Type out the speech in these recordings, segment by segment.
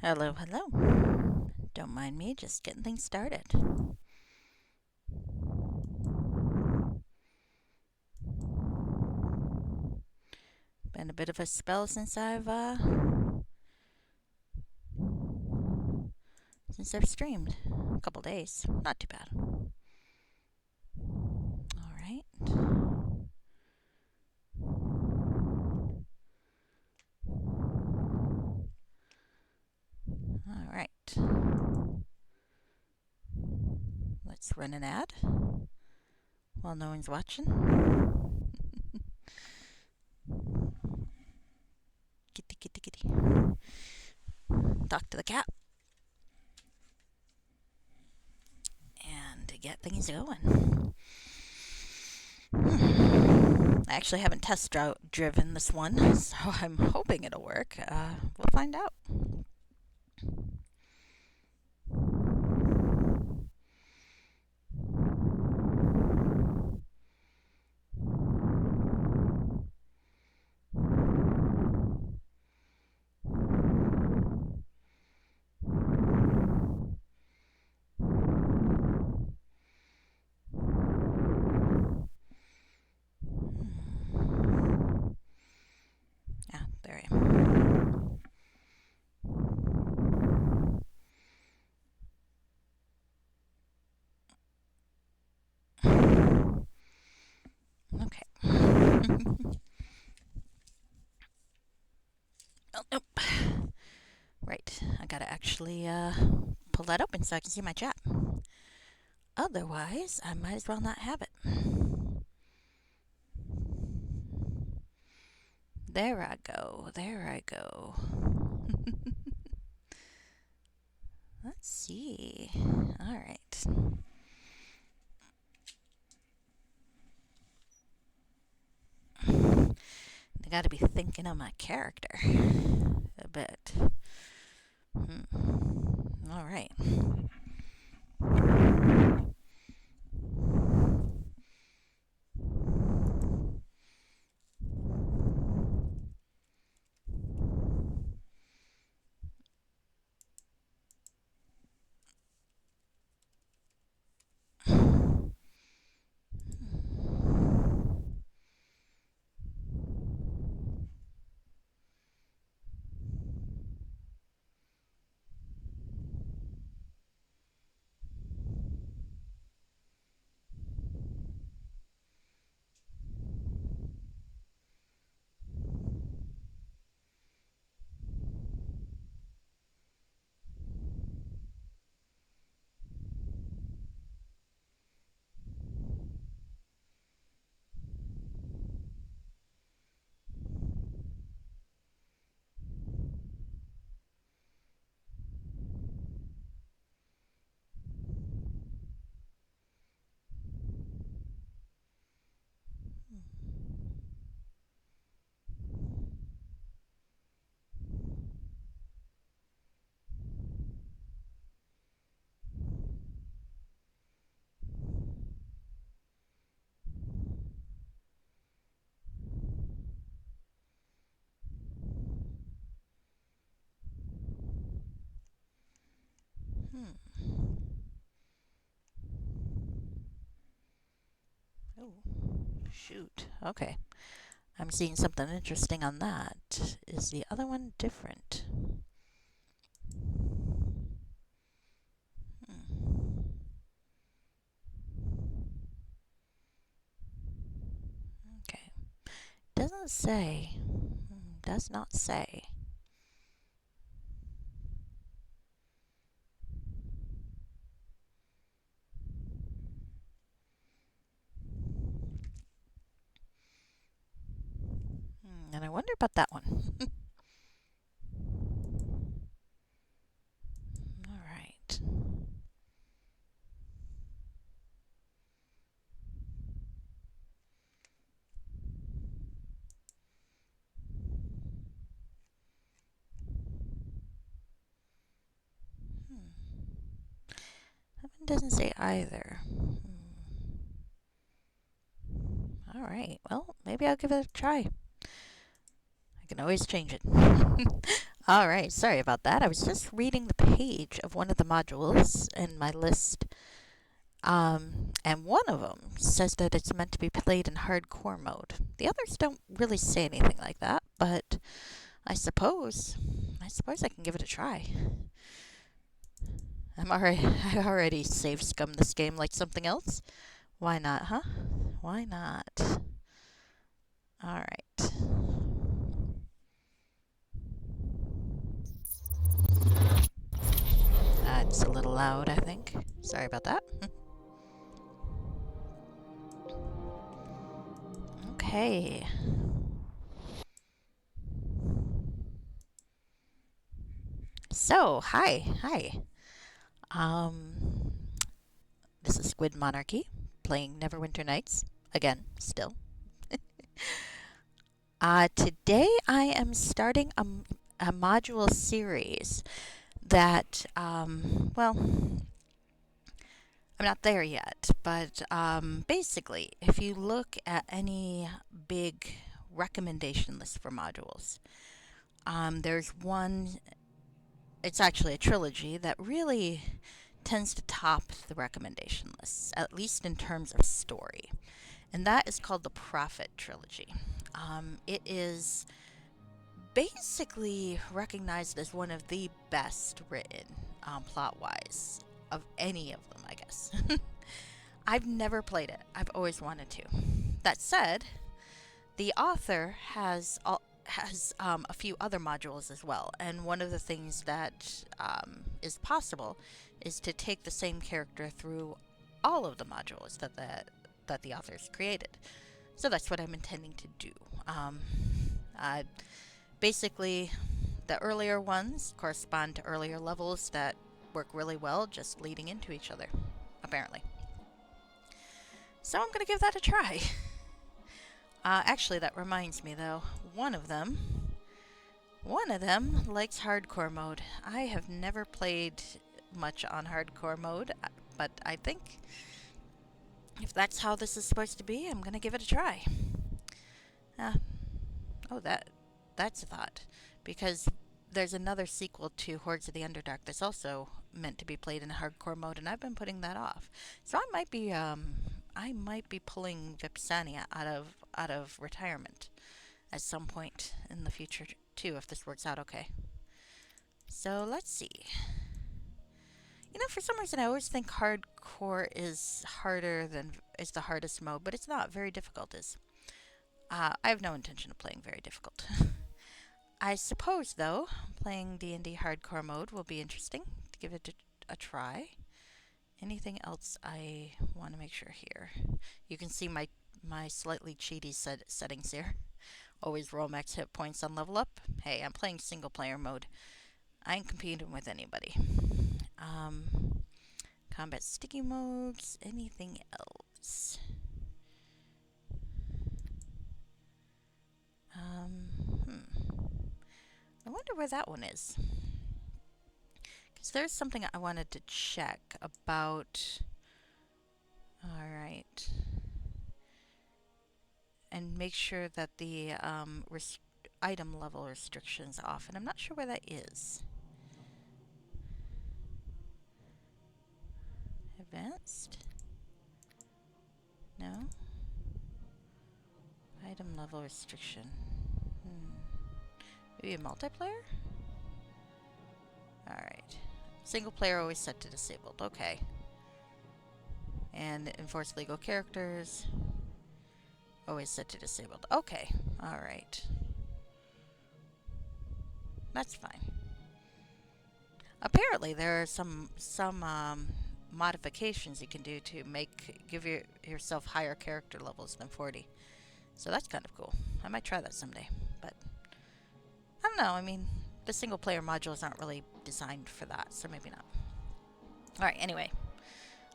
Hello, hello. Don't mind me, just getting things started. Been a bit of a spell since I've streamed. A couple days, not too bad. All right. All right. Let's run an ad while no one's watching. Kitty, kitty, kitty. Talk to the cat. And to get things going. I actually haven't driven this one, so I'm hoping it'll work. We'll find out. Ah, there I am. Okay. Oh, nope. Right, I gotta actually pull that open so I can see my chat. Otherwise, I might as well not have it. There I go. There I go. Let's see. All right. I gotta be thinking of my character a bit. All right. Oh, shoot. Okay. I'm seeing something interesting on that. Is the other one different? Okay. Doesn't say. Does not say. And I wonder about that one. All right. That one doesn't say either. All right. Well, maybe I'll give it a try. I can always change it. All right, sorry about that. I was just reading the page of one of the modules in my list, and one of them says that it's meant to be played in hardcore mode. The others don't really say anything like that, but I suppose, I suppose I can give it a try. I already save scum this game like something else. Why not, huh? Why not? All right. That's a little loud, I think. Sorry about that. Okay. So, hi. Um, this is Squid Monarchy, playing Neverwinter Nights again, still. Today I am starting a module series that, well, I'm not there yet, but basically, if you look at any big recommendation list for modules, there's one, it's actually a trilogy that really tends to top the recommendation lists, at least in terms of story. And that is called the Prophet Trilogy. It is basically recognized as one of the best written, plot wise, of any of them, I guess. I've never played it, I've always wanted to. That said, the author has a few other modules as well, and one of the things that is possible is to take the same character through all of the modules that the author's created. So that's what I'm intending to do. Uh, Basically, the earlier ones correspond to earlier levels that work really well, just leading into each other, apparently. So I'm going to give that a try. Actually, that reminds me, though, one of them likes hardcore mode. I have never played much on hardcore mode, but I think if that's how this is supposed to be, I'm going to give it a try. Uh, oh, that's a thought, because there's another sequel to Hordes of the Underdark that's also meant to be played in hardcore mode, and I've been putting that off. So I might be pulling Vipsania out of retirement at some point in the future too, if this works out okay. So let's see. You know, for some reason, I always think hardcore is is the hardest mode, but it's not. Very difficult is. I have no intention of playing very difficult. I suppose, though, playing D&D hardcore mode will be interesting to give it a try. Anything else I want to make sure here? You can see my slightly cheaty settings here. Always roll max hit points on level up. Hey, I'm playing single player mode. I ain't competing with anybody. Combat sticky modes. Anything else? I wonder where that one is. Because there's something I wanted to check about. Alright. And make sure that the item level restriction's off. And I'm not sure where that is. Advanced? No? Item level restriction. Maybe a multiplayer? Alright. Single player always set to disabled. Okay. And enforce legal characters. Always set to disabled. Okay. Alright. That's fine. Apparently there are some modifications you can do to give yourself higher character levels than 40. So that's kind of cool. I might try that someday. But I don't know. I mean, the single player modules aren't really designed for that, so maybe not. Alright, anyway.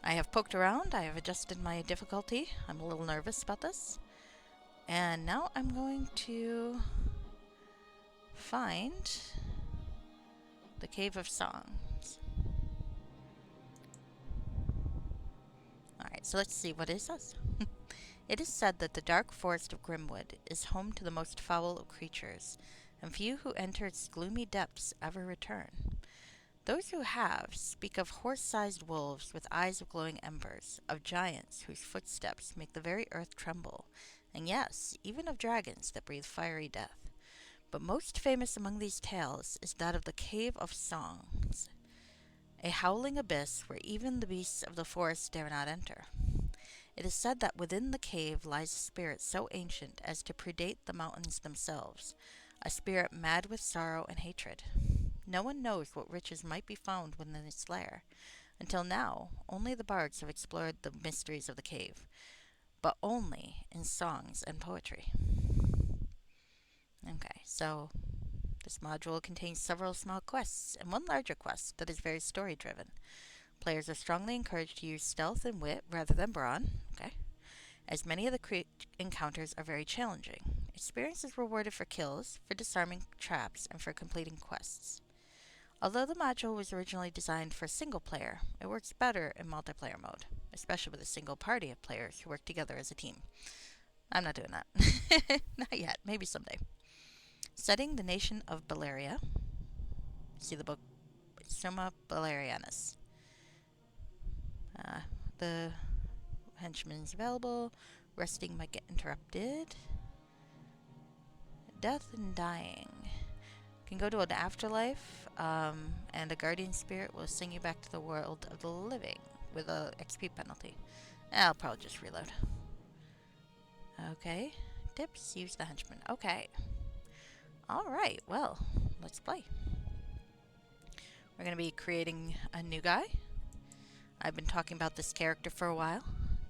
I have poked around. I have adjusted my difficulty. I'm a little nervous about this. And now I'm going to find the Cave of Songs. Alright, so let's see what it says. It is said that the dark forest of Grimwood is home to the most foul of creatures, and few who enter its gloomy depths ever return. Those who have speak of horse-sized wolves with eyes of glowing embers, of giants whose footsteps make the very earth tremble, and yes, even of dragons that breathe fiery death. But most famous among these tales is that of the Cave of Songs, a howling abyss where even the beasts of the forest dare not enter. It is said that within the cave lies a spirit so ancient as to predate the mountains themselves, a spirit mad with sorrow and hatred. No one knows what riches might be found within its lair. Until now, only the bards have explored the mysteries of the cave, but only in songs and poetry. Okay, so this module contains several small quests and one larger quest that is very story driven. Players are strongly encouraged to use stealth and wit rather than brawn, okay, as many of the encounters are very challenging. Experience is rewarded for kills, for disarming traps, and for completing quests. Although the module was originally designed for single player, it works better in multiplayer mode, especially with a single party of players who work together as a team. I'm not doing that. Not yet. Maybe someday. Setting the nation of Baleria. See the book Summa Balerianus. The henchman is available. Resting might get interrupted. Death and dying. You can go to an afterlife, and a guardian spirit will sing you back to the world of the living with a XP penalty. I'll probably just reload. Okay. Tips, use the henchman. Okay. Alright, well, let's play. We're going to be creating a new guy. I've been talking about this character for a while.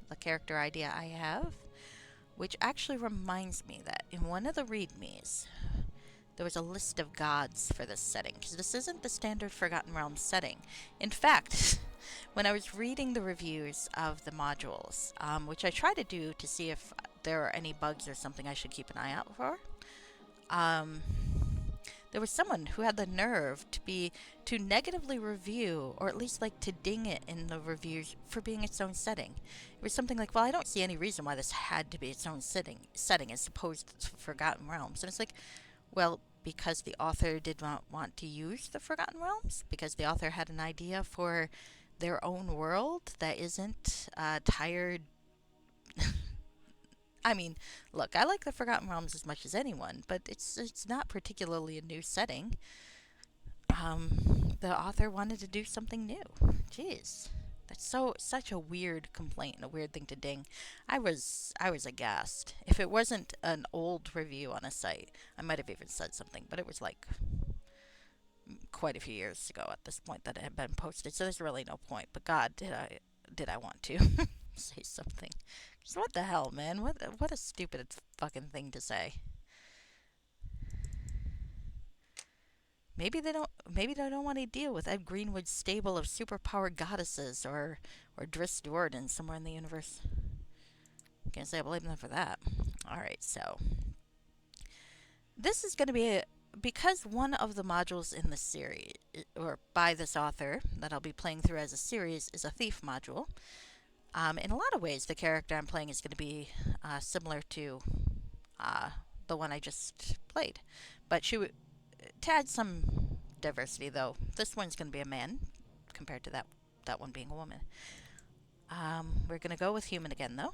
The character idea I have. Which actually reminds me that in one of the readmes, there was a list of gods for this setting, because this isn't the standard Forgotten Realms setting. In fact, when I was reading the reviews of the modules, which I try to do to see if there are any bugs or something I should keep an eye out for, there was someone who had the nerve to negatively review, or at least like to ding it in the reviews for being its own setting. It was something like, well, I don't see any reason why this had to be its own setting as opposed to Forgotten Realms. And it's like, well, because the author did not want to use the Forgotten Realms, because the author had an idea for their own world that isn't tired. I mean, look, I like the Forgotten Realms as much as anyone, but it's not particularly a new setting. The author wanted to do something new. Jeez, that's such a weird complaint and a weird thing to ding. I was aghast. If it wasn't an old review on a site, I might have even said something, but it was like quite a few years ago at this point that it had been posted, so there's really no point. But God, did I want to say something? So what the hell, man? What a stupid fucking thing to say. Maybe they don't want to deal with Ed Greenwood's stable of superpowered goddesses or Driss Jordan somewhere in the universe. Can't say I blame them for that. Alright, so this is going to be because one of the modules in the series, or by this author that I'll be playing through as a series, is a thief module. In a lot of ways, the character I'm playing is going to be similar to the one I just played. But to add some diversity, though, this one's going to be a man compared to that one being a woman. We're going to go with human again, though.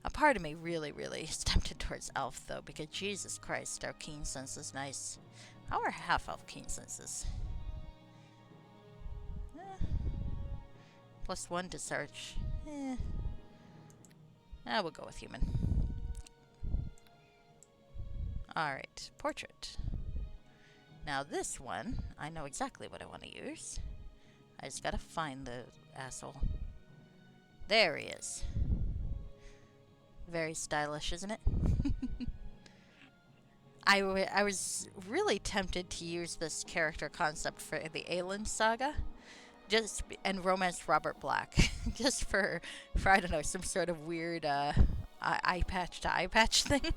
A part of me really, really is tempted towards elf, though, because Jesus Christ, our keen sense is nice. How are half-elf keen senses? +1 to search. We'll go with human. Alright, portrait. Now this one, I know exactly what I want to use. I just gotta find the asshole. There he is. Very stylish, isn't it? I was really tempted to use this character concept for the Aelin saga. And romance Robert Black, just for I don't know, some sort of weird eye patch to eye patch thing.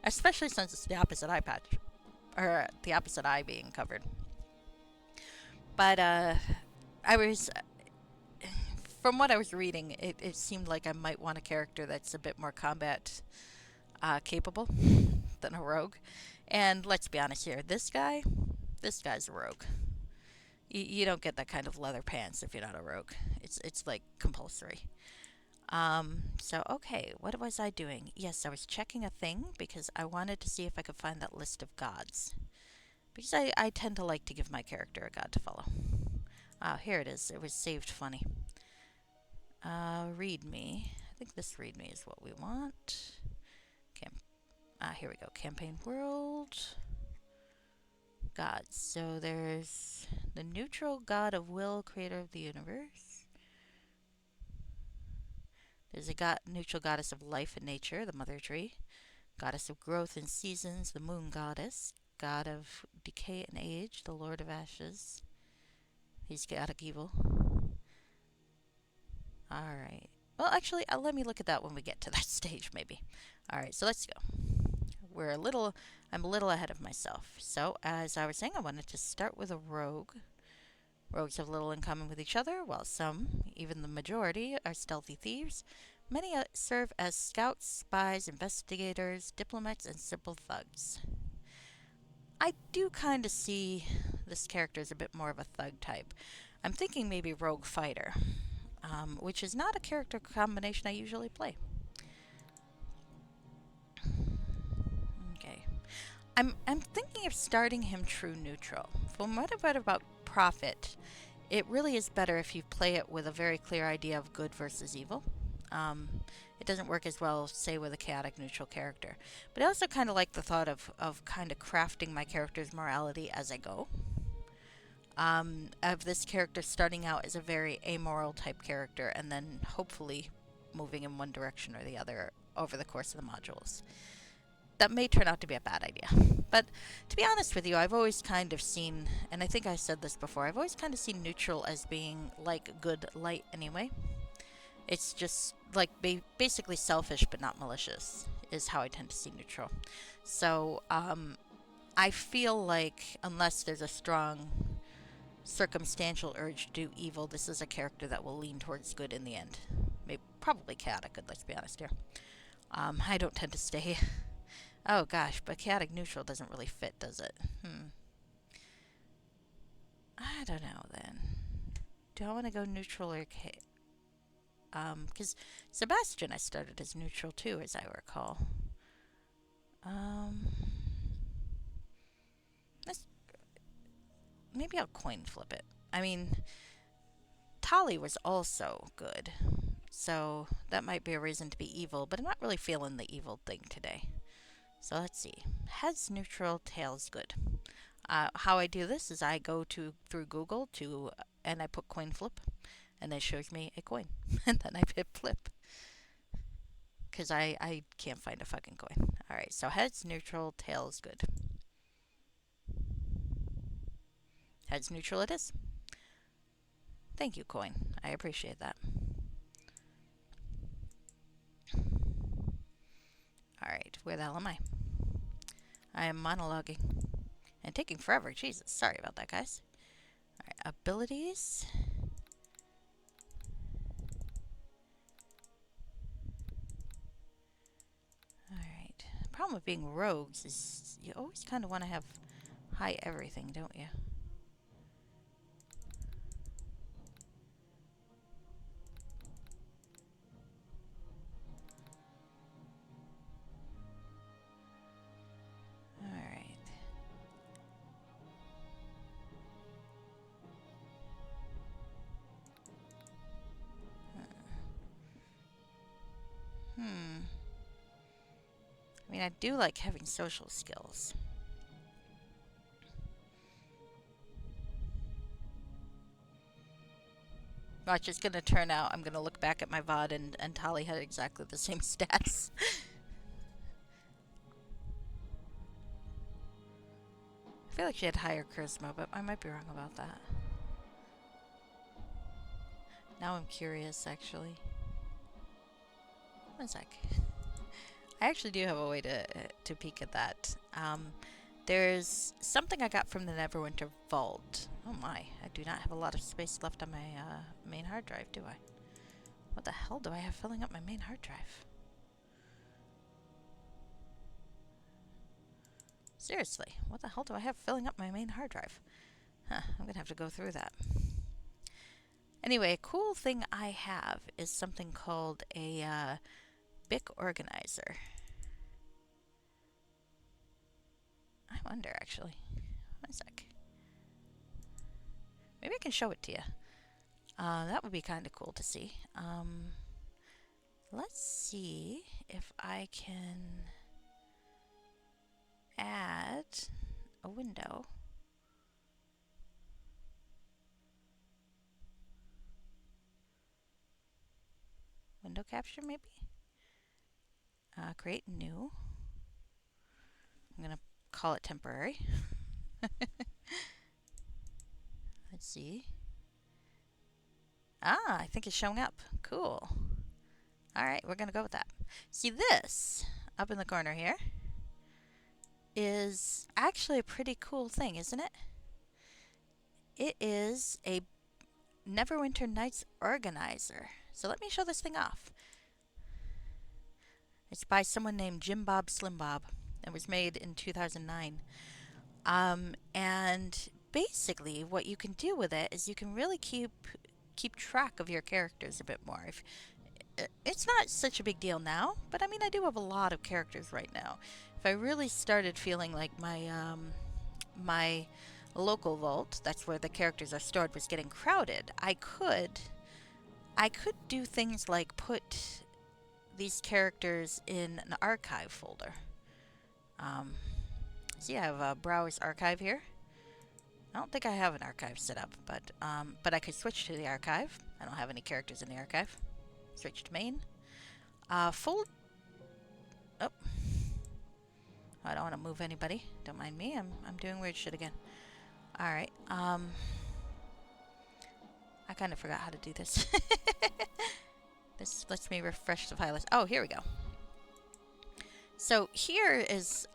Especially since it's the opposite eye patch, or the opposite eye being covered. But from what I was reading, it seemed like I might want a character that's a bit more combat capable than a rogue. And let's be honest here, this guy's a rogue. You don't get that kind of leather pants if you're not a rogue. It's like compulsory. So okay, what was I doing? Yes, I was checking a thing because I wanted to see if I could find that list of gods. Because I tend to like to give my character a god to follow. Ah, here it is. It was saved funny. Read me. I think this read me is what we want. Here we go. Campaign world. Gods. So there's the neutral god of will, creator of the universe. There's a neutral goddess of life and nature, the mother tree. Goddess of growth and seasons, the moon goddess. God of decay and age, the lord of ashes. He's chaotic evil. Alright. Well, actually, let me look at that when we get to that stage, maybe. Alright, so let's go. I'm a little ahead of myself. So, as I was saying, I wanted to start with a rogue. Rogues have little in common with each other, while some, even the majority, are stealthy thieves. Many serve as scouts, spies, investigators, diplomats, and simple thugs. I do kind of see this character as a bit more of a thug type. I'm thinking maybe rogue fighter, which is not a character combination I usually play. Okay. I'm thinking of starting him true neutral. From what I've read about Prophet, it really is better if you play it with a very clear idea of good versus evil. It doesn't work as well, say, with a chaotic neutral character. But I also kind of like the thought of kind of crafting my character's morality as I go. Of this character starting out as a very amoral type character and then hopefully moving in one direction or the other over the course of the modules. That may turn out to be a bad idea. But to be honest with you, I've always kind of seen, and I think I said this before, I've always kind of seen neutral as being like good light anyway. It's just like basically selfish but not malicious is how I tend to see neutral. So I feel like unless there's a strong circumstantial urge to do evil, this is a character that will lean towards good in the end. Maybe, probably chaotic good, let's be honest here. I don't tend to stay... Oh gosh, but chaotic neutral doesn't really fit, does it? I don't know then. Do I want to go neutral or because Sebastian I started as neutral too, as I recall. Maybe I'll coin flip it. I mean, Tali was also good, so that might be a reason to be evil, but I'm not really feeling the evil thing today. So let's see. Heads neutral, tails good. How I do this is I go through Google and I put coin flip, and it shows me a coin, and then I hit flip because I can't find a fucking coin. All right, so heads neutral, tails good. Heads neutral it is. Thank you, coin. I appreciate that. All right, where the hell am I? I am monologuing and taking forever. Jesus, sorry about that, guys. All right, abilities. All right. The problem with being rogues is you always kind of want to have high everything, don't you? I mean, I do like having social skills. Watch, it's gonna turn out, I'm gonna look back at my VOD and Tali had exactly the same stats. I feel like she had higher charisma, but I might be wrong about that. Now I'm curious, actually. One sec. I actually do have a way to peek at that. There's something I got from the Neverwinter vault. Oh my, I do not have a lot of space left on my main hard drive, do I? What the hell do I have filling up my main hard drive? Seriously, what the hell do I have filling up my main hard drive? Huh, I'm gonna have to go through that. Anyway, a cool thing I have is something called a BIC organizer. I wonder, actually. One sec. Maybe I can show it to you. That would be kind of cool to see. Let's see if I can add a window. Window capture, maybe? Create new. I'm going to call it temporary. Let's see. Ah, I think it's showing up. Cool. Alright, we're going to go with that. See, this up in the corner here is actually a pretty cool thing, isn't it? It is a Neverwinter Nights organizer. So let me show this thing off. It's by someone named Jim Bob Slim Bob. It was made in 2009. And basically what you can do with it is you can really keep track of your characters a bit more. It's not such a big deal now, but I mean, I do have a lot of characters right now. If I really started feeling like my local vault, that's where the characters are stored, was getting crowded, I could do things like put these characters in an archive folder. See, I have a browse archive here. I don't think I have an archive set up, but I could switch to the archive. I don't have any characters in the archive. Switch to main. Fold. Oh, I don't want to move anybody. Don't mind me. I'm doing weird shit again. All right. I kind of forgot how to do this. This lets me refresh the file list. Oh, here we go. So here is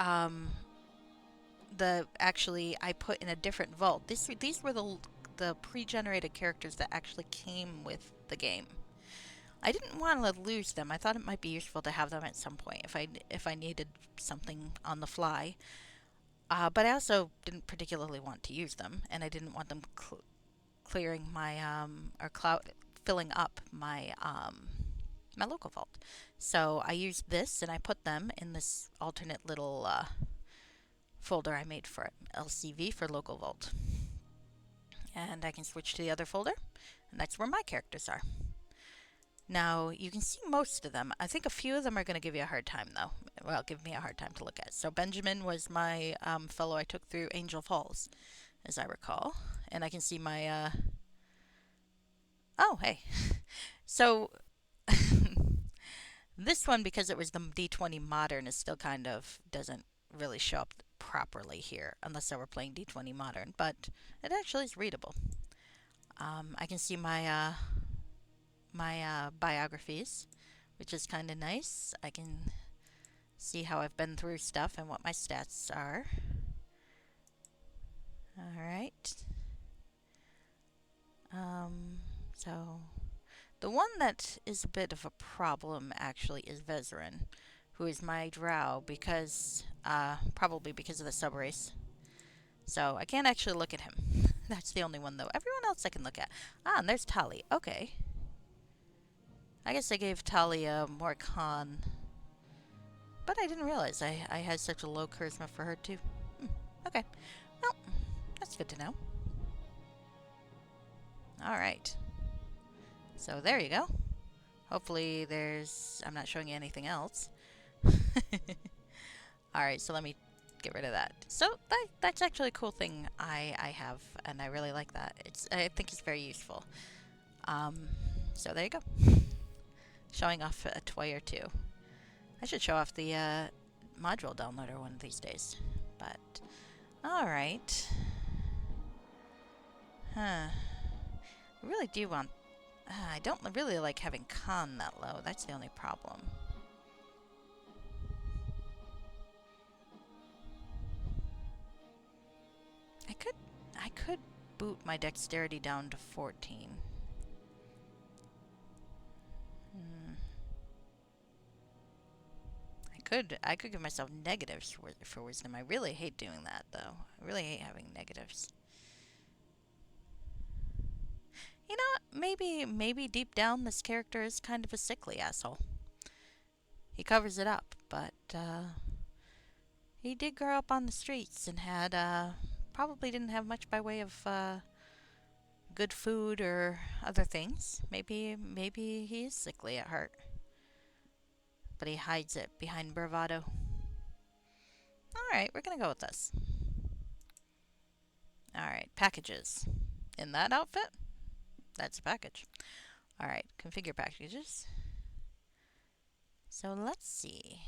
actually I put in a different vault. These were the pre-generated characters that actually came with the game. I didn't want to lose them. I thought it might be useful to have them at some point if I needed something on the fly. But I also didn't particularly want to use them, and I didn't want them clearing my filling up my my local vault. So I used this, and I put them in this alternate little folder I made for it, LCV for local vault. And I can switch to the other folder, and that's where my characters are. Now, you can see most of them. I think a few of them are going to give you a hard time, though. Well, give me a hard time to look at. So Benjamin was my fellow I took through Angel Falls, as I recall. And I can see my... Oh, hey. So, this one, because it was the D20 Modern, is still kind of... doesn't really show up properly here, unless I were playing D20 Modern. But it actually is readable. I can see my... biographies, which is kind of nice. I can see how I've been through stuff and what my stats are. Alright. So, the one that is a bit of a problem, actually, is Vezerin, who is my drow, because, probably because of the subrace. So, I can't actually look at him. That's the only one, though. Everyone else I can look at. Ah, and there's Tali. Okay. I guess I gave Talia more con, but I didn't realize I had such a low charisma for her too. Okay, well, that's good to know. Alright, so there you go. Hopefully I'm not showing you anything else. Alright, so let me get rid of that. So that's actually a cool thing I have, and I really like that. I think it's very useful. So there you go. Showing off a toy or two. I should show off the module downloader one of these days. But, alright. Huh. I really do want... I don't really like having con that low. That's the only problem. I could boot my dexterity down to 14. I could give myself negatives for wisdom. I really hate doing that though. I really hate having negatives. You know what? Maybe deep down this character is kind of a sickly asshole. He covers it up, but he did grow up on the streets and had probably didn't have much by way of good food or other things. Maybe he is sickly at heart, but he hides it behind bravado. All right, we're gonna go with this. All right, packages. In that outfit, that's a package. All right, configure packages. So let's see.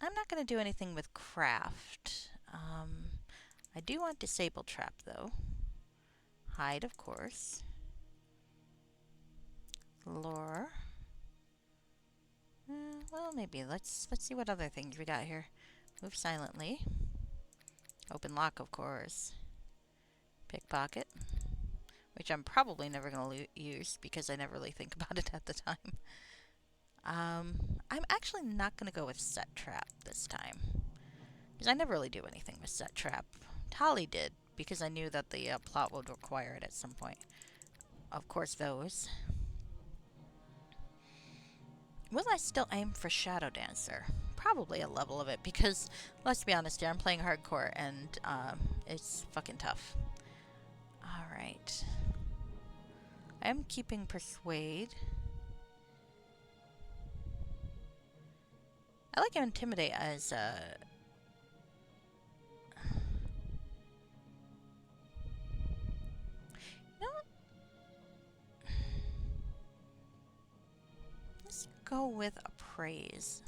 I'm not going to do anything with craft. I do want disable trap though. Hide, of course. Lure. Well, maybe. Let's see what other things we got here. Move silently. Open lock, of course. Pickpocket, which I'm probably never going to use because I never really think about it at the time. I'm actually not going to go with set trap this time because I never really do anything with set trap. Tali did because I knew that the plot would require it at some point. Of course, those. Will I still aim for Shadow Dancer? Probably a level of it because, let's be honest here, I'm playing hardcore and it's fucking tough. Alright. I am keeping Persuade. I like Intimidate as you know what? Let's go with Appraise.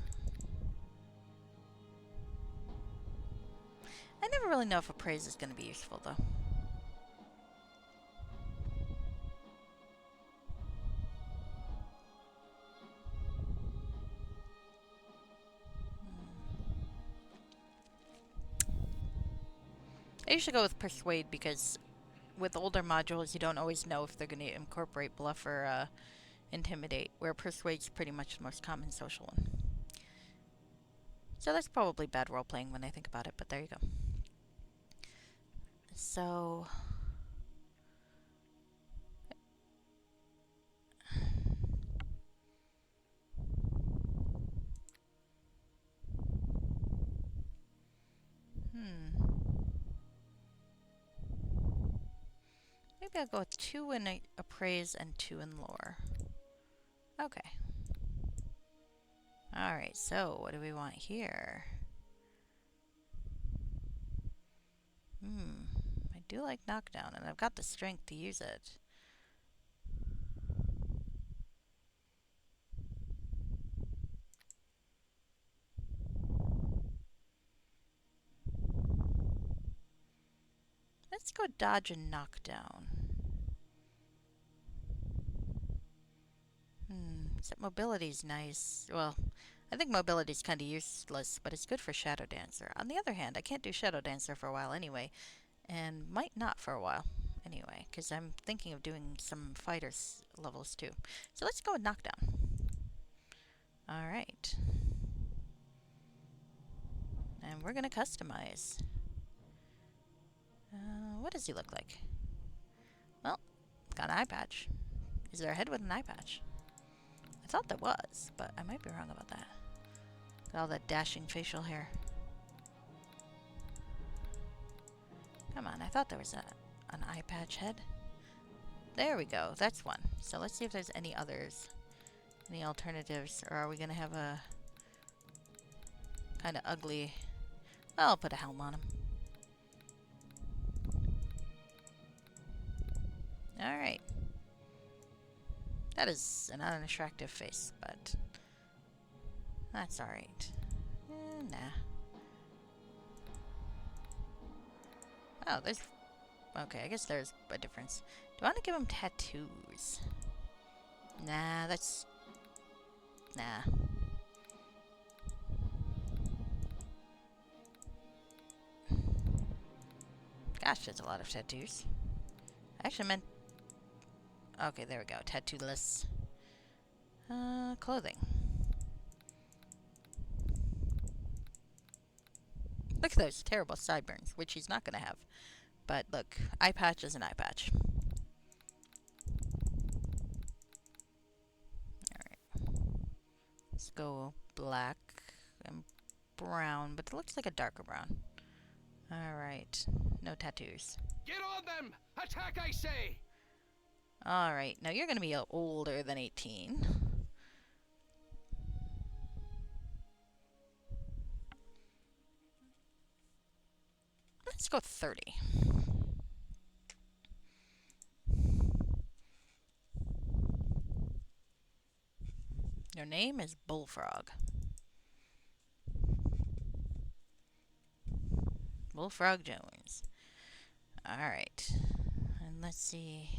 I never really know if Appraise is going to be useful though. I usually go with Persuade because with older modules you don't always know if they're going to incorporate Bluff or Intimidate, where Persuade's pretty much the most common social one. So that's probably bad role-playing when I think about it, but there you go. So... Maybe I'll go with 2 in Appraise and 2 in Lore. Okay. Alright, so what do we want here? I do like Knockdown, and I've got the strength to use it. Let's go Dodge and Knockdown. Except mobility's nice. Well, I think mobility's kind of useless, but it's good for Shadow Dancer. On the other hand, I can't do Shadow Dancer for a while anyway, and might not for a while anyway, because I'm thinking of doing some fighters levels too. So let's go with Knockdown. Alright. And we're going to customize. What does he look like? Well, got an eye patch. Is there a head with an eye patch? I thought there was, but I might be wrong about that. Got all that dashing facial hair. Come on, I thought there was an eye patch head. There we go, that's one. So let's see if there's any others. Any alternatives, or are we gonna have a kind of ugly... Well, I'll put a helm on him. Alright. That is an unattractive face, but that's alright. Nah. Oh, there's... Okay, I guess there's a difference. Do I want to give him tattoos? Nah, that's... Nah. Gosh, that's a lot of tattoos. I actually meant... Okay, there we go. Tattoo-less. Clothing. Look at those terrible sideburns, which he's not going to have. But look, eye patch is an eye patch. Alright. Let's go black and brown, but it looks like a darker brown. Alright. No tattoos. Get on them! Attack, I say! Alright, now you're going to be older than 18. Let's go 30. Your name is Bullfrog. Bullfrog Jones. Alright. And let's see.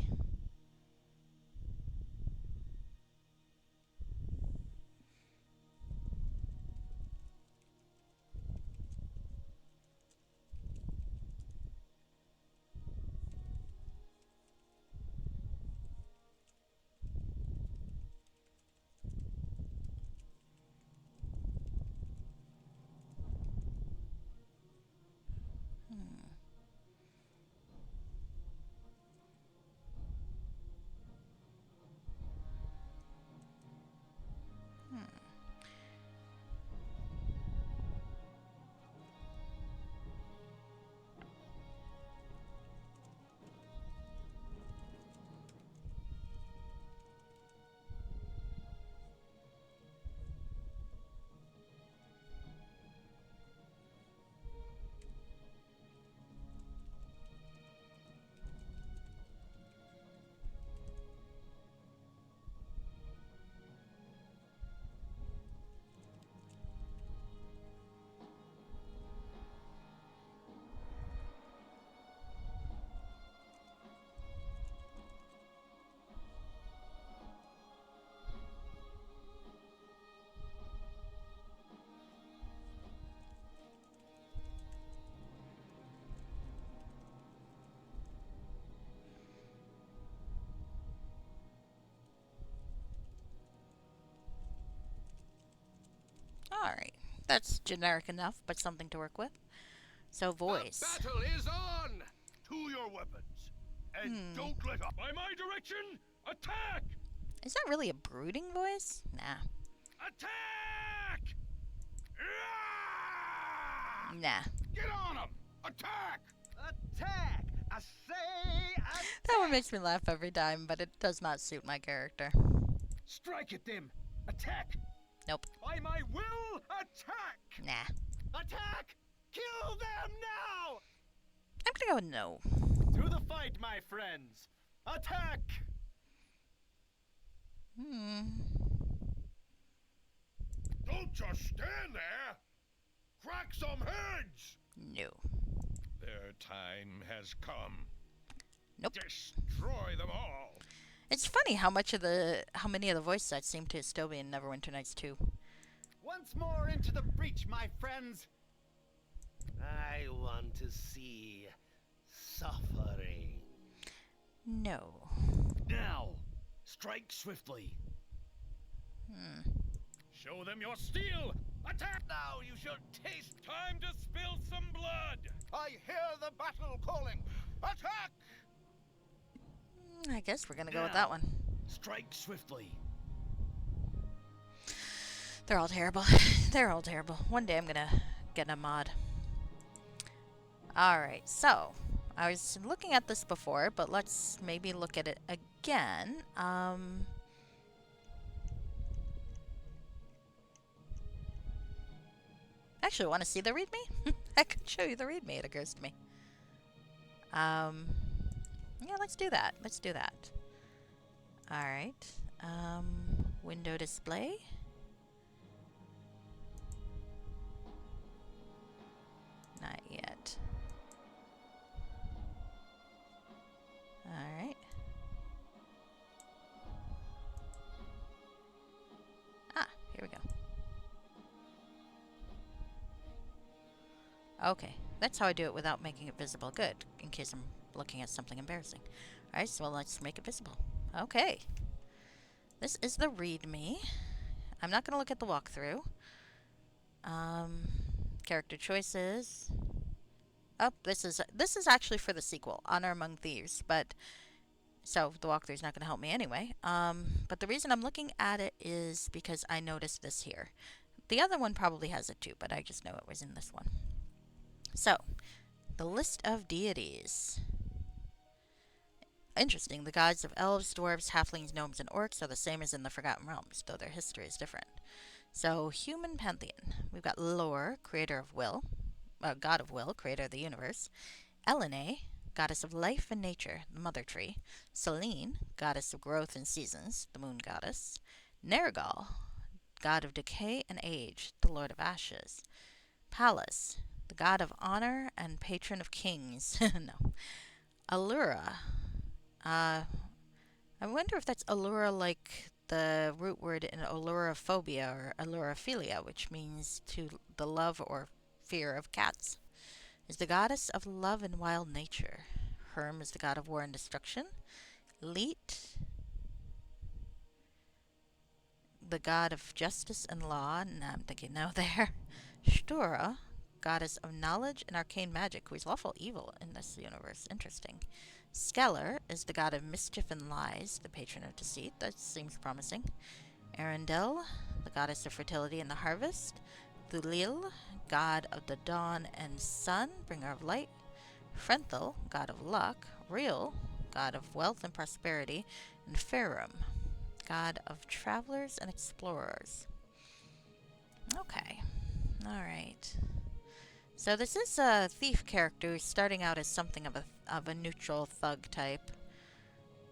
Alright. That's generic enough, but something to work with. So, voice. The battle is on! To your weapons. And don't let up. By my direction, attack! Is that really a brooding voice? Nah. Attack! Nah. Get on him! Attack! Attack! I say attack! That one makes me laugh every time, but it does not suit my character. Strike at them! Attack! Nope. By my will, attack! Nah. Attack! Kill them now! I'm gonna go no. To the fight, my friends! Attack! Don't just stand there! Crack some heads! No. Their time has come. Nope. Destroy them all! It's funny how many of the voice sets seem to still be in Neverwinter Nights 2. Once more into the breach, my friends! I want to see suffering. No. Now, strike swiftly. Show them your steel! Attack! Now you shall taste. Time to spill some blood! I hear the battle calling! Attack! I guess we're gonna go with that one. Strike swiftly. They're all terrible. They're all terrible. One day I'm gonna get a mod. Alright, so I was looking at this before, but let's maybe look at it again. Actually, want to see the README? I could show you the README, it occurs to me. Yeah, let's do that. Let's do that. Alright. Window display. Not yet. Alright. Ah, here we go. Okay, that's how I do it without making it visible. Good, in case I'm looking at something embarrassing. Alright, so let's make it visible. Okay. This is the README. I'm not going to look at the walkthrough. Character choices. Oh, this is actually for the sequel, Honor Among Thieves, but so the walkthrough's not going to help me anyway. But the reason I'm looking at it is because I noticed this here. The other one probably has it too, but I just know it was in this one. So, the list of deities. Interesting. The gods of elves, dwarves, halflings, gnomes, and orcs are the same as in the Forgotten Realms, though their history is different. So, human pantheon. We've got Lor, creator of will, god of will, creator of the universe. Elene, goddess of life and nature, the mother tree. Selene, goddess of growth and seasons, the moon goddess. Nergal, god of decay and age, the lord of ashes. Pallas, the god of honor and patron of kings. No. Allura, I wonder if that's allura like the root word in allurophobia or allurophilia, which means to the love or fear of cats. Is the goddess of love and wild nature. Herm is the god of war and destruction. Leet, the god of justice and law. No, I'm thinking no there. Stura, goddess of knowledge and arcane magic, who is lawful evil in this universe. Interesting. Skeller is the god of mischief and lies, the patron of deceit. That seems promising. Arundel, the goddess of fertility and the harvest. Thulil, god of the dawn and sun, bringer of light. Frenthel, god of luck. Real, god of wealth and prosperity. And Ferum, god of travelers and explorers. Okay. Alright. So this is a thief character who's starting out as something of a neutral thug type.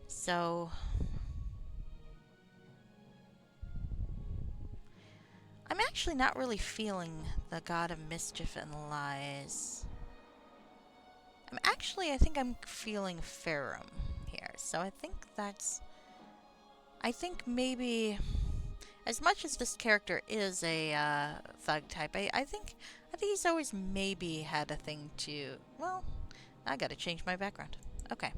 So I'm actually not really feeling the god of mischief and lies. I think I'm feeling Ferum here. So I think maybe, as much as this character is a thug type, I think he's always maybe had a thing to. Well, I gotta change my background. Okay.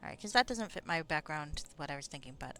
All right, because that doesn't fit my background. What I was thinking, but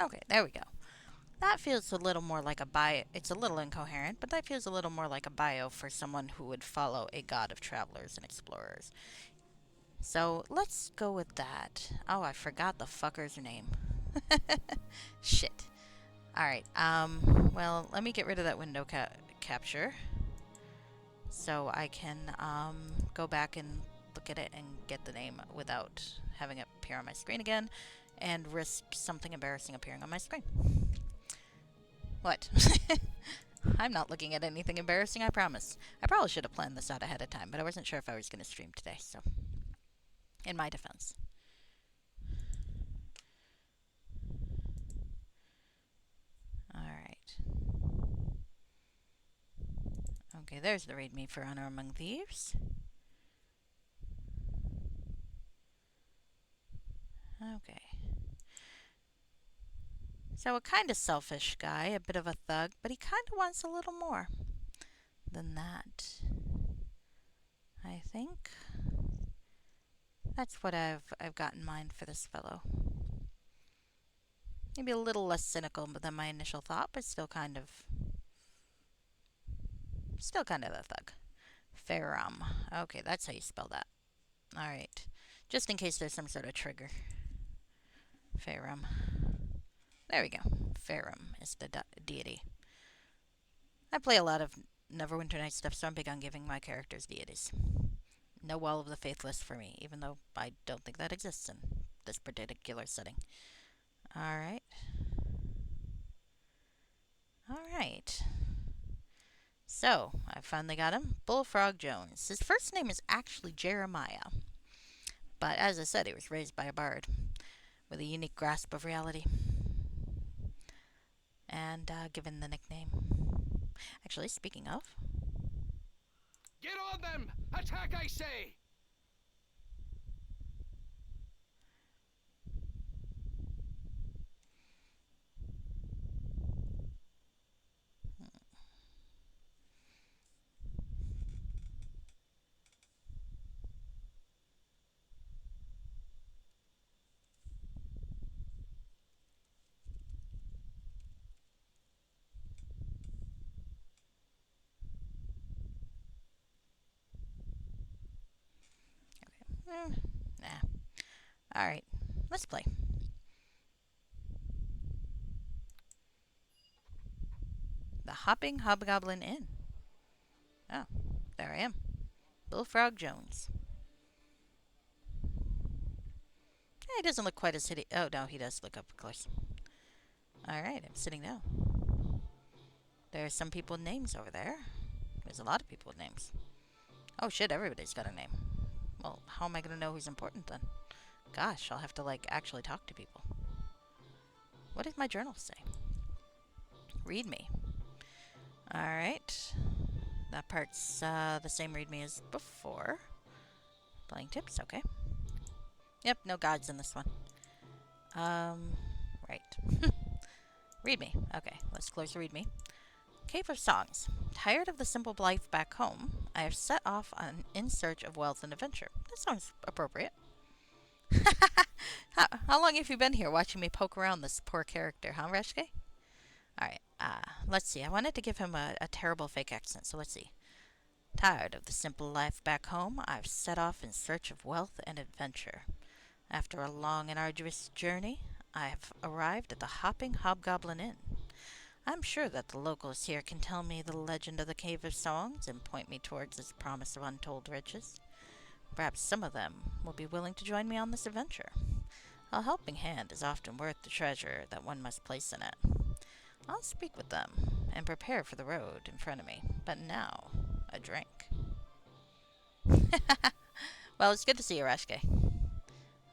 okay, there we go. That feels a little more like a bio. It's a little incoherent, but that feels a little more like a bio for someone who would follow a god of travelers and explorers. So let's go with that. Oh, I forgot the fucker's name. Shit. Alright, well, let me get rid of that window capture. So I can, go back and look at it and get the name without having it appear on my screen again, and risk something embarrassing appearing on my screen. What? I'm not looking at anything embarrassing, I promise. I probably should have planned this out ahead of time, but I wasn't sure if I was going to stream today, so. In my defense. Alright. Okay, there's the raid me for Honor Among Thieves. Okay. So a kind of selfish guy, a bit of a thug, but he kind of wants a little more than that. I think that's what I've got in mind for this fellow. Maybe a little less cynical than my initial thought, but still kind of a thug. Farum. Okay, that's how you spell that. Alright. Just in case there's some sort of trigger. Farum. There we go. Farum is the deity. I play a lot of Neverwinter Night stuff, so I'm big on giving my characters deities. No Wall of the Faithless for me, even though I don't think that exists in this particular setting. Alright. Alright. So, I finally got him. Bullfrog Jones. His first name is actually Jeremiah. But as I said, he was raised by a bard with a unique grasp of reality. And given the nickname. Actually, speaking of. Get on them! Attack, I say! Nah. Alright, let's play. The Hopping Hobgoblin Inn. Oh, there I am. Bullfrog Jones. He doesn't look quite as hideous. Oh, no, he does look up close. Alright, I'm sitting down. There are some people with names over there. There's a lot of people with names. Oh shit, everybody's got a name. Well, how am I going to know who's important then? Gosh, I'll have to, actually talk to people. What did my journal say? Read me. Alright. That part's the same read me as before. Playing tips, okay. Yep, no gods in this one. Right. Read me. Okay, let's close read me. Cave of Songs. Tired of the simple life back home, I have set off in search of wealth and adventure. That sounds appropriate. How long have you been here watching me poke around this poor character, huh, Reshke? Alright, let's see. I wanted to give him a terrible fake accent, so let's see. Tired of the simple life back home, I've set off in search of wealth and adventure. After a long and arduous journey, I have arrived at the Hopping Hobgoblin Inn. I'm sure that the locals here can tell me the legend of the Cave of Songs and point me towards its promise of untold riches. Perhaps some of them will be willing to join me on this adventure. A helping hand is often worth the treasure that one must place in it. I'll speak with them and prepare for the road in front of me. But now, a drink. Well, it's good to see you, Rashke.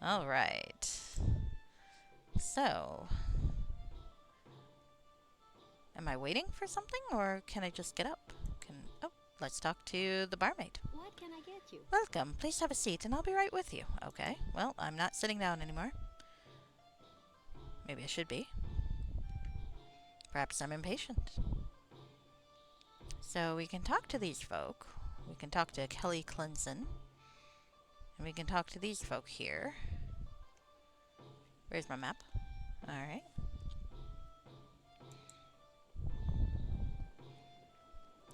Alright. So, am I waiting for something, or can I just get up? Oh, let's talk to the barmaid. What can I get you? Welcome. Please have a seat, and I'll be right with you. Okay. Well, I'm not sitting down anymore. Maybe I should be. Perhaps I'm impatient. So we can talk to these folk. We can talk to Kelly Clinton. And we can talk to these folk here. Where's my map? Alright.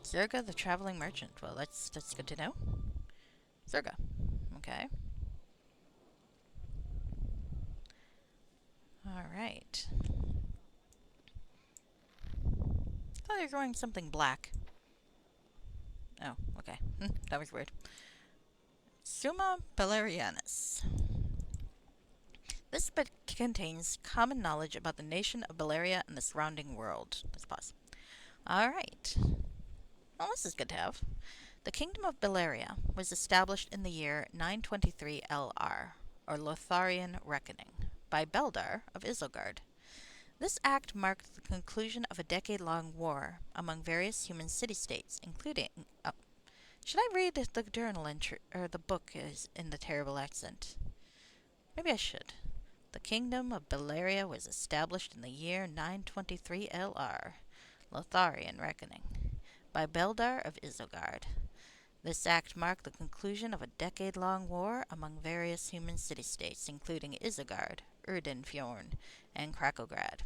Zerga the Traveling Merchant. Well, that's good to know. Zerga. Okay. Alright. I thought you were going something black. Oh, okay. That was weird. Summa Belerianus. This book contains common knowledge about the nation of Baleria and the surrounding world. Let's pause. Alright. Well, this is good to have. The Kingdom of Baleria was established in the year 923 LR, or Lotharian Reckoning, by Beldar of Isengard. This act marked the conclusion of a decade-long war among various human city-states, including... Oh, should I read the journal entry, or the book is in the terrible accent? Maybe I should. The Kingdom of Baleria was established in the year 923 LR, Lotharian Reckoning, by Beldar of Isengard. This act marked the conclusion of a decade-long war among various human city-states, including Isengard, Urdenfjorn, and Krakograd.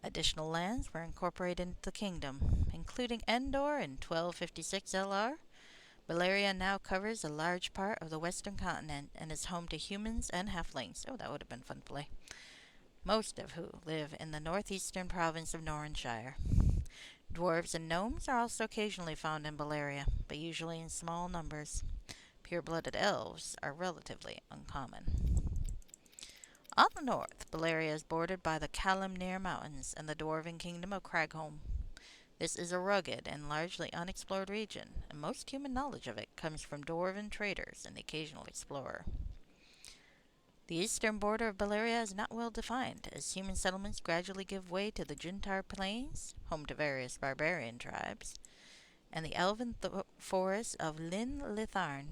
Additional lands were incorporated into the kingdom, including Endor in 1256 LR, Valeria now covers a large part of the western continent and is home to humans and halflings. Oh, that would have been fun to play. Most of who live in the northeastern province of Norenshire. Dwarves and gnomes are also occasionally found in Valeria, but usually in small numbers. Pure-blooded elves are relatively uncommon. On the north, Valeria is bordered by the Calimnir Mountains and the dwarven kingdom of Cragholm. This is a rugged and largely unexplored region, and most human knowledge of it comes from dwarven traders and the occasional explorer. The eastern border of Balearia is not well defined, as human settlements gradually give way to the Juntar Plains, home to various barbarian tribes, and the elven forests of Lin Litharn.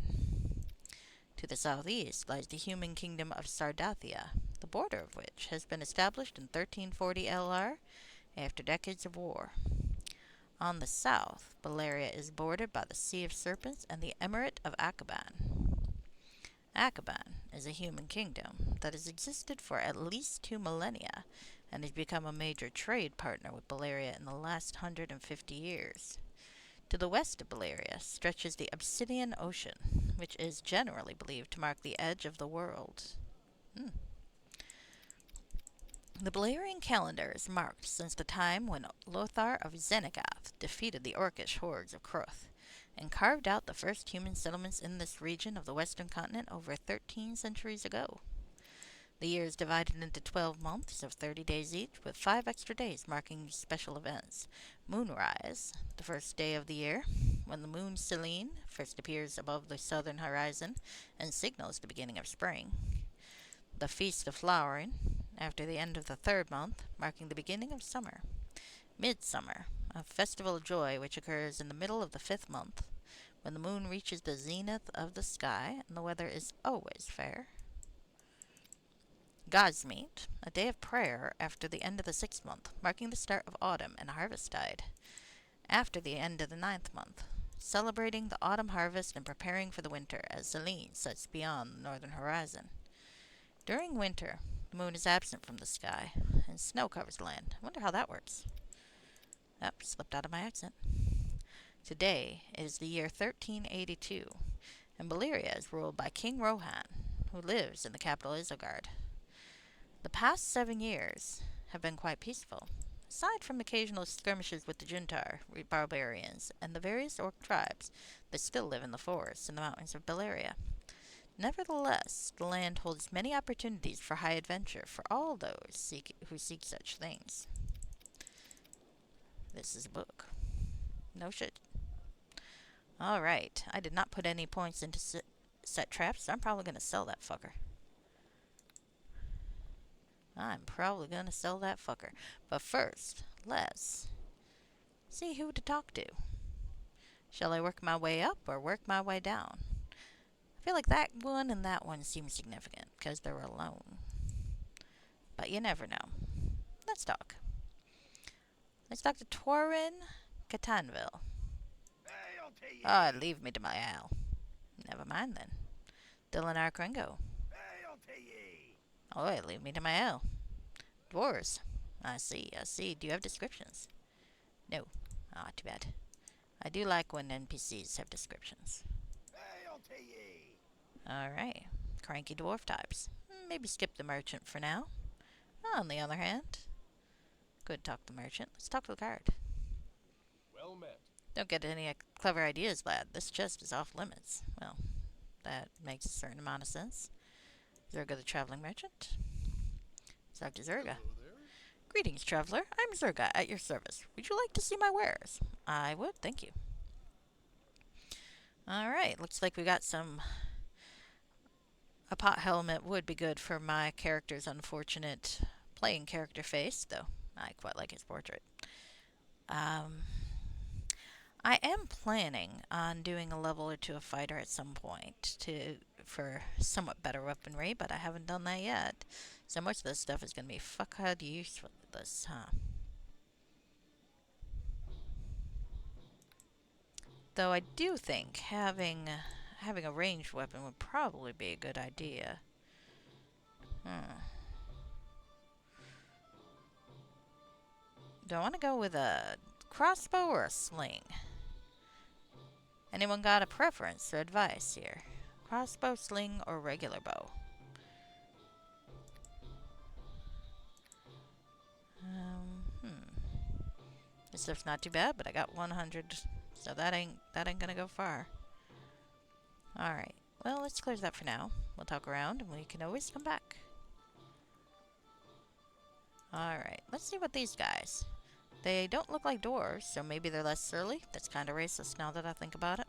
To the southeast lies the human kingdom of Sardathia, the border of which has been established in 1340 LR after decades of war. On the south, Balearia is bordered by the Sea of Serpents and the Emirate of Akaban. Akaban is a human kingdom that has existed for at least 2 millennia and has become a major trade partner with Balearia in the last 150 years. To the west of Balearia stretches the Obsidian Ocean, which is generally believed to mark the edge of the world. The Balerian calendar is marked since the time when Lothar of Zenegath defeated the orcish hordes of Croth and carved out the first human settlements in this region of the western continent over 13 centuries ago. The year is divided into 12 months of 30 days each, with 5 extra days marking special events. Moonrise, the first day of the year, when the moon Selene first appears above the southern horizon and signals the beginning of spring. The Feast of Flowering, after the end of the 3rd month, marking the beginning of summer. Midsummer, a festival of joy which occurs in the middle of the 5th month, when the moon reaches the zenith of the sky and the weather is always fair. Gosmeet, a day of prayer after the end of the 6th month, marking the start of autumn and harvesttide. After the end of the 9th month, celebrating the autumn harvest and preparing for the winter as Selene sets beyond the northern horizon. During winter, the moon is absent from the sky, and snow covers the land. I wonder how that works. Oh, slipped out of my accent. Today is the year 1382, and Balearia is ruled by King Rohan, who lives in the capital Isengard. The past 7 years have been quite peaceful, aside from occasional skirmishes with the Juntar barbarians and the various orc tribes that still live in the forests and the mountains of Balearia. Nevertheless, the land holds many opportunities for high adventure for all those who seek such things. This is a book. No shit. Alright, I did not put any points into set traps, so I'm probably going to sell that fucker. But first, let's see who to talk to. Shall I work my way up or work my way down? I feel like that one and that one seem significant because they're alone. But you never know. Let's talk. Let's talk to Torin Catanville. Hail to ye! Oh, leave me to my owl. Never mind then. Dylan Kringo. Hail to ye! Oh, leave me to my owl. Dwarves. I see. Do you have descriptions? No. Ah, too bad. I do like when NPCs have descriptions. Hail to ye! Alright. Cranky dwarf types. Maybe skip the merchant for now. On the other hand, good talk to the merchant. Let's talk to the guard. Well met. Don't get any clever ideas, lad. This chest is off limits. Well, that makes a certain amount of sense. Zurga the traveling merchant. Talk to Zurga. Hello there. Greetings, traveler. I'm Zurga, at your service. Would you like to see my wares? I would, thank you. Alright, looks like we got some... A pot helmet would be good for my character's unfortunate playing character face, though I quite like his portrait. I am planning on doing a level or two of fighter at some point for somewhat better weaponry, but I haven't done that yet. So much of this stuff is going to be fuckhead useless, huh? Though I do think having a ranged weapon would probably be a good idea. Do I want to go with a crossbow or a sling? Anyone got a preference or advice here? Crossbow, sling, or regular bow? This stuff's not too bad, but I got 100, so that ain't gonna go far. All right. Well, let's close that for now. We'll talk around, and we can always come back. All right. Let's see what these guys. They don't look like dwarves, so maybe they're less surly. That's kind of racist now that I think about it.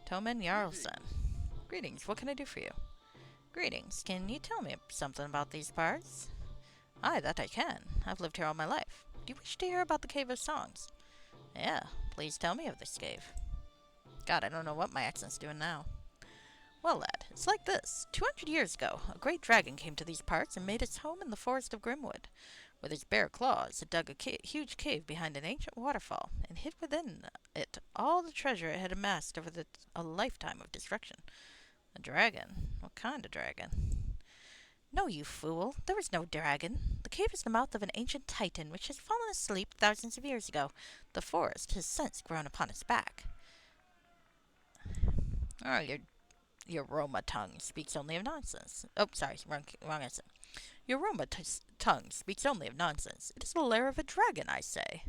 Toman Jarlson. Greetings. What can I do for you? Greetings. Can you tell me something about these parts? Aye, that I can. I've lived here all my life. Do you wish to hear about the Cave of Songs? Yeah, please tell me of this cave. God, I don't know what my accent's doing now. Well, lad, it's like this. 200 years ago, a great dragon came to these parts and made its home in the forest of Grimwood. With its bare claws, it dug a huge cave behind an ancient waterfall and hid within it all the treasure it had amassed over a lifetime of destruction. A dragon? What kind of dragon? No, you fool. There is no dragon. The cave is the mouth of an ancient titan which has fallen asleep thousands of years ago. The forest has since grown upon its back. Oh, your Roma tongue speaks only of nonsense. Oh, sorry, wrong answer. Your Roma tongue speaks only of nonsense. It is the lair of a dragon, I say.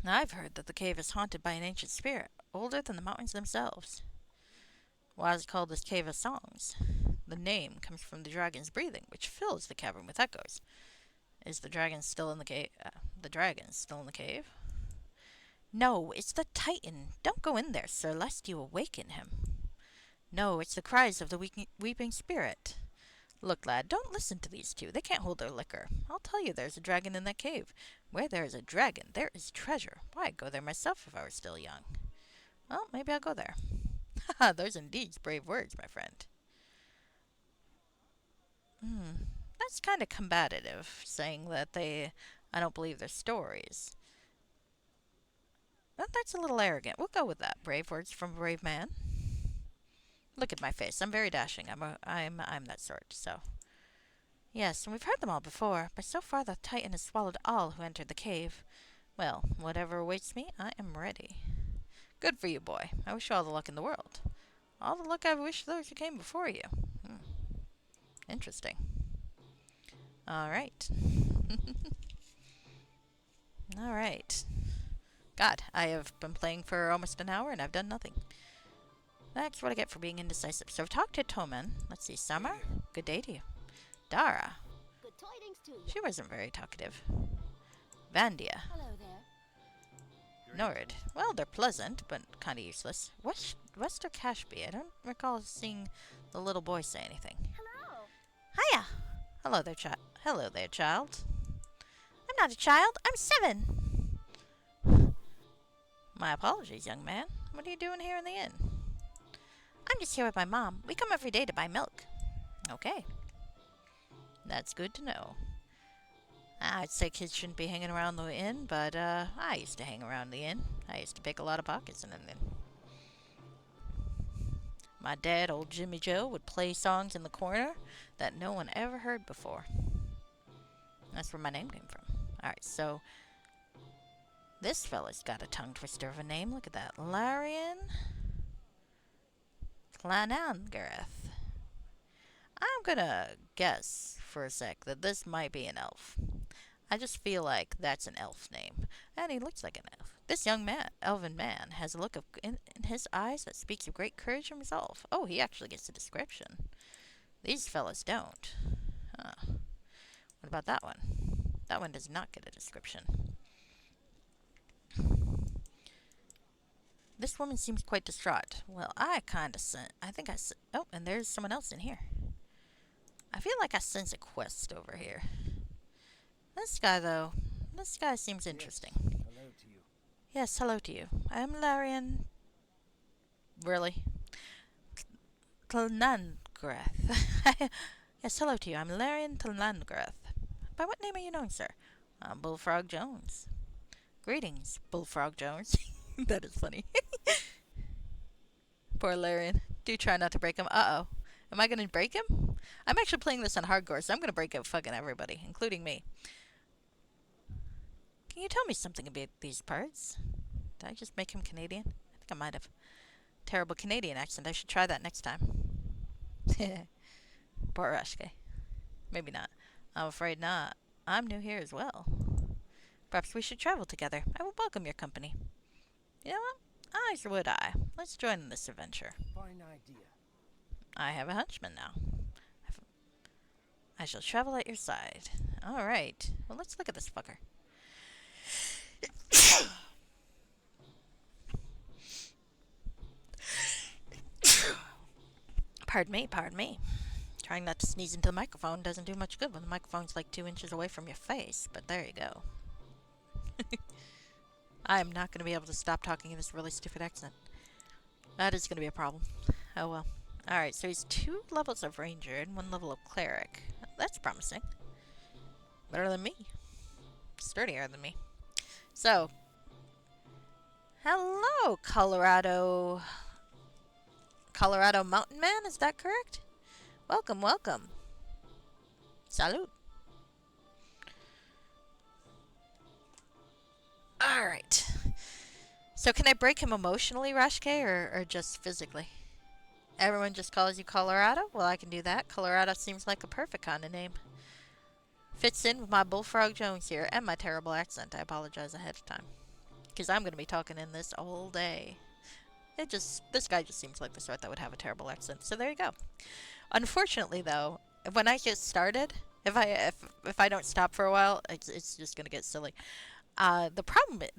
I've heard that the cave is haunted by an ancient spirit, older than the mountains themselves. Why is it called this Cave of Songs? The name comes from the dragon's breathing, which fills the cavern with echoes. Is the dragon still in the cave? The dragon's still in the cave? No, it's the Titan. Don't go in there, sir, lest you awaken him. No, it's the cries of the weeping spirit. Look, lad, don't listen to these two. They can't hold their liquor. I'll tell you there's a dragon in that cave. Where there is a dragon, there is treasure. Why, I'd go there myself if I were still young. Well, maybe I'll go there. Haha, those indeed brave words, my friend. That's kind of combative, saying that I don't believe their stories. Well, that's a little arrogant. We'll go with that. Brave words from a brave man. Look at my face. I'm very dashing. I'm that sort. So, yes, and we've heard them all before, but so far the Titan has swallowed all who entered the cave. Well, whatever awaits me, I am ready. Good for you, boy. I wish you all the luck in the world. All the luck I've wished those who came before you. Interesting. All right. All right. God, I have been playing for almost an hour and I've done nothing. That's what I get for being indecisive. So I've talked to Toman. Let's see. Summer? Good day to you. Dara. Good tidings to you. She wasn't very talkative. Vandia. Hello there. Nord. Well, they're pleasant, but kind of useless. Wester Cashby. I don't recall seeing the little boy say anything. Hello. Hiya. Hello there, child. I'm not a child. I'm 7. My apologies, young man. What are you doing here in the inn? I'm just here with my mom. We come every day to buy milk. Okay. That's good to know. I'd say kids shouldn't be hanging around the inn, but I used to hang around the inn. I used to pick a lot of pockets in an inn. My dad, old Jimmy Joe, would play songs in the corner that no one ever heard before. That's where my name came from. Alright, so this fella's got a tongue twister of a name. Look at that. Larian Clanangareth. I'm gonna guess for a sec that this might be an elf. I just feel like that's an elf name. And he looks like an elf. This young man, elven man, has a look in his eyes that speaks of great courage and resolve. Oh, he actually gets a description. These fellas don't. Huh. What about that one? That one does not get a description. This woman seems quite distraught. Well, I think I oh, and there's someone else in here. I feel like I sense a quest over here. This guy seems interesting. Yes, hello to you. Yes, hello to you. I'm Larian. Really? Tlnangrath. Yes, hello to you. I'm Larian Tlnangrath. By what name are you known, sir? I'm Bullfrog Jones. Greetings, Bullfrog Jones. That is funny. Poor Larian. Do try not to break him. Uh-oh. Am I gonna break him? I'm actually playing this on hardcore, so I'm gonna break up fucking everybody, including me. Can you tell me something about these parts? Did I just make him Canadian? I think I might have. Terrible Canadian accent. I should try that next time. Poor Rashke. Maybe not. I'm afraid not. I'm new here as well. Perhaps we should travel together. I would welcome your company. You know what? As would I. Let's join in this adventure. Fine idea. I have a henchman now. I shall travel at your side. Alright. Well, let's look at this fucker. Pardon me, pardon me. Trying not to sneeze into the microphone doesn't do much good when the microphone's like 2 inches away from your face, but there you go. I am not going to be able to stop talking in this really stupid accent. That is going to be a problem. Oh well. Alright, so he's 2 levels of ranger and 1 level of cleric. That's promising. Better than me. Sturdier than me. So, hello, Colorado Mountain Man, is that correct? Welcome, welcome. Salute. Alright. So can I break him emotionally, Rashke, or just physically? Everyone just calls you Colorado? Well, I can do that. Colorado seems like a perfect kind of name. Fits in with my Bullfrog Jones here and my terrible accent. I apologize ahead of time. Because I'm going to be talking in this all day. This guy just seems like the sort that would have a terrible accent. So there you go. Unfortunately, though, when I get started, if I don't stop for a while, it's just going to get silly. The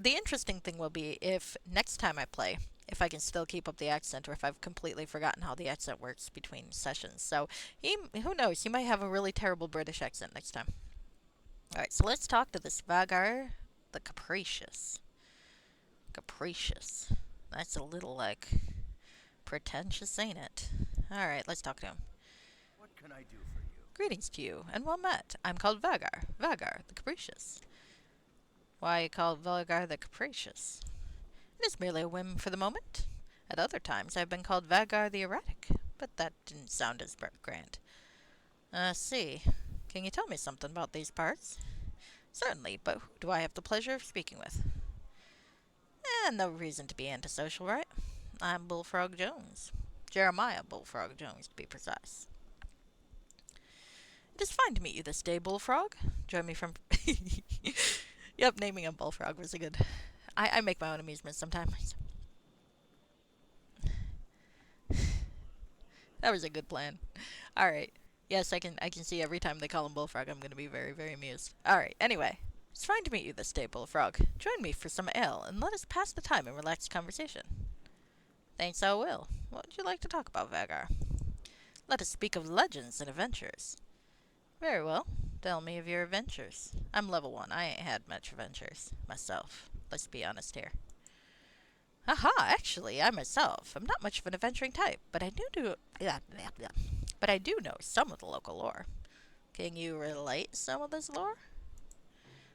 interesting thing will be if next time I play, if I can still keep up the accent or if I've completely forgotten how the accent works between sessions. So, who knows, he might have a really terrible British accent next time. Alright, so let's talk to this Vagar the Capricious. Capricious. That's a little, like, pretentious, ain't it? Alright, let's talk to him. What can I do for you? Greetings to you, and well met. I'm called Vagar. Vagar the Capricious. Why are you called Vagar the Capricious? It is merely a whim for the moment. At other times I have been called Vagar the Erratic, but that didn't sound as grand. See. Can you tell me something about these parts? Certainly, but who do I have the pleasure of speaking with? No reason to be antisocial, right? I'm Bullfrog Jones. Jeremiah Bullfrog Jones, to be precise. It is fine to meet you this day, Bullfrog. Join me from... Yep, naming him Bullfrog was a good... I make my own amusements sometimes. That was a good plan. Alright. Yes, I can see every time they call him Bullfrog, I'm going to be very, very amused. Alright, anyway. It's fine to meet you this day, Bullfrog. Join me for some ale, and let us pass the time in relaxed conversation. Thanks, I will. What would you like to talk about, Vagar? Let us speak of legends and adventures. Very well. Tell me of your adventures. I'm level 1. I ain't had much adventures myself. Let's be honest here. Aha, actually, I myself am not much of an adventuring type, but I do know some of the local lore. Can you relate some of this lore?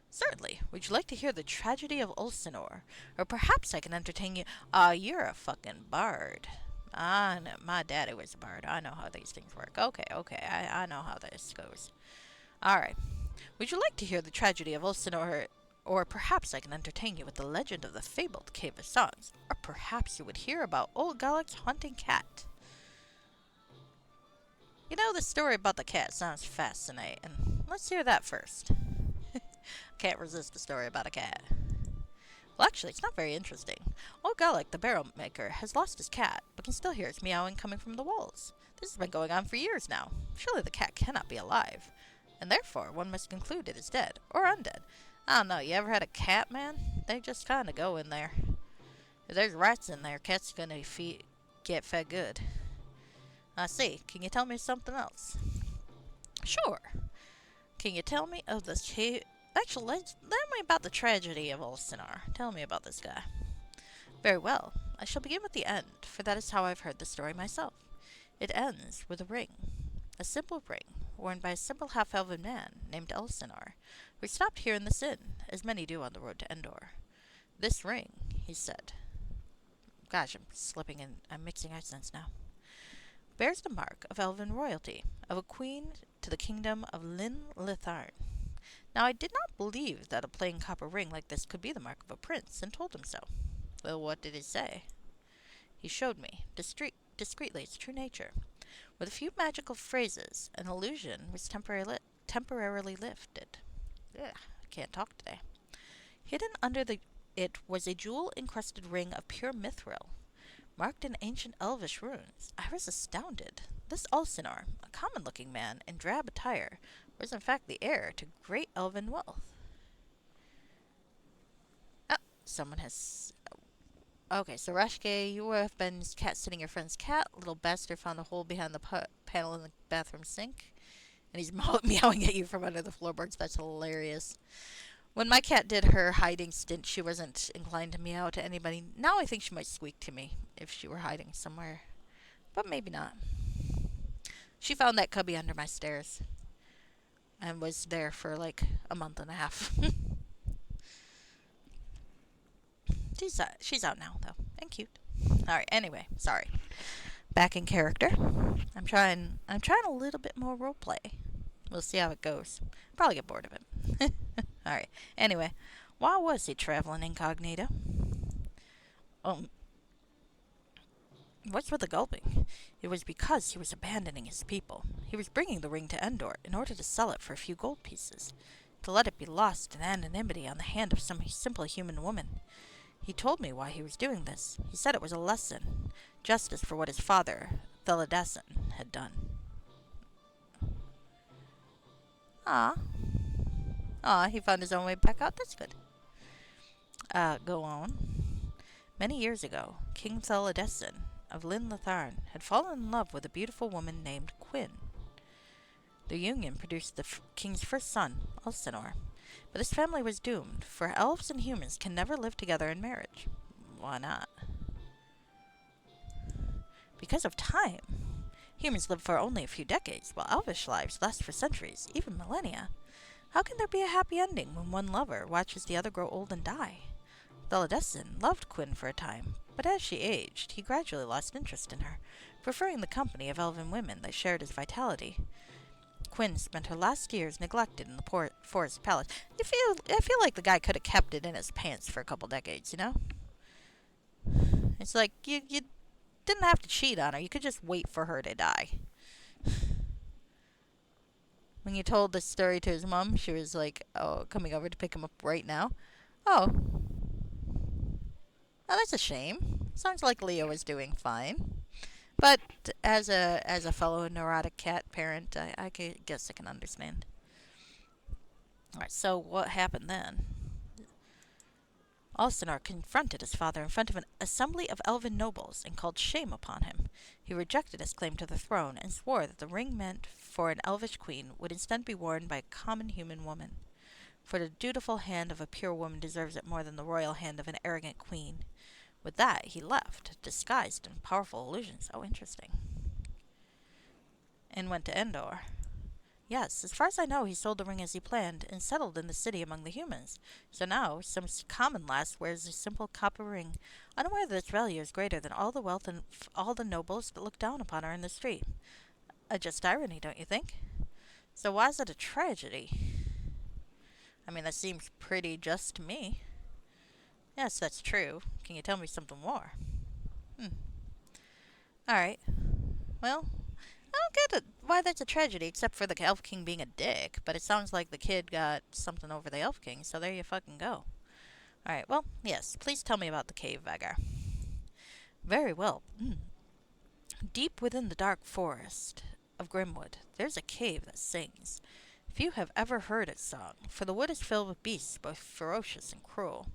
Certainly. Would you like to hear the tragedy of Ulcinor? Or perhaps I can entertain you. You're a fucking bard. I know. My daddy was a bard. I know how these things work. Okay. I know how this goes. Alright. Would you like to hear the tragedy of Ulcinor? Or perhaps I can entertain you with the legend of the fabled Cave of Songs. Or perhaps you would hear about old Gallic's hunting cat. You know, the story about the cat sounds fascinating. Let's hear that first. Can't resist a story about a cat. Well, actually, it's not very interesting. Old Gallic, the barrel maker, has lost his cat, but can still hear its meowing coming from the walls. This has been going on for years now. Surely the cat cannot be alive. And therefore, one must conclude it is dead, or undead. I don't know, you ever had a cat, man? They just kind of go in there. If there's rats in there, cat's gonna get fed good. I see. Can you tell me something else? Sure. Can you tell me of this cave? Actually, tell me about the tragedy of Ulcinor. Tell me about this guy. Very well. I shall begin with the end, for that is how I've heard the story myself. It ends with a ring. A simple ring, worn by a simple half-elven man named Ulcinor, who stopped here in this inn, as many do on the road to Endor. This ring, he said. Gosh, I'm mixing accents now. Bears the mark of elven royalty, of a queen to the kingdom of Lin Litharn. Now I did not believe that a plain copper ring like this could be the mark of a prince, and told him so. Well, what did it say? He showed me, discreetly, its true nature. With a few magical phrases, an illusion was temporarily lifted. Ugh, I can't talk today. Hidden under it was a jewel-encrusted ring of pure mithril, marked in ancient elvish runes. I was astounded. This Ulcinor, a common-looking man in drab attire, was in fact the heir to great elven wealth. Oh, someone has... Okay, so Rashke, you have been cat-sitting your friend's cat. Little bastard found a hole behind the panel in the bathroom sink, and he's meowing at you from under the floorboards. That's hilarious. When my cat did her hiding stint, she wasn't inclined to meow to anybody. Now I think she might squeak to me if she were hiding somewhere. But maybe not. She found that cubby under my stairs and was there for like a month and a half. She's out now, though, and cute. Alright, anyway, sorry. Back in character. I'm trying a little bit more roleplay. We'll see how it goes. Probably get bored of it. Alright, anyway. Why was he traveling incognito? What's with the gulping? It was because he was abandoning his people. He was bringing the ring to Endor in order to sell it for a few gold pieces, to let it be lost in anonymity on the hand of some simple human woman. He told me why he was doing this. He said it was a lesson, justice for what his father, Thelidasan, had done. Ah, he found his own way back out. That's good. Go on. Many years ago, King Thelidasan of Lyn Latharn had fallen in love with a beautiful woman named Quinn. The union produced the king's first son, Ulcinor. But this family was doomed, for elves and humans can never live together in marriage. Why not? Because of time. Humans live for only a few decades, while elvish lives last for centuries, even millennia. How can there be a happy ending when one lover watches the other grow old and die? Thelidasan loved Quinn for a time, but as she aged, he gradually lost interest in her, preferring the company of elven women that shared his vitality. Quinn spent her last years neglected in the forest palace. I feel like the guy could have kept it in his pants for a couple decades, you know? It's like, you didn't have to cheat on her. You could just wait for her to die. When you told this story to his mom, she was like, oh, coming over to pick him up right now. Oh, that's a shame. Sounds like Leo is doing fine. But as a fellow neurotic cat parent, I guess I can understand. Alright, so what happened then? Ulcinor confronted his father in front of an assembly of elven nobles and called shame upon him. He rejected his claim to the throne and swore that the ring meant for an elvish queen would instead be worn by a common human woman. For the dutiful hand of a pure woman deserves it more than the royal hand of an arrogant queen. With that, he left, disguised in powerful illusions. Oh, interesting. And went to Endor. Yes, as far as I know, he sold the ring as he planned and settled in the city among the humans. So now, some common lass wears a simple copper ring, unaware that its value is greater than all the wealth and all the nobles that look down upon her in the street. A just irony, don't you think? So why is it a tragedy? I mean, that seems pretty just to me. Yes, that's true. Can you tell me something more? Alright. Well, I don't get why that's a tragedy, except for the Elf King being a dick. But it sounds like the kid got something over the Elf King, so there you fucking go. Alright, well, yes. Please tell me about the cave, Vagar. Very well. Deep within the dark forest of Grimwood, there's a cave that sings. Few have ever heard its song, for the wood is filled with beasts both ferocious and cruel,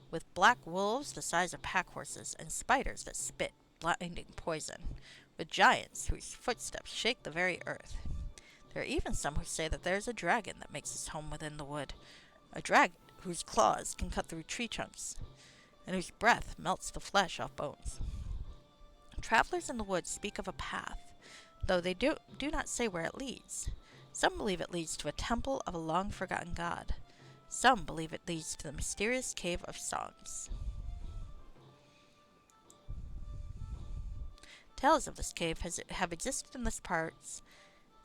with black wolves the size of pack horses and spiders that spit blinding poison, with giants whose footsteps shake the very earth. There are even some who say that there is a dragon that makes its home within the wood, a dragon whose claws can cut through tree trunks, and whose breath melts the flesh off bones. Travelers in the woods speak of a path, though they do not say where it leads. Some believe it leads to a temple of a long-forgotten god. Some believe it leads to the mysterious Cave of Songs. Tales of this cave have existed in this parts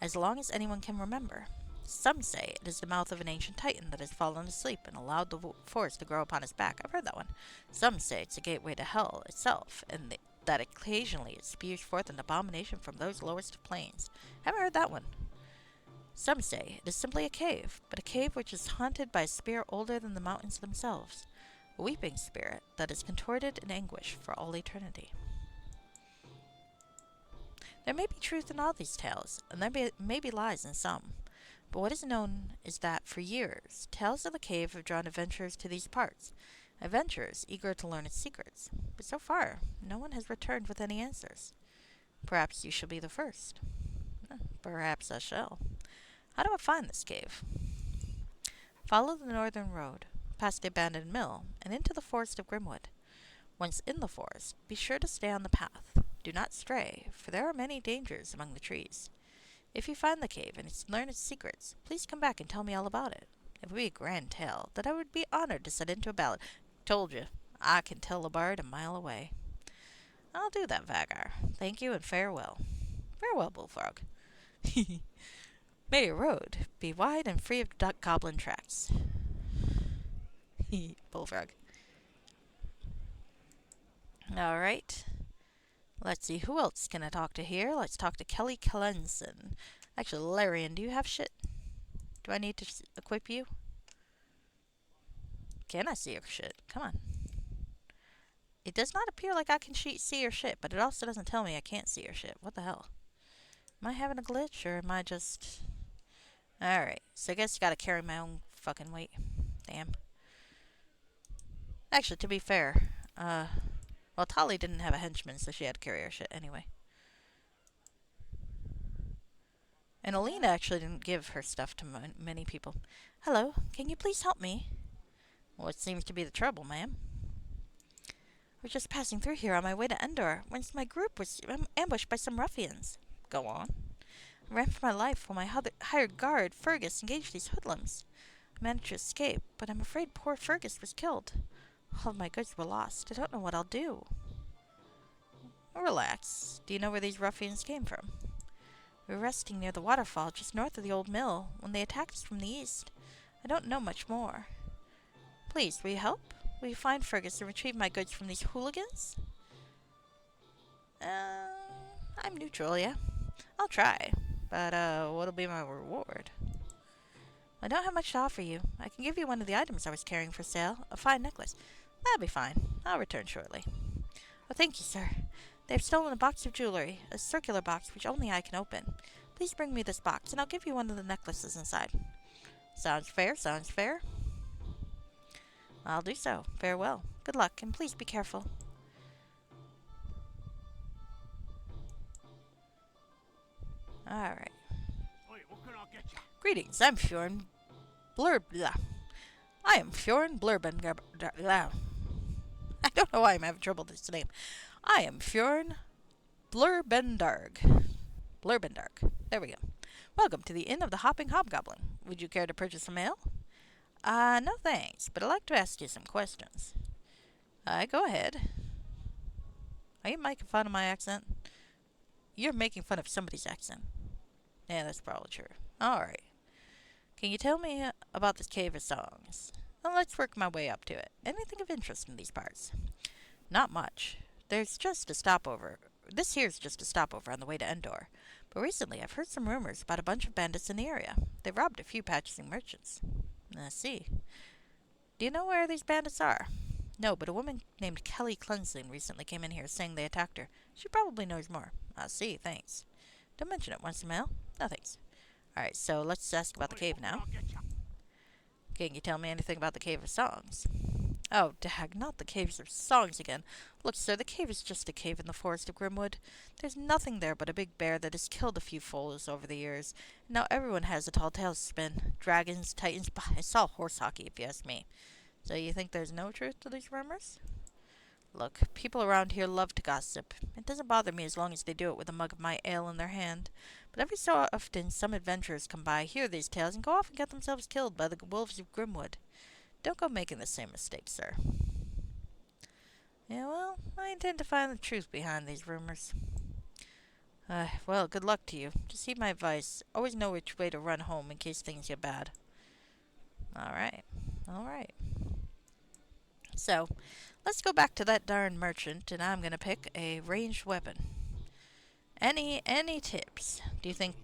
as long as anyone can remember. Some say it is the mouth of an ancient titan that has fallen asleep and allowed the forest to grow upon his back. I've heard that one. Some say it's a gateway to hell itself, and that occasionally it spews forth an abomination from those lowest of planes. Haven't heard that one. Some say it is simply a cave, but a cave which is haunted by a spirit older than the mountains themselves. A weeping spirit that is contorted in anguish for all eternity. There may be truth in all these tales, and there may be lies in some. But what is known is that, for years, tales of the cave have drawn adventurers to these parts, adventurers eager to learn its secrets. But so far, no one has returned with any answers. Perhaps you shall be the first. Perhaps I shall. How do I find this cave? Follow the northern road, past the abandoned mill, and into the forest of Grimwood. Once in the forest, be sure to stay on the path. Do not stray, for there are many dangers among the trees. If you find the cave and learn its secrets, please come back and tell me all about it. It would be a grand tale that I would be honored to set into a ballad. Told you, I can tell a bard a mile away. I'll do that, Vagar. Thank you and farewell. Farewell, Bullfrog. May your road be wide and free of goblin tracks. Bullfrog. Alright. Let's see, who else can I talk to here? Let's talk to Kelly Clenson. Actually, Larian, do you have shit? Do I need to equip you? Can I see your shit? Come on. It does not appear like I can see your shit, but it also doesn't tell me I can't see your shit. What the hell? Am I having a glitch, or am I just... Alright, so I guess you gotta carry my own fucking weight. Damn. Actually, to be fair, well, Tali didn't have a henchman, so she had to carry her shit anyway. And Alina actually didn't give her stuff to many people. Hello, can you please help me? What seems to be the trouble, ma'am? We're just passing through here on my way to Endor, when my group was ambushed by some ruffians. Go on. I ran for my life while my hired guard, Fergus, engaged these hoodlums. I managed to escape, but I'm afraid poor Fergus was killed. All of my goods were lost. I don't know what I'll do. Relax. Do you know where these ruffians came from? We were resting near the waterfall just north of the old mill when they attacked us from the east. I don't know much more. Please, will you help? Will you find Fergus and retrieve my goods from these hooligans? I'm neutral, yeah. I'll try. But, what'll be my reward? I don't have much to offer you. I can give you one of the items I was carrying for sale, a fine necklace. That'll be fine. I'll return shortly. Oh, thank you, sir. They've stolen a box of jewelry, a circular box which only I can open. Please bring me this box, and I'll give you one of the necklaces inside. Sounds fair, sounds fair. I'll do so. Farewell. Good luck, and please be careful. Alright. Greetings, I'm Fjorn I am Fjorn Blurben. I don't know why I'm having trouble with this name. I am Fjorn Blurbendarg. Blurbendarg. There we go. Welcome to the Inn of the Hopping Hobgoblin. Would you care to purchase some ale? No thanks, but I'd like to ask you some questions. Go ahead. Are you making fun of my accent? You're making fun of somebody's accent. Yeah, that's probably true. Alright. Can you tell me about this Cave of Songs? Well, let's work my way up to it. Anything of interest in these parts? Not much. There's just a stopover. This here's just a stopover on the way to Endor. But recently I've heard some rumors about a bunch of bandits in the area. They've robbed a few purchasing merchants. I see. Do you know where these bandits are? No, but a woman named Kelly Cleansing recently came in here saying they attacked her. She probably knows more. I see, thanks. Don't mention it. Want some mail? No, thanks. Alright, so let's ask about the cave now. Can you tell me anything about the Cave of Songs? Oh, dag, not the Caves of Songs again. Look, sir, the cave is just a cave in the forest of Grimwood. There's nothing there but a big bear that has killed a few foals over the years. Now everyone has a tall tale to spin. Dragons, titans, bah, it's all horse hockey if you ask me. So you think there's no truth to these rumors? Look, people around here love to gossip. It doesn't bother me as long as they do it with a mug of my ale in their hand. But every so often some adventurers come by, hear these tales, and go off and get themselves killed by the wolves of Grimwood. Don't go making the same mistake, sir. Yeah, well, I intend to find the truth behind these rumors. Well, good luck to you. Just heed my advice. Always know which way to run home in case things get bad. Alright. Alright. So, let's go back to that darn merchant, and I'm gonna pick a ranged weapon. Any tips? Do you think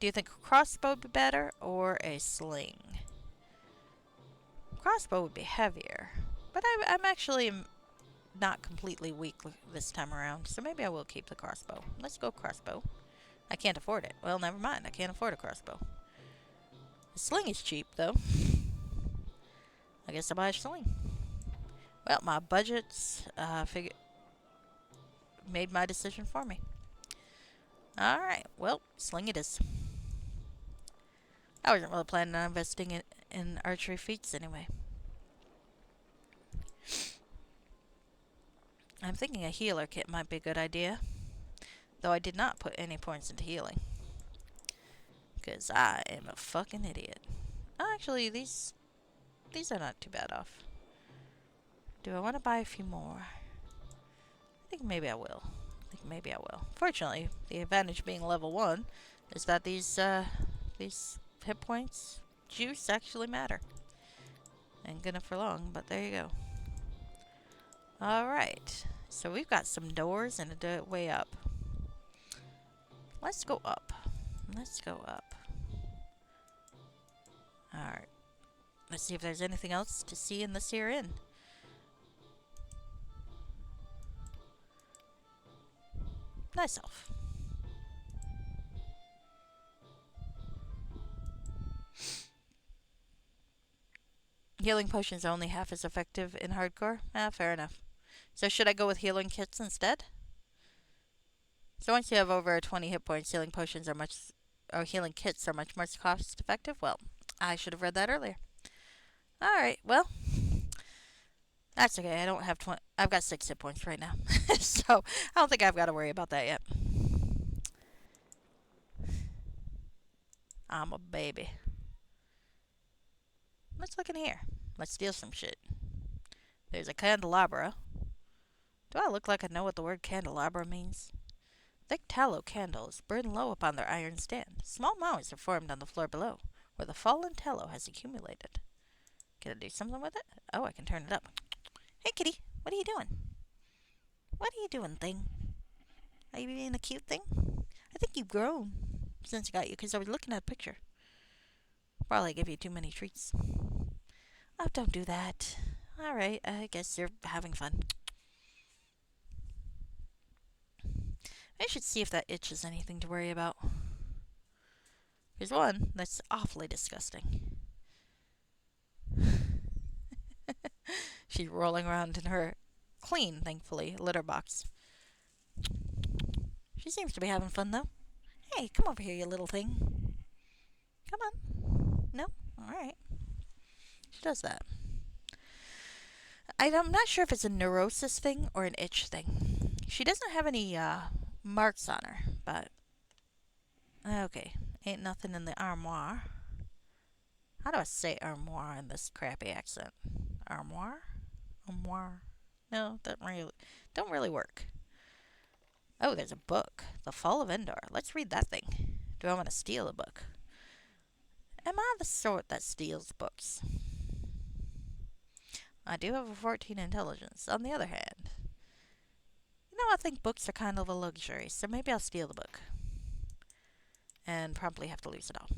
a crossbow would be better or a sling? Crossbow would be heavier, but I'm actually not completely weak this time around, so maybe I will keep the crossbow. Let's go crossbow. I can't afford it. Well, never mind. I can't afford a crossbow. The sling is cheap, though. I guess I'll buy a sling. Well, my budgets made my decision for me. Alright, well, sling it is. I wasn't really planning on investing in archery feats anyway. I'm thinking a healer kit might be a good idea. Though I did not put any points into healing. Because I am a fucking idiot. Actually, these are not too bad off. Do I want to buy a few more? I think maybe I will. Fortunately, the advantage being level 1 is that these hit points juice actually matter. Ain't gonna for long, but there you go. Alright, so we've got some doors and a way up. Let's go up. Alright. Let's see if there's anything else to see in this here inn. Nice elf. Healing potions are only half as effective in hardcore? Fair enough. So should I go with healing kits instead? So once you have over 20 hit points, healing kits are much more cost effective? Well, I should have read that earlier. Alright, well, that's okay. I don't have 20. I've got 6 hit points right now. So I don't think I've got to worry about that yet. I'm a baby. Let's look in here. Let's steal some shit. There's a candelabra. Do I look like I know what the word candelabra means? Thick tallow candles burn low upon their iron stand. Small mounds are formed on the floor below, where the fallen tallow has accumulated. Can I do something with it? Oh, I can turn it up. Hey, kitty. What are you doing? What are you doing, thing? Are you being a cute thing? I think you've grown since I got you, because I was looking at a picture. Probably give you too many treats. Oh, don't do that. Alright, I guess you're having fun. I should see if that itch is anything to worry about. Here's one that's awfully disgusting. She's rolling around in her clean, thankfully, litter box. She seems to be having fun, though. Hey, come over here, you little thing. Come on. No? Alright. She does that. I'm not sure if it's a neurosis thing or an itch thing. She doesn't have any marks on her, but okay. Ain't nothing in the armoire. How do I say armoire in this crappy accent? Armoire? Armoire? No, don't really work. Oh, there's a book. The Fall of Endor. Let's read that thing. Do I want to steal a book? Am I the sort that steals books? I do have a 14 intelligence. On the other hand, I think books are kind of a luxury, so maybe I'll steal the book. And probably have to lose it all.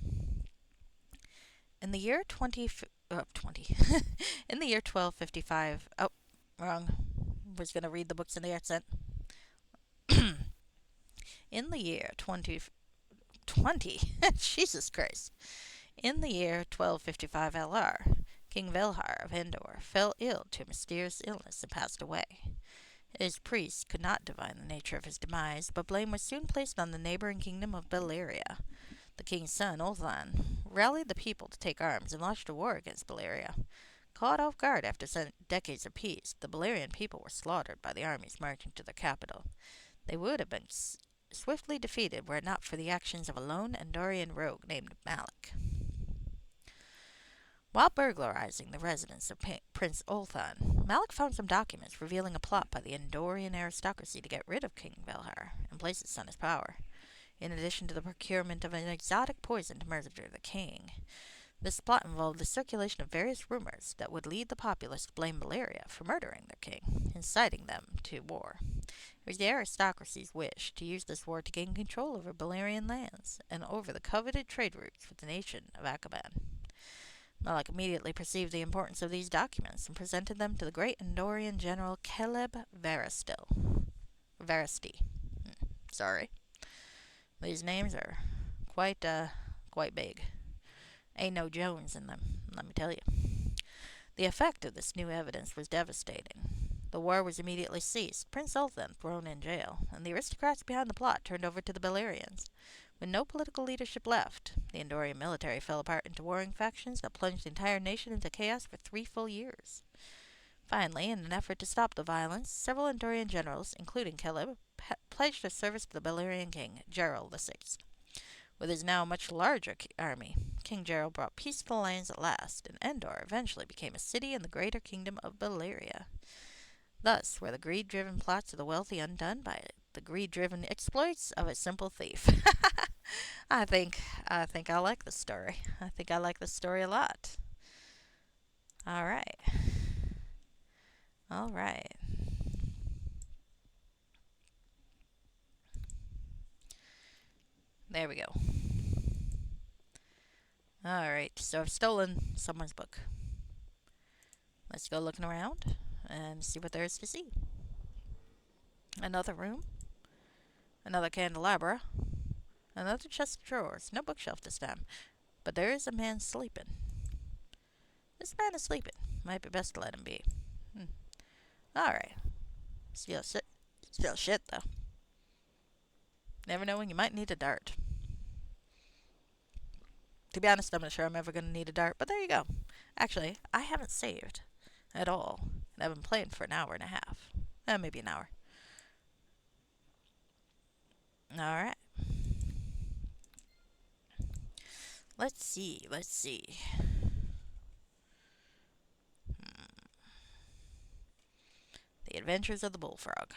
In the year 20... in the year 1255... Oh, wrong. Was going to read the books in the accent. In the year 20... Jesus Christ. In the year 1255 LR, King Velhar of Endor fell ill to a mysterious illness and passed away. His priests could not divine the nature of his demise, but blame was soon placed on the neighboring kingdom of Beleriia. The king's son, Ulthan, rallied the people to take arms and launched a war against Beleriia. Caught off guard after decades of peace, the Beleriand people were slaughtered by the armies marching to their capital. They would have been swiftly defeated were it not for the actions of a lone Andorian rogue named Malik. While burglarizing the residence of Prince Ulthan, Malik found some documents revealing a plot by the Andorian aristocracy to get rid of King Velhar and place his son in power. in addition to the procurement of an exotic poison to murder the king. This plot involved the circulation of various rumors that would lead the populace to blame Valeria for murdering their king, inciting them to war. It was the aristocracy's wish to use this war to gain control over Balerian lands and over the coveted trade routes with the nation of Akaban. Malik immediately perceived the importance of these documents and presented them to the great Andorian general Caleb Varesti. Sorry. These names are quite big. Ain't no Jones in them, let me tell you. The effect of this new evidence was devastating. The war was immediately ceased, Prince Ulthan thrown in jail, and the aristocrats behind the plot turned over to the Balerians. With no political leadership left, the Andorian military fell apart into warring factions that plunged the entire nation into chaos for 3 full years. Finally, in an effort to stop the violence, several Andorian generals, including Caleb, pledged their service to the Balerian king, Gerald VI. With his now much larger army, King Gerald brought peace to the lands at last, and Endor eventually became a city in the greater kingdom of Baleria. Thus were the greed-driven plots of the wealthy undone by the greed-driven exploits of a simple thief. I think I like this story. I think I like this story a lot. All right. There we go. Alright, so I've stolen someone's book. Let's go looking around and see what there is to see. Another room. Another candelabra. Another chest of drawers. No bookshelf this time. But there is a man sleeping. This man is sleeping. Might be best to let him be. Alright. Still shit, though. Never know when you might need a dart. To be honest, I'm not sure I'm ever going to need a dart, but there you go. Actually, I haven't saved at all, and I've been playing for an hour and a half. Maybe an hour. Alright. Let's see. The Adventures of the Bullfrog.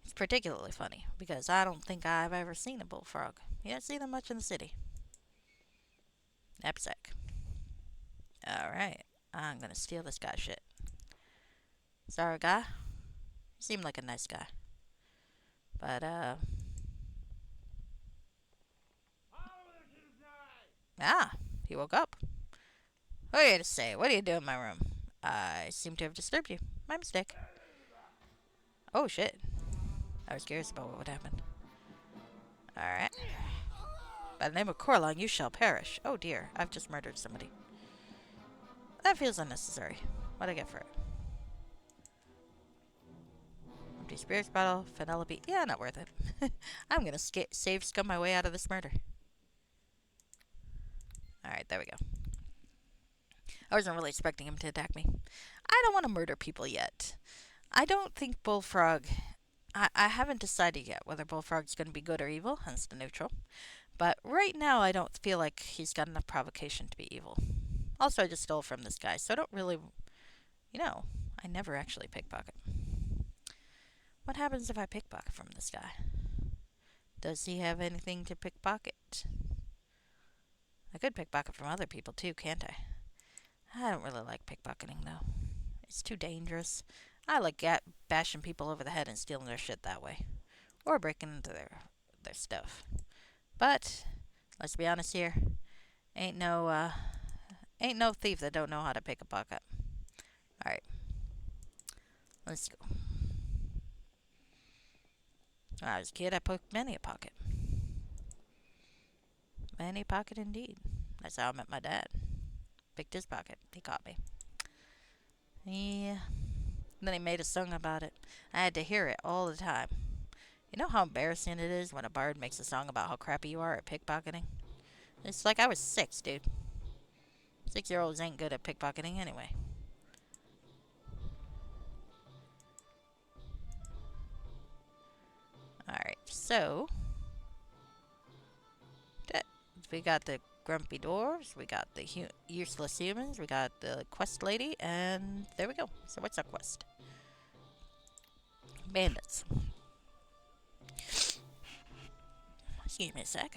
It's particularly funny, because I don't think I've ever seen a bullfrog. You don't see them much in the city. Knapsack. Alright, I'm gonna steal this guy's shit. Sorry, guy. You seem like a nice guy. But, he woke up. What are you to say? What do you do in my room? I seem to have disturbed you. My mistake. Oh, shit. I was curious about what would happen. Alright. By the name of Corlon, you shall perish. Oh dear, I've just murdered somebody. That feels unnecessary. What'd I get for it? Empty spirits bottle, Penelope. Yeah, not worth it. I'm gonna save scum my way out of this murder. Alright, there we go. I wasn't really expecting him to attack me. I don't want to murder people yet. I don't think Bullfrog... I haven't decided yet whether Bullfrog's going to be good or evil, hence the neutral. But right now, I don't feel like he's got enough provocation to be evil. Also, I just stole from this guy, so I don't really... I never actually pickpocket. What happens if I pickpocket from this guy? Does he have anything to pickpocket? I could pickpocket from other people too, can't I? I don't really like pickpocketing, though. It's too dangerous. I like bashing people over the head and stealing their shit that way. Or breaking into their stuff. But, let's be honest here. Ain't no thief that don't know how to pick a pocket. Alright. Let's go. When I was a kid, I picked many a pocket. Many pocket indeed. That's how I met my dad. Picked his pocket. He caught me. Yeah. And then he made a song about it. I had to hear it all the time. You know how embarrassing it is when a bard makes a song about how crappy you are at pickpocketing? It's like I was 6, dude. 6-year-olds ain't good at pickpocketing anyway. Alright, so... we got the grumpy dwarves, we got the useless humans, we got the quest lady, and there we go. So what's our quest? Bandits. Excuse me a sec.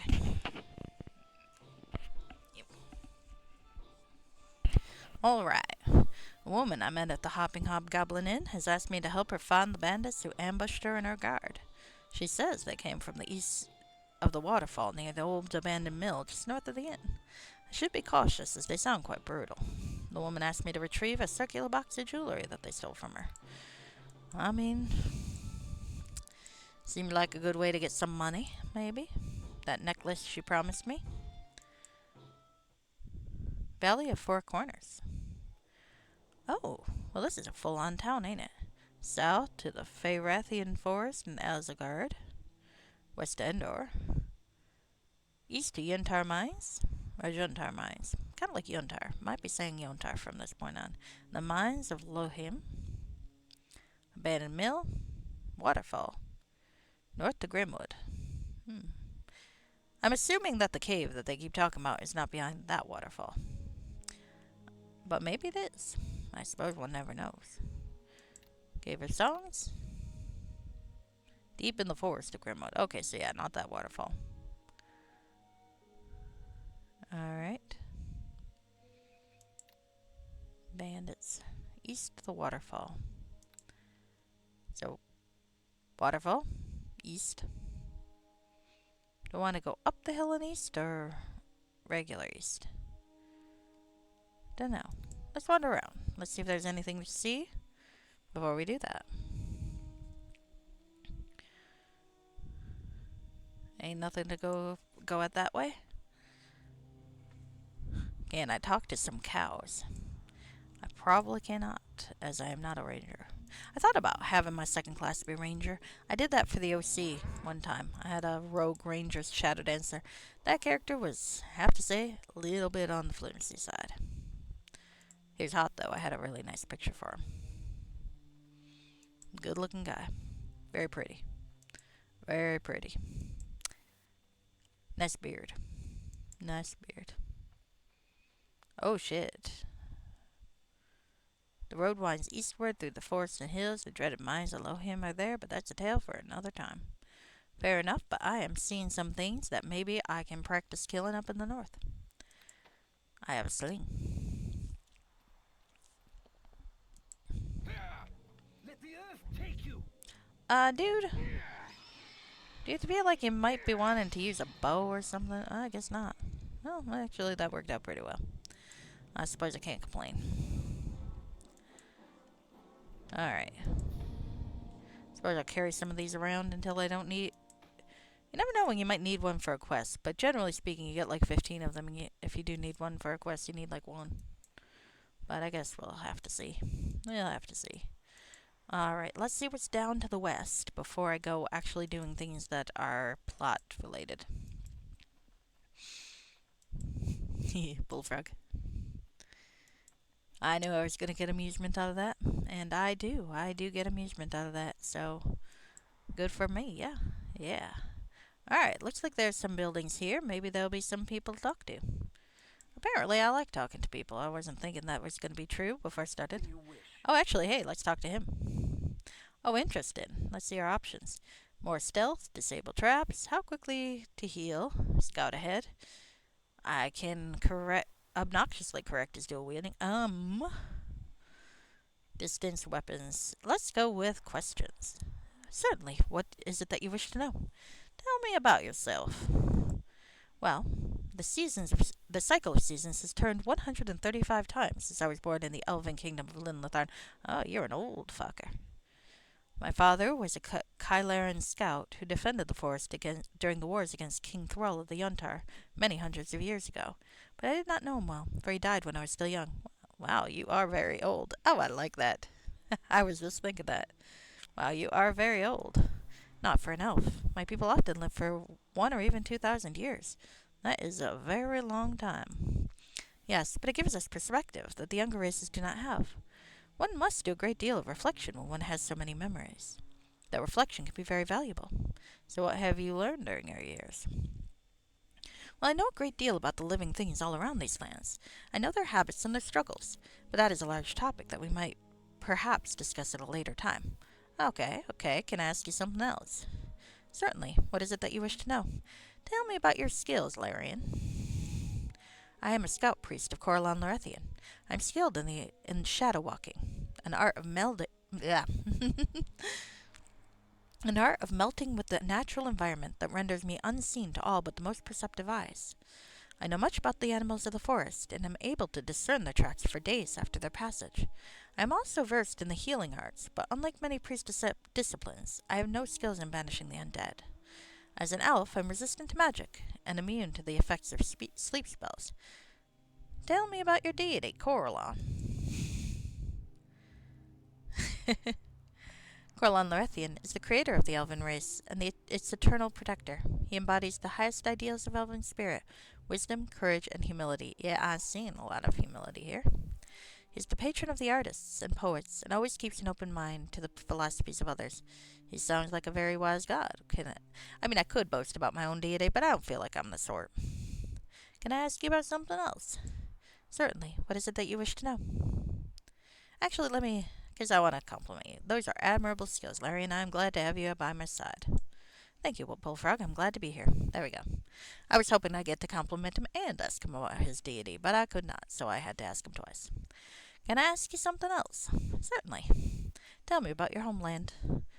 Alright. A woman I met at the Hopping Hobgoblin Inn has asked me to help her find the bandits who ambushed her and her guard. She says they came from the east of the waterfall near the old abandoned mill just north of the inn. I should be cautious as they sound quite brutal. The woman asked me to retrieve a circular box of jewelry that they stole from her. I mean, seemed like a good way to get some money, maybe. That necklace she promised me. Valley of Four Corners. Oh, well, this is a full-on town, ain't it? South to the Feyrathian Forest and Asgard. West to Endor. East to Yuntar Mines. Or Juntar Mines. Kind of like Yuntar. Might be saying Yuntar from this point on. The Mines of Lohim. Abandoned Mill. Waterfall. North to Grimwood. I'm assuming that the cave that they keep talking about is not behind that waterfall. But maybe it is. I suppose one never knows. Cave of Songs. Deep in the forest of Grimwood. Okay, so yeah, not that waterfall. Alright. Bandits. East of the waterfall. So, waterfall. East. Do I want to go up the hill and east or regular east? Don't know. Let's wander around. Let's see if there's anything to see before we do that. Ain't nothing to go at that way. Can I talk to some cows? I probably cannot, as I am not a ranger. I thought about having my second class be ranger. I did that for the OC one time. I had a rogue ranger's shadow dancer. That character was, I have to say, a little bit on the flimsy side. He was hot though. I had a really nice picture for him. Good looking guy. Very pretty. Very pretty. Nice beard. Nice beard. Oh shit. The road winds eastward through the forests and hills. The dreaded mines of Lohim are there, but that's a tale for another time. Fair enough, but I am seeing some things that maybe I can practice killing up in the north. I have a sling. Let the earth take you. Dude. Do you feel like you might be wanting to use a bow or something? I guess not. Well, actually, that worked out pretty well. I suppose I can't complain. Alright. Suppose I'll carry some of these around until I don't need... You never know when you might need one for a quest, but generally speaking, you get like 15 of them, and if you do need one for a quest, you need like one. But I guess we'll have to see. We'll have to see. Alright, let's see what's down to the west before I go actually doing things that are plot related. Bullfrog. I knew I was going to get amusement out of that, and I do. I do get amusement out of that, so good for me, yeah. Yeah. Alright, looks like there's some buildings here. Maybe there'll be some people to talk to. Apparently, I like talking to people. I wasn't thinking that was going to be true before I started. Oh, actually, hey, let's talk to him. Oh, interested. Let's see our options. More stealth, disable traps, how quickly to heal, scout ahead. I can obnoxiously correct his dual wielding. Distance weapons. Let's go with questions. Certainly. What is it that you wish to know? Tell me about yourself. Well, the cycle of seasons has turned 135 times since I was born in the elven kingdom of Linlithar. Oh, you're an old fucker. My father was a Kylaran scout who defended the forest during the wars against King Thrall of the Yuntar many hundreds of years ago. But I did not know him well, for he died when I was still young. Wow, you are very old. Oh, I like that. I was just thinking that. Wow, you are very old. Not for an elf. My people often live for 1 or even 2,000 years. That is a very long time. Yes, but it gives us perspective that the younger races do not have. One must do a great deal of reflection when one has so many memories. That reflection can be very valuable. So what have you learned during your years? Well, I know a great deal about the living things all around these lands. I know their habits and their struggles, but that is a large topic that we might perhaps discuss at a later time. Okay, okay. Can I ask you something else? Certainly. What is it that you wish to know? Tell me about your skills, Larian. I am a scout priest of Coralon Lorethian. I'm skilled in shadow walking, an art of melding. Yeah. An art of melting with the natural environment that renders me unseen to all but the most perceptive eyes. I know much about the animals of the forest, and am able to discern their tracks for days after their passage. I am also versed in the healing arts, but unlike many priest disciplines, I have no skills in banishing the undead. As an elf, I'm resistant to magic, and immune to the effects of sleep spells. Tell me about your deity, Coralon. Coralon Lorethian is the creator of the elven race and its eternal protector. He embodies the highest ideals of elven spirit, wisdom, courage, and humility. Yeah, I've seen a lot of humility here. He's the patron of the artists and poets, and always keeps an open mind to the philosophies of others. He sounds like a very wise god. I could boast about my own deity, but I don't feel like I'm the sort. Can I ask you about something else? Certainly. What is it that you wish to know? Actually, because I want to compliment you. Those are admirable skills, Larry, and I'm glad to have you by my side. Thank you, Bullfrog. I'm glad to be here. There we go. I was hoping I'd get to compliment him and ask him about his deity, but I could not, so I had to ask him twice. Can I ask you something else? Certainly. Tell me about your homeland.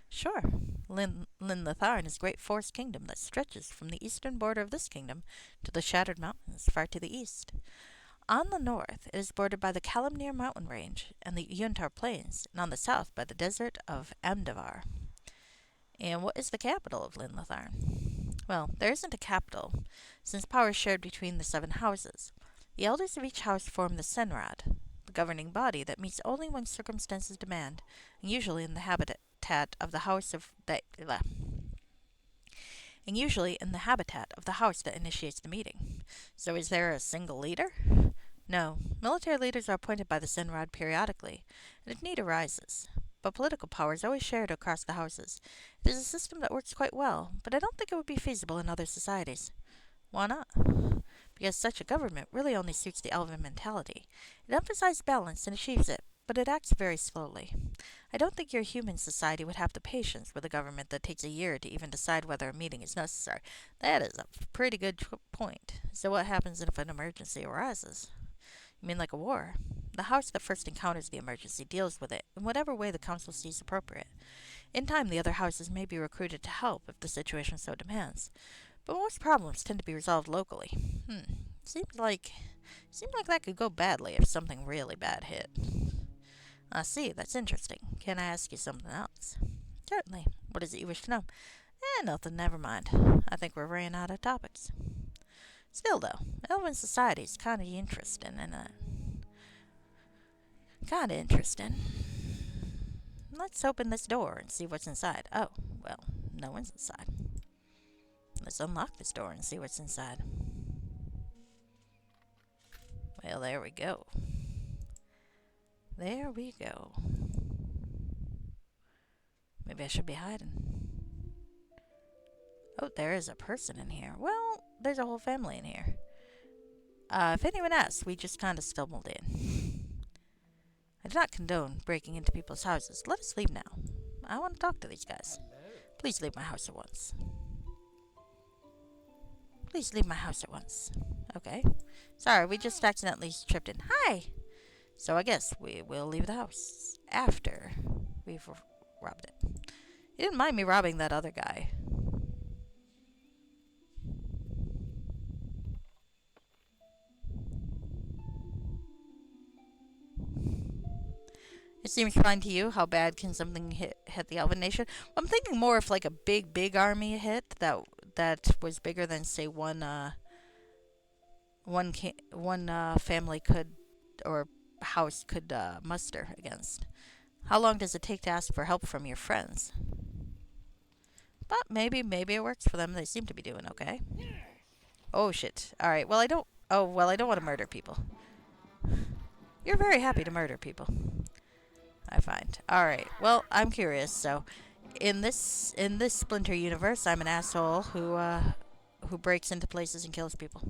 Sure. Linlitharn is a great forest kingdom that stretches from the eastern border of this kingdom to the Shattered Mountains far to the east. On the north, it is bordered by the Kalimnir mountain range and the Yuntar plains, and on the south by the desert of Amdavar. And what is the capital of Linlitharn? Well, there isn't a capital, since power is shared between the 7 houses. The elders of each house form the Senrad, the governing body that meets only when circumstances demand, and usually in the habitat of the house that initiates the meeting. So is there a single leader? No. Military leaders are appointed by the Senrad periodically, and if need arises. But political power is always shared across the houses. It is a system that works quite well, but I don't think it would be feasible in other societies. Why not? Because such a government really only suits the elven mentality. It emphasizes balance and achieves it, but it acts very slowly. I don't think your human society would have the patience with a government that takes a year to even decide whether a meeting is necessary. That is a pretty good point. So what happens if an emergency arises? You mean like a war? The house that first encounters the emergency deals with it in whatever way the council sees appropriate. In time, the other houses may be recruited to help if the situation so demands. But most problems tend to be resolved locally. Seems like that could go badly if something really bad hit. I see, that's interesting. Can I ask you something else? Certainly. What is it you wish to know? Nothing, never mind. I think we're running out of topics. Still, though, elven society's kind of interesting, isn't it? Kind of interesting. Let's open this door and see what's inside. Oh, well, no one's inside. Let's unlock this door and see what's inside. Well, there we go. There we go. Maybe I should be hiding. Oh, there is a person in here. Well, there's a whole family in here. If anyone asks, we just kind of stumbled in. I do not condone breaking into people's houses. Let us leave now. I want to talk to these guys. Please leave my house at once. Please leave my house at once. Okay. Sorry, we just accidentally tripped in. Hi! So I guess we will leave the house after we've robbed it. You didn't mind me robbing that other guy. It seems fine to you. How bad can something hit the Elven Nation? Well, I'm thinking more if like a big army hit that was bigger than say one family could or house could muster against. How long does it take to ask for help from your friends? But maybe it works for them. They seem to be doing okay. Oh shit. All right. Well, I don't want to murder people. You're very happy to murder people, I find. All right. Well, I'm curious. So, in this Splinter universe, I'm an asshole who breaks into places and kills people.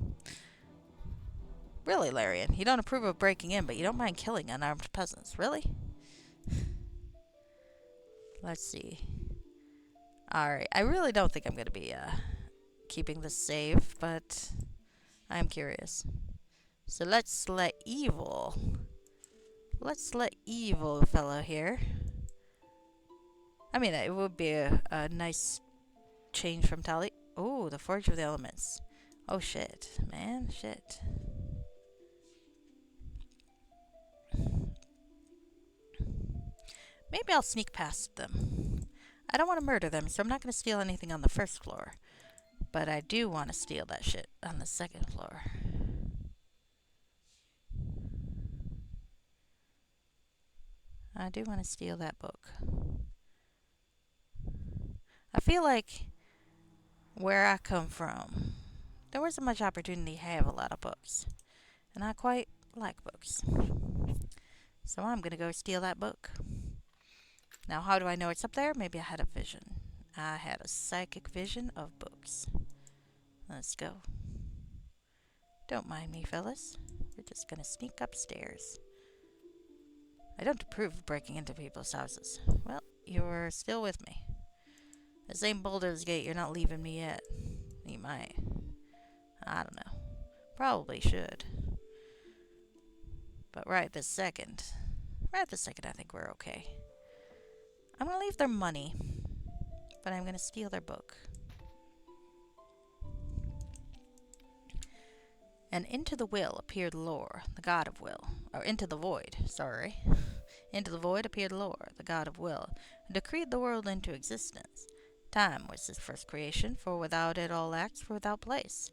Really, Larian? You don't approve of breaking in, but you don't mind killing unarmed peasants. Really? Let's see. Alright, I really don't think I'm gonna be keeping this save, but I'm curious. So let's let evil. Let's let evil fellow here. I mean, it would be a nice change from Tali. Oh, the Forge of the Elements. Oh shit, man, shit. Maybe I'll sneak past them. I don't want to murder them, so I'm not going to steal anything on the first floor. But I do want to steal that shit on the second floor. I do want to steal that book. I feel like where I come from, there wasn't much opportunity to have a lot of books. And I quite like books. So I'm going to go steal that book. Now, how do I know it's up there? Maybe I had a vision. I had a psychic vision of books. Let's go. Don't mind me, fellas. We're just gonna sneak upstairs. I don't approve of breaking into people's houses. Well, you're still with me. The same Boulder's Gate, you're not leaving me yet. You might. I don't know. Probably should. But right this second, I think we're okay. I'm gonna leave their money, but I'm gonna steal their book. And into the will appeared Lore, the god of will. Or into the void, sorry. Into the void appeared Lore, the god of will, and decreed the world into existence. Time was his first creation, for without it all acts were without place.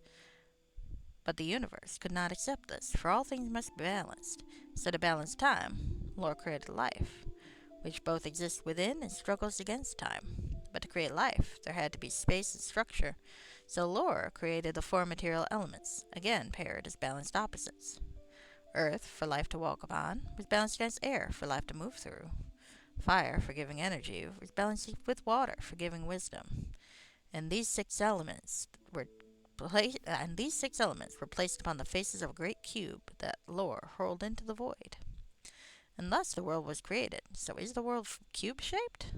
But the universe could not accept this, for all things must be balanced. So to balance time, Lore created life, which both exists within and struggles against time. But to create life, there had to be space and structure. So Lore created the four material elements, again paired as balanced opposites. Earth, for life to walk upon, was balanced against air, for life to move through. Fire, for giving energy, was balanced with water, for giving wisdom. And these six elements were placed upon the faces of a great cube that Lore hurled into the void. And thus the world was created. So is the world cube-shaped?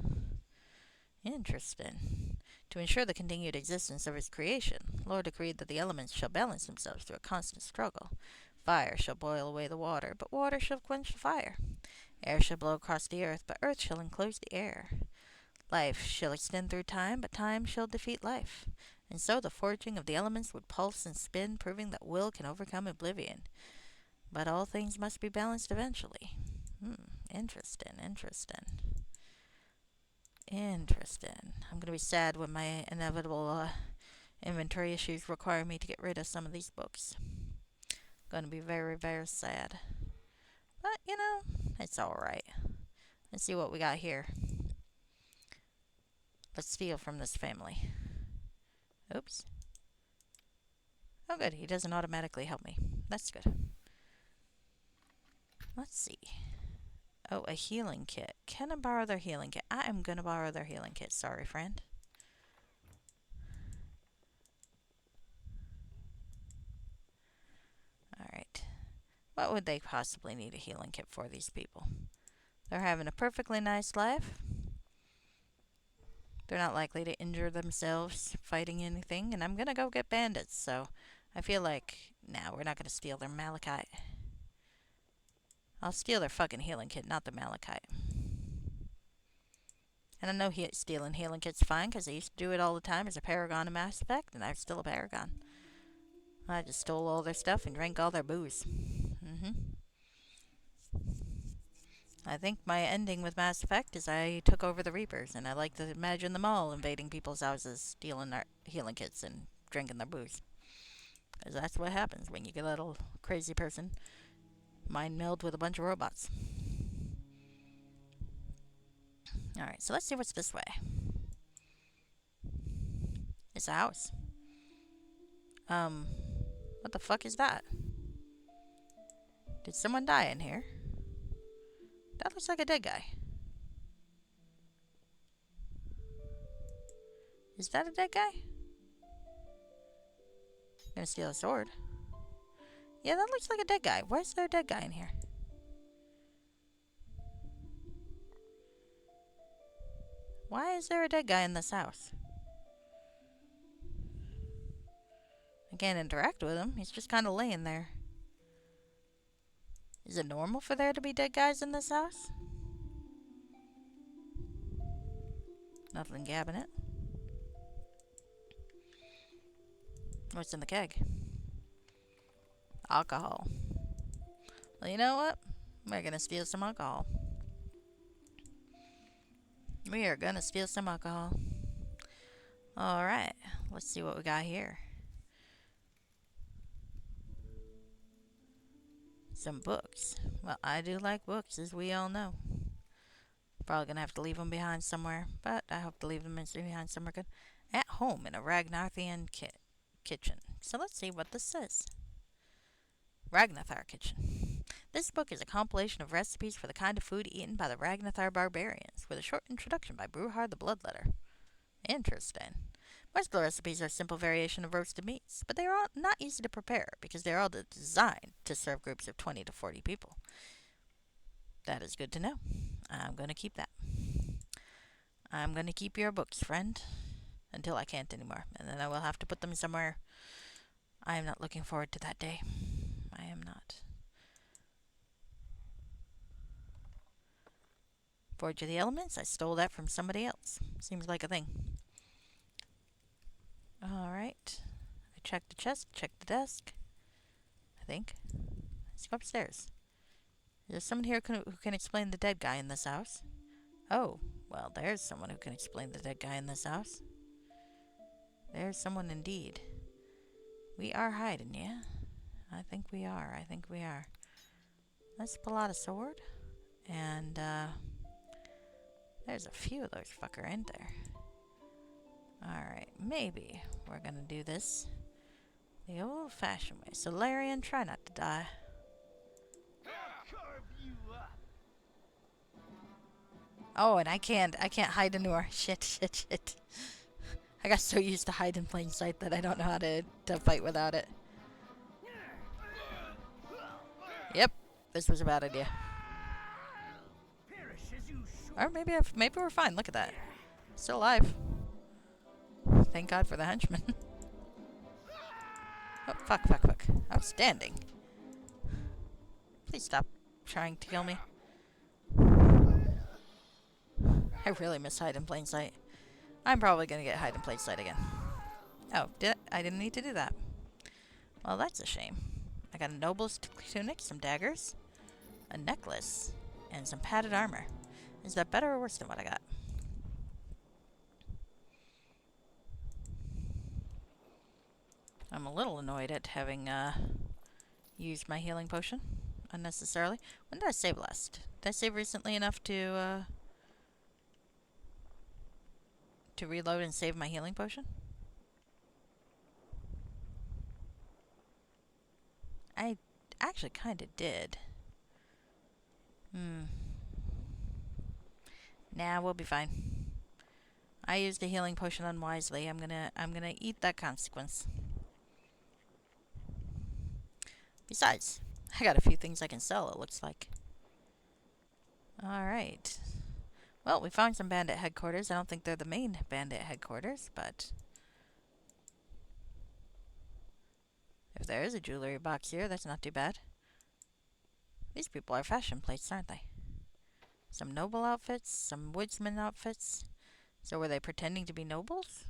Interesting. To ensure the continued existence of its creation, Lore decreed that the elements shall balance themselves through a constant struggle. Fire shall boil away the water, but water shall quench the fire. Air shall blow across the earth, but earth shall enclose the air. Life shall extend through time, but time shall defeat life. And so the forging of the elements would pulse and spin, proving that will can overcome oblivion. But all things must be balanced eventually. Interesting. I'm going to be sad when my inevitable inventory issues require me to get rid of some of these books. Going to be very, very sad. But, it's alright. Let's see what we got here. Let's steal from this family. Oops. Oh good, he doesn't automatically help me. That's good. Let's see. Oh, a healing kit. Can I borrow their healing kit? I am gonna borrow their healing kit. Sorry, friend. Alright. What would they possibly need a healing kit for, these people? They're having a perfectly nice life. They're not likely to injure themselves fighting anything. And I'm gonna go get bandits, so I feel like, we're not gonna steal their malachite. I'll steal their fucking healing kit, not the malachite. And I know stealing healing kit's fine, because I used to do it all the time as a paragon in Mass Effect, and I'm still a paragon. I just stole all their stuff and drank all their booze. I think my ending with Mass Effect is I took over the Reapers, and I like to imagine them all invading people's houses, stealing their healing kits, and drinking their booze. Because that's what happens when you get a little crazy person mind meld with a bunch of robots. Alright, so let's see what's this way. It's a house. What the fuck is that? Did someone die in here? That looks like a dead guy. Is that a dead guy? I'm gonna steal a sword. Yeah, that looks like a dead guy. Why is there a dead guy in here? Why is there a dead guy in this house? I can't interact with him. He's just kind of laying there. Is it normal for there to be dead guys in this house? Nothing in the cabinet. What's in the keg? Alcohol. Well, you know what? We're gonna steal some alcohol. We are gonna steal some alcohol. Alright, let's see what we got here. Some books. Well, I do like books, as we all know. Probably gonna have to leave them behind somewhere, but I hope to leave them behind somewhere good. At home in a Ragnarthian kitchen. So let's see what this says. Ragnathar Kitchen. This book is a compilation of recipes for the kind of food eaten by the Ragnathar barbarians, with a short introduction by Brewhard the Bloodletter. Interesting. Most of the recipes are a simple variation of roasted meats, but they are all not easy to prepare because they are all designed to serve groups of 20 to 40 people. That is good to know. I'm going to keep that. I'm going to keep your books, friend, until I can't anymore, and then I will have to put them somewhere. I am not looking forward to that day. I am not. Forge of the Elements, I stole that from somebody else. Seems like a thing. Alright. I checked the chest, checked the desk. I think. Let's go upstairs. Is there someone here who can explain the dead guy in this house? Oh, well, there's someone who can explain the dead guy in this house. There's someone indeed. We are hiding, yeah? I think we are. Let's pull out a sword. And, there's a few of those fucker, ain't there? Alright, maybe we're gonna do this the old-fashioned way. Solarian, try not to die. Oh, and I can't hide anymore. Shit. I got so used to hide in plain sight that I don't know how to fight without it. Yep, this was a bad idea. Or maybe we're fine. Look at that. Still alive. Thank God for the henchman. Oh, fuck. Outstanding. Please stop trying to kill me. I really miss hide in plain sight. I'm probably gonna get hide in plain sight again. Oh, I didn't need to do that. Well, that's a shame. I got a noble's tunic, some daggers, a necklace, and some padded armor. Is that better or worse than what I got? I'm a little annoyed at having used my healing potion unnecessarily. When did I save last? Did I save recently enough to reload and save my healing potion? I actually kind of did. Nah, we'll be fine. I used a healing potion unwisely. I'm gonna eat that consequence. Besides, I got a few things I can sell, it looks like. Alright. Well, we found some bandit headquarters. I don't think they're the main bandit headquarters, but if there is a jewelry box here, that's not too bad. These people are fashion plates, aren't they? Some noble outfits, some woodsman outfits. So were they pretending to be nobles?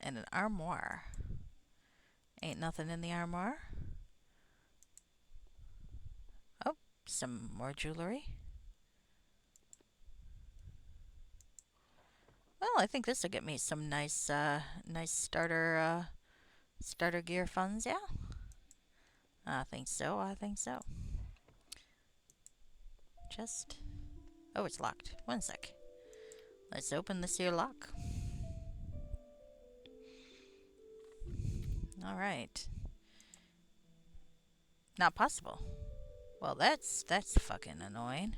And an armoire. Ain't nothing in the armoire. Oh, some more jewelry. Well, I think this will get me some nice starter gear funds, yeah? I think so. Just... Oh, it's locked. One sec. Let's open this here lock. Alright. Not possible. Well, that's fucking annoying.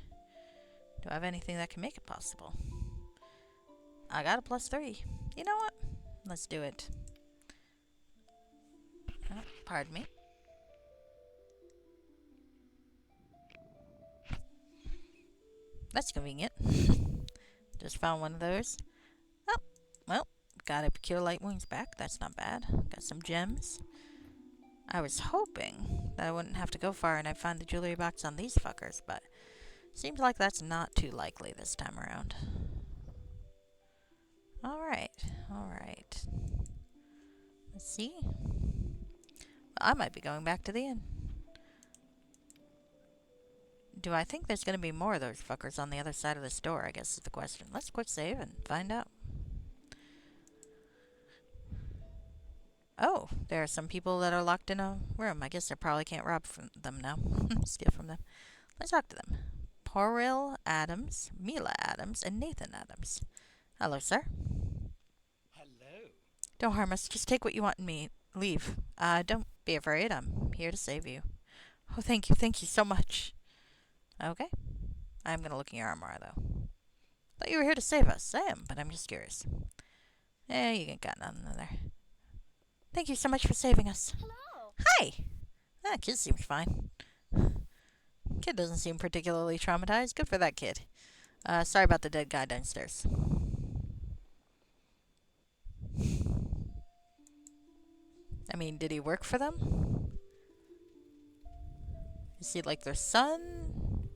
Do I have anything that can make it possible? I got a +3. You know what? Let's do it. Oh, pardon me. That's convenient. Just found one of those. Oh, well, got a Cure Light Wounds back. That's not bad. Got some gems. I was hoping that I wouldn't have to go far and I'd find the jewelry box on these fuckers, but seems like that's not too likely this time around. Alright, alright. Let's see. Well, I might be going back to the inn. Do I think there's going to be more of those fuckers on the other side of this door, I guess is the question. Let's quick save and find out. Oh, there are some people that are locked in a room. I guess I probably can't rob from them now. Steal from them. Let's talk to them. Poril Adams, Mila Adams, and Nathan Adams. Hello, sir. Hello. Don't harm us. Just take what you want and me. Leave. Don't be afraid. I'm here to save you. Oh, thank you. Thank you so much. Okay. I'm gonna look in your armor, though. Thought you were here to save us. I am, but I'm just curious. You ain't got nothing in there. Thank you so much for saving us. Hello. Hi! That kid seems fine. Kid doesn't seem particularly traumatized. Good for that kid. Sorry about the dead guy downstairs. I mean, did he work for them? Is he like their son?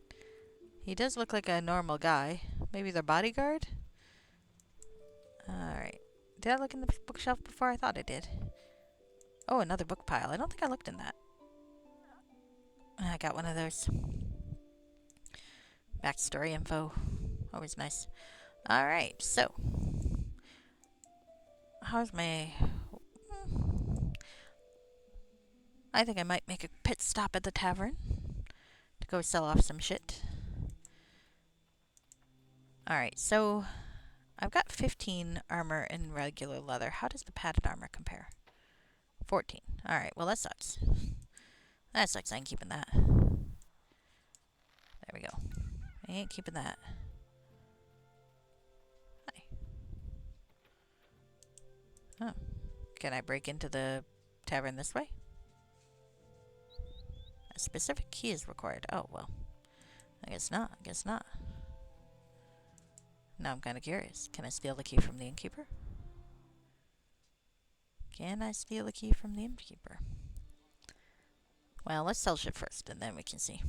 He does look like a normal guy. Maybe their bodyguard? Alright. Did I look in the bookshelf before? I thought I did. Oh, another book pile. I don't think I looked in that. I got one of those. Backstory info. Always nice. Alright, so. How's my... I think I might make a pit stop at the tavern to go sell off some shit. Alright, so I've got 15 armor in regular leather. How does the padded armor compare? 14. Alright, well that sucks. That sucks. I ain't keeping that. There we go. I ain't keeping that. Hi. Oh. Can I break into the tavern this way? A specific key is required. Oh, well. I guess not. I guess not. Now I'm kind of curious. Can I steal the key from the innkeeper? Can I steal the key from the innkeeper? Well, let's sell shit first, and then we can see.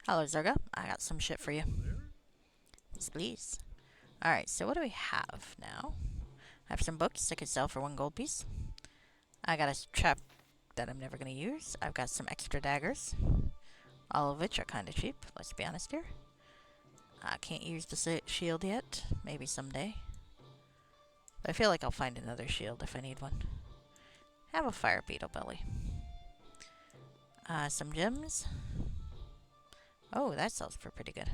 Hello, Zerga. I got some shit for you. Yes, please. Alright, so what do we have now? I have some books I could sell for 1 gold piece. I got a trap that I'm never going to use. I've got some extra daggers. All of which are kind of cheap, let's be honest here. I can't use the shield yet. Maybe someday. But I feel like I'll find another shield if I need one. Have a fire beetle belly. Some gems. Oh, that sells for pretty good.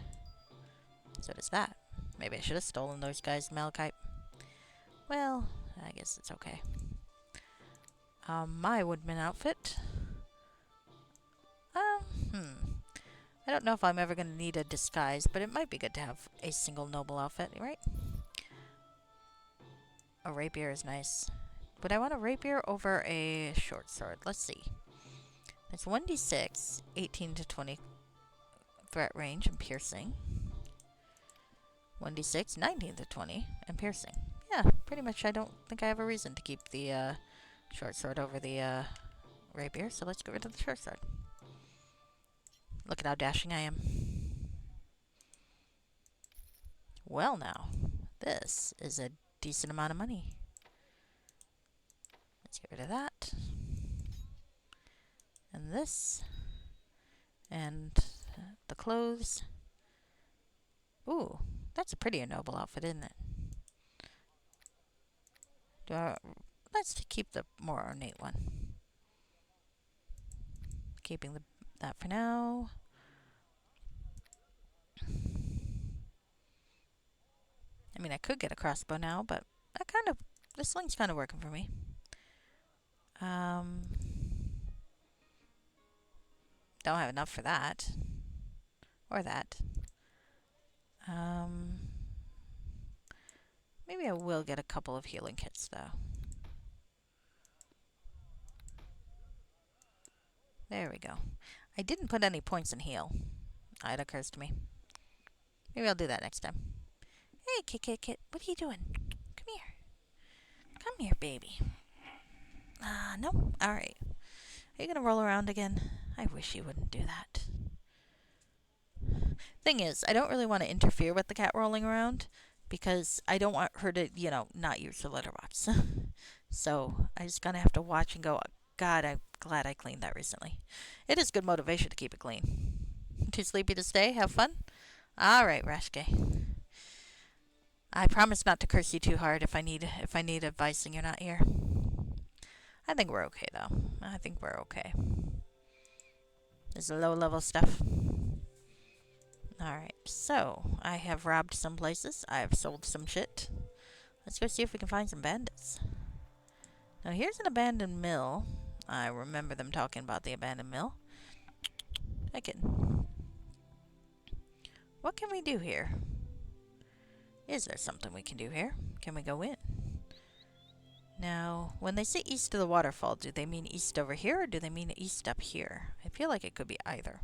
So does that. Maybe I should have stolen those guys' malachite. Well, I guess it's okay. My woodman outfit. I don't know if I'm ever going to need a disguise, but it might be good to have a single noble outfit, right? A rapier is nice. Would I want a rapier over a short sword? Let's see. It's 1d6, 18 to 20 threat range and piercing. 1d6, 19 to 20 and piercing. Yeah, pretty much I don't think I have a reason to keep the short sword over the rapier, so let's get rid of the short sword. Look at how dashing I am. Well now, this is a decent amount of money. Let's get rid of that. And this. And the clothes. Ooh, that's a prettier noble outfit, isn't it? Let's keep the more ornate one. Keeping that for now. I mean, I could get a crossbow now, but the sling's kind of working for me. Don't have enough for that. Or that. Maybe I will get a couple of healing kits, though. There we go. I didn't put any points in heal. It occurs to me. Maybe I'll do that next time. Hey, Kit. What are you doing? Come here. Come here, baby. No. Alright. Are you gonna roll around again? I wish you wouldn't do that. Thing is, I don't really want to interfere with the cat rolling around because I don't want her to, not use the litter box. So I just gonna have to watch and go, God, I'm glad I cleaned that recently. It is good motivation to keep it clean. Too sleepy to stay? Have fun? Alright, Rashke. I promise not to curse you too hard if I need advice and you're not here. I think we're okay though. I think we're okay. This is low level stuff. Alright, so I have robbed some places. I have sold some shit. Let's go see if we can find some bandits. Now here's an abandoned mill. I remember them talking about the abandoned mill. What can we do here? Is there something we can do here? Can we go in? Now, when they say east of the waterfall, do they mean east over here or do they mean east up here? I feel like it could be either.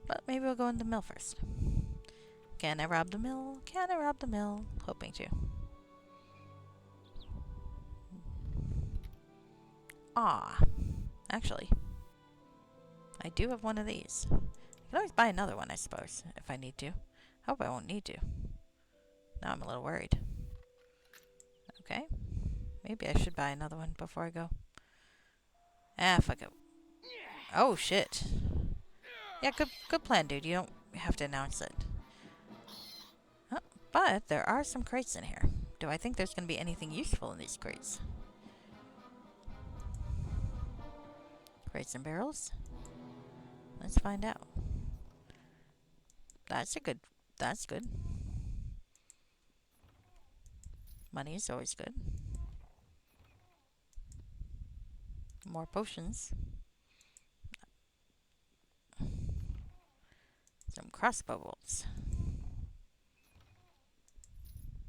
But maybe we'll go in the mill first. Can I rob the mill? Can I rob the mill? Hoping to. Actually, I do have one of these. I can always buy another one, I suppose, if I need to. Hope I won't need to. Now I'm a little worried. Okay. Maybe I should buy another one before I go. Fuck it. Oh, shit. Yeah, good plan, dude. You don't have to announce it. Oh, but there are some crates in here. Do I think there's going to be anything useful in these crates? Crates and barrels? Let's find out. That's good. Money is always good. More potions. Some crossbow bolts.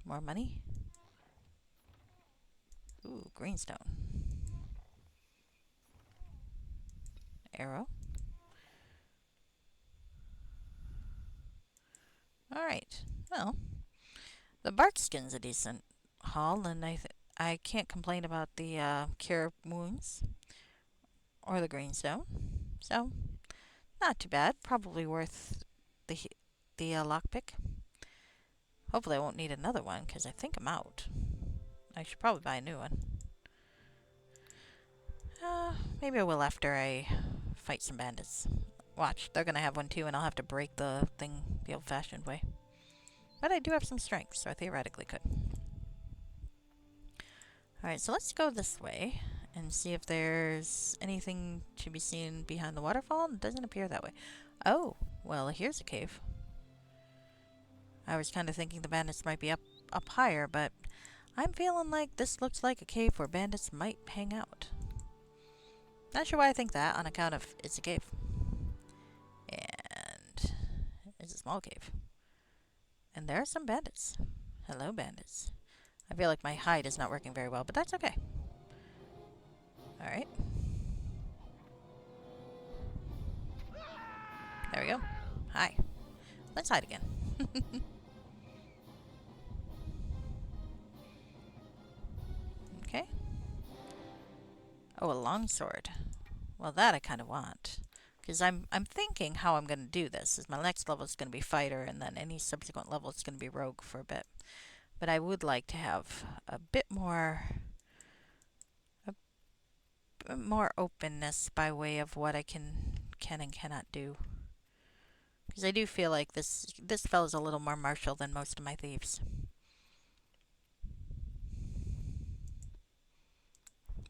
More money. Ooh, greenstone. Arrow. Alright. Well, the bark skin's a decent haul, and I can't complain about the cure wounds or the greenstone. So, not too bad. Probably worth the lockpick. Hopefully I won't need another one, because I think I'm out. I should probably buy a new one. Maybe I will after I fight some bandits. Watch, they're gonna have one too, and I'll have to break the thing the old-fashioned way. But I do have some strength, so I theoretically could. Alright, so let's go this way and see if there's anything to be seen behind the waterfall. It doesn't appear that way. Oh, well, here's a cave. I was kind of thinking the bandits might be up higher, but I'm feeling like this looks like a cave where bandits might hang out. Not sure why I think that, on account of it's a cave. And it's a small cave. And there are some bandits. Hello, bandits. I feel like my hide is not working very well, but that's okay. Alright. There we go. Hi. Let's hide again. Okay. Oh, a longsword. Well, that I kind of want. Because I'm thinking how I'm going to do this. Is my next level is going to be fighter, and then any subsequent level is going to be rogue for a bit. But I would like to have a bit more openness by way of what I can and cannot do. Because I do feel like this fellow's a little more martial than most of my thieves.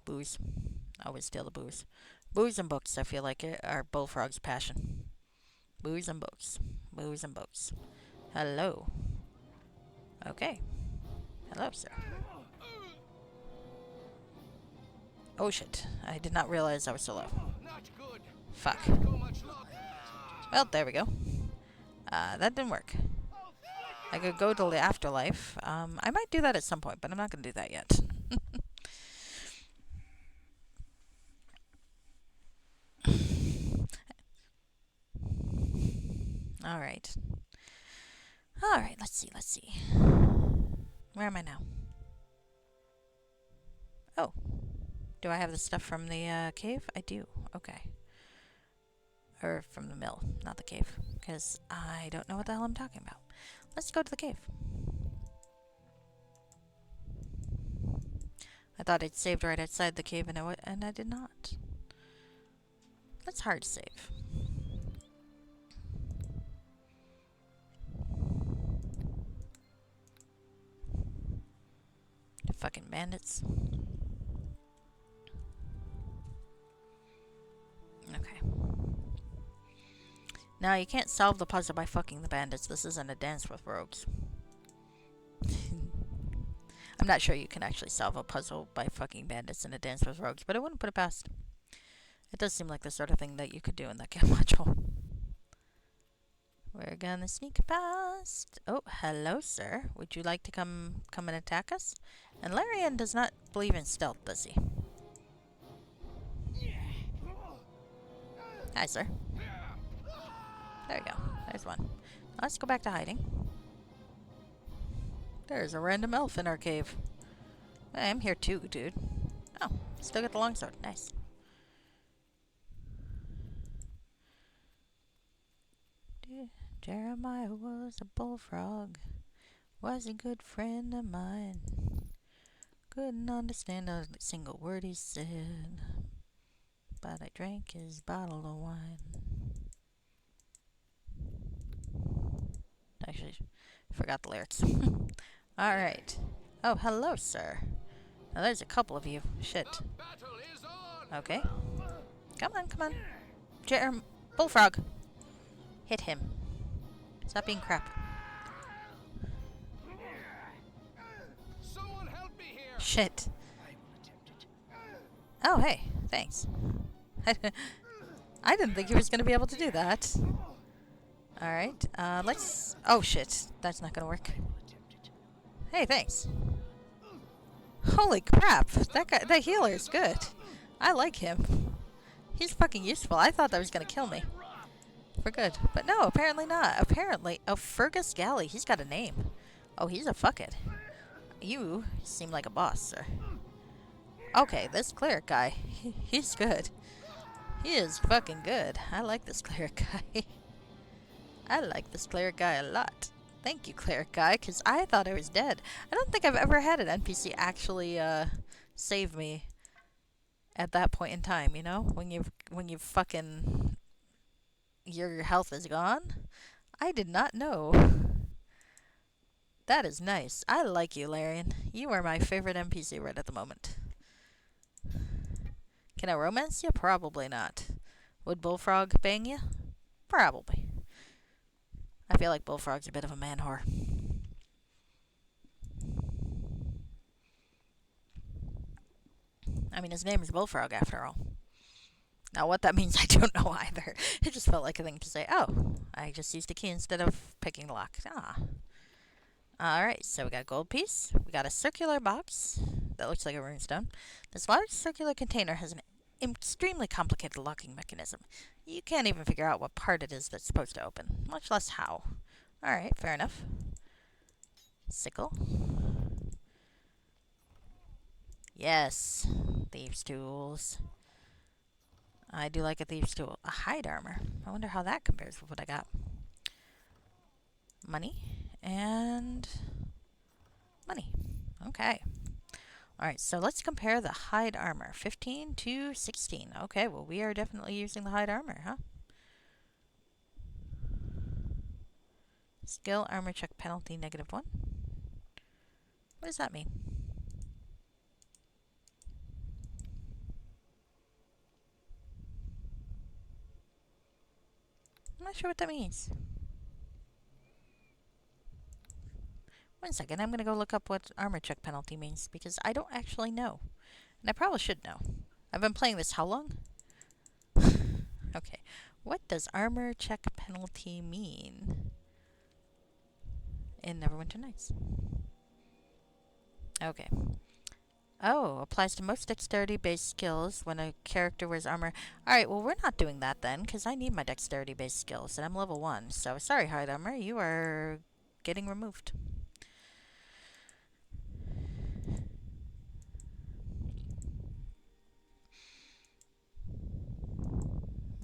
Booze. Always steal the booze. Booze and books, I feel like, are Bullfrog's passion. Booze and books. Booze and books. Hello. Okay. Hello, sir. Oh shit. I did not realize I was so low. Fuck. Well, there we go. That didn't work. I could go to the afterlife. I might do that at some point, but I'm not going to do that yet. Alright. Alright, let's see. Where am I now? Oh. Do I have the stuff from the cave? I do. Okay. Or from the mill, not the cave. Because I don't know what the hell I'm talking about. Let's go to the cave. I thought I'd saved right outside the cave and I did not. Let's hard save. The fucking bandits. Okay. Now, you can't solve the puzzle by fucking the bandits. This isn't a dance with rogues. I'm not sure you can actually solve a puzzle by fucking bandits in a dance with rogues, but I wouldn't put it past. It does seem like the sort of thing that you could do in that game module. We're gonna sneak past. Oh, hello, sir. Would you like to come and attack us? And Larian does not believe in stealth, does he? Hi, sir. There we go. There's one. Let's go back to hiding. There's a random elf in our cave. I'm here too, dude. Oh, still got the longsword. Nice. Jeremiah was a bullfrog. Was a good friend of mine. Couldn't understand a single word he said. But I drank his bottle of wine. Actually, forgot the lyrics. Alright. Oh, hello, sir. Now there's a couple of you. Shit. Okay. Come on. Bullfrog. Hit him. Stop being crap. Someone help me here. Shit. Oh, hey. Thanks. I didn't think he was going to be able to do that. Alright. Let's... Oh, shit. That's not going to work. Hey, thanks. Holy crap. That healer is good. I like him. He's fucking useful. I thought that was going to kill me. For good. But no, apparently not. Apparently. Oh, Fergus Galley. He's got a name. Oh, he's a fuckhead. You seem like a boss, sir. Okay, this cleric guy. He's good. He is fucking good. I like this cleric guy. I like this cleric guy a lot. Thank you, cleric guy, because I thought I was dead. I don't think I've ever had an NPC actually save me at that point in time, you know? When you've fucking... your health is gone? I did not know. That is nice. I like you, Larian. You are my favorite NPC right at the moment. Can I romance you? Probably not. Would Bullfrog bang you? Probably. I feel like Bullfrog's a bit of a man whore. I mean, his name is Bullfrog, after all. Now, what that means, I don't know either. It just felt like a thing to say. Oh, I just used a key instead of picking the lock. Ah. Alright, so we got a gold piece. We got a circular box that looks like a runestone. This large circular container has an extremely complicated locking mechanism. You can't even figure out what part it is that's supposed to open, much less how. Alright, fair enough. Sickle. Yes, thieves' tools. I do like a thieves' tool. A hide armor. I wonder how that compares with what I got. Money. And money. Okay. Alright, so let's compare the hide armor. 15 to 16. Okay, well, we are definitely using the hide armor, huh? Skill armor check penalty -1. What does that mean? I'm not sure what that means. One second, I'm going to go look up what armor check penalty means, because I don't actually know. And I probably should know. I've been playing this how long? Okay. What does armor check penalty mean in Neverwinter Nights? Okay. Oh, applies to most dexterity-based skills when a character wears armor. Alright, well, we're not doing that then, because I need my dexterity-based skills, and I'm level 1. So, sorry, hide armor, you are getting removed.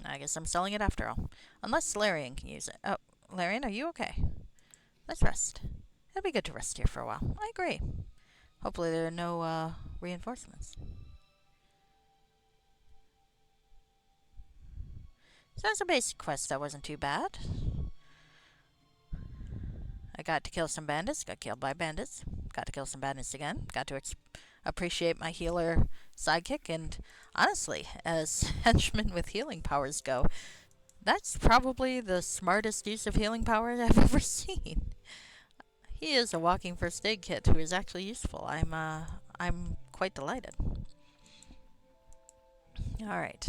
I guess I'm selling it after all. Unless Larian can use it. Oh, Larian, are you okay? Let's rest. It'll be good to rest here for a while. I agree. Hopefully there are no, reinforcements. So that's a basic quest that wasn't too bad. I got to kill some bandits, got killed by bandits. Got to kill some bandits again. Got to appreciate my healer sidekick, and honestly, as henchmen with healing powers go, that's probably the smartest use of healing powers I've ever seen. He is a walking first aid kit who is actually useful. I'm quite delighted. Alright.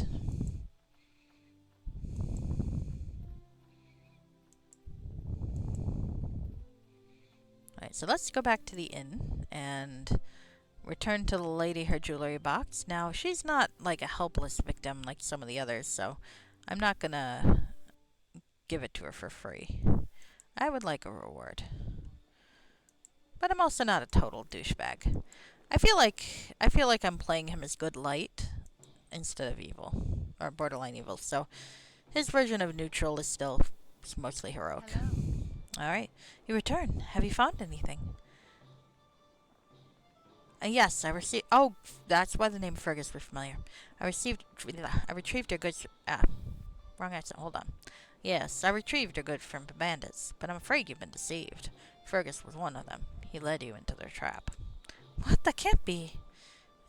Alright, so let's go back to the inn and return to the lady her jewelry box. Now, she's not like a helpless victim like some of the others, so I'm not gonna give it to her for free. I would like a reward. But I'm also not a total douchebag. I feel like I'm playing him as good light instead of evil, or borderline evil. So his version of neutral is still mostly heroic. All right, you return. Have you found anything? Yes, I received. Oh, that's why the name Fergus was familiar. I retrieved her goods. Wrong accent. Hold on. Yes, I retrieved her goods from the bandits, but I'm afraid you've been deceived. Fergus was one of them. He led you into their trap. What? That can't be.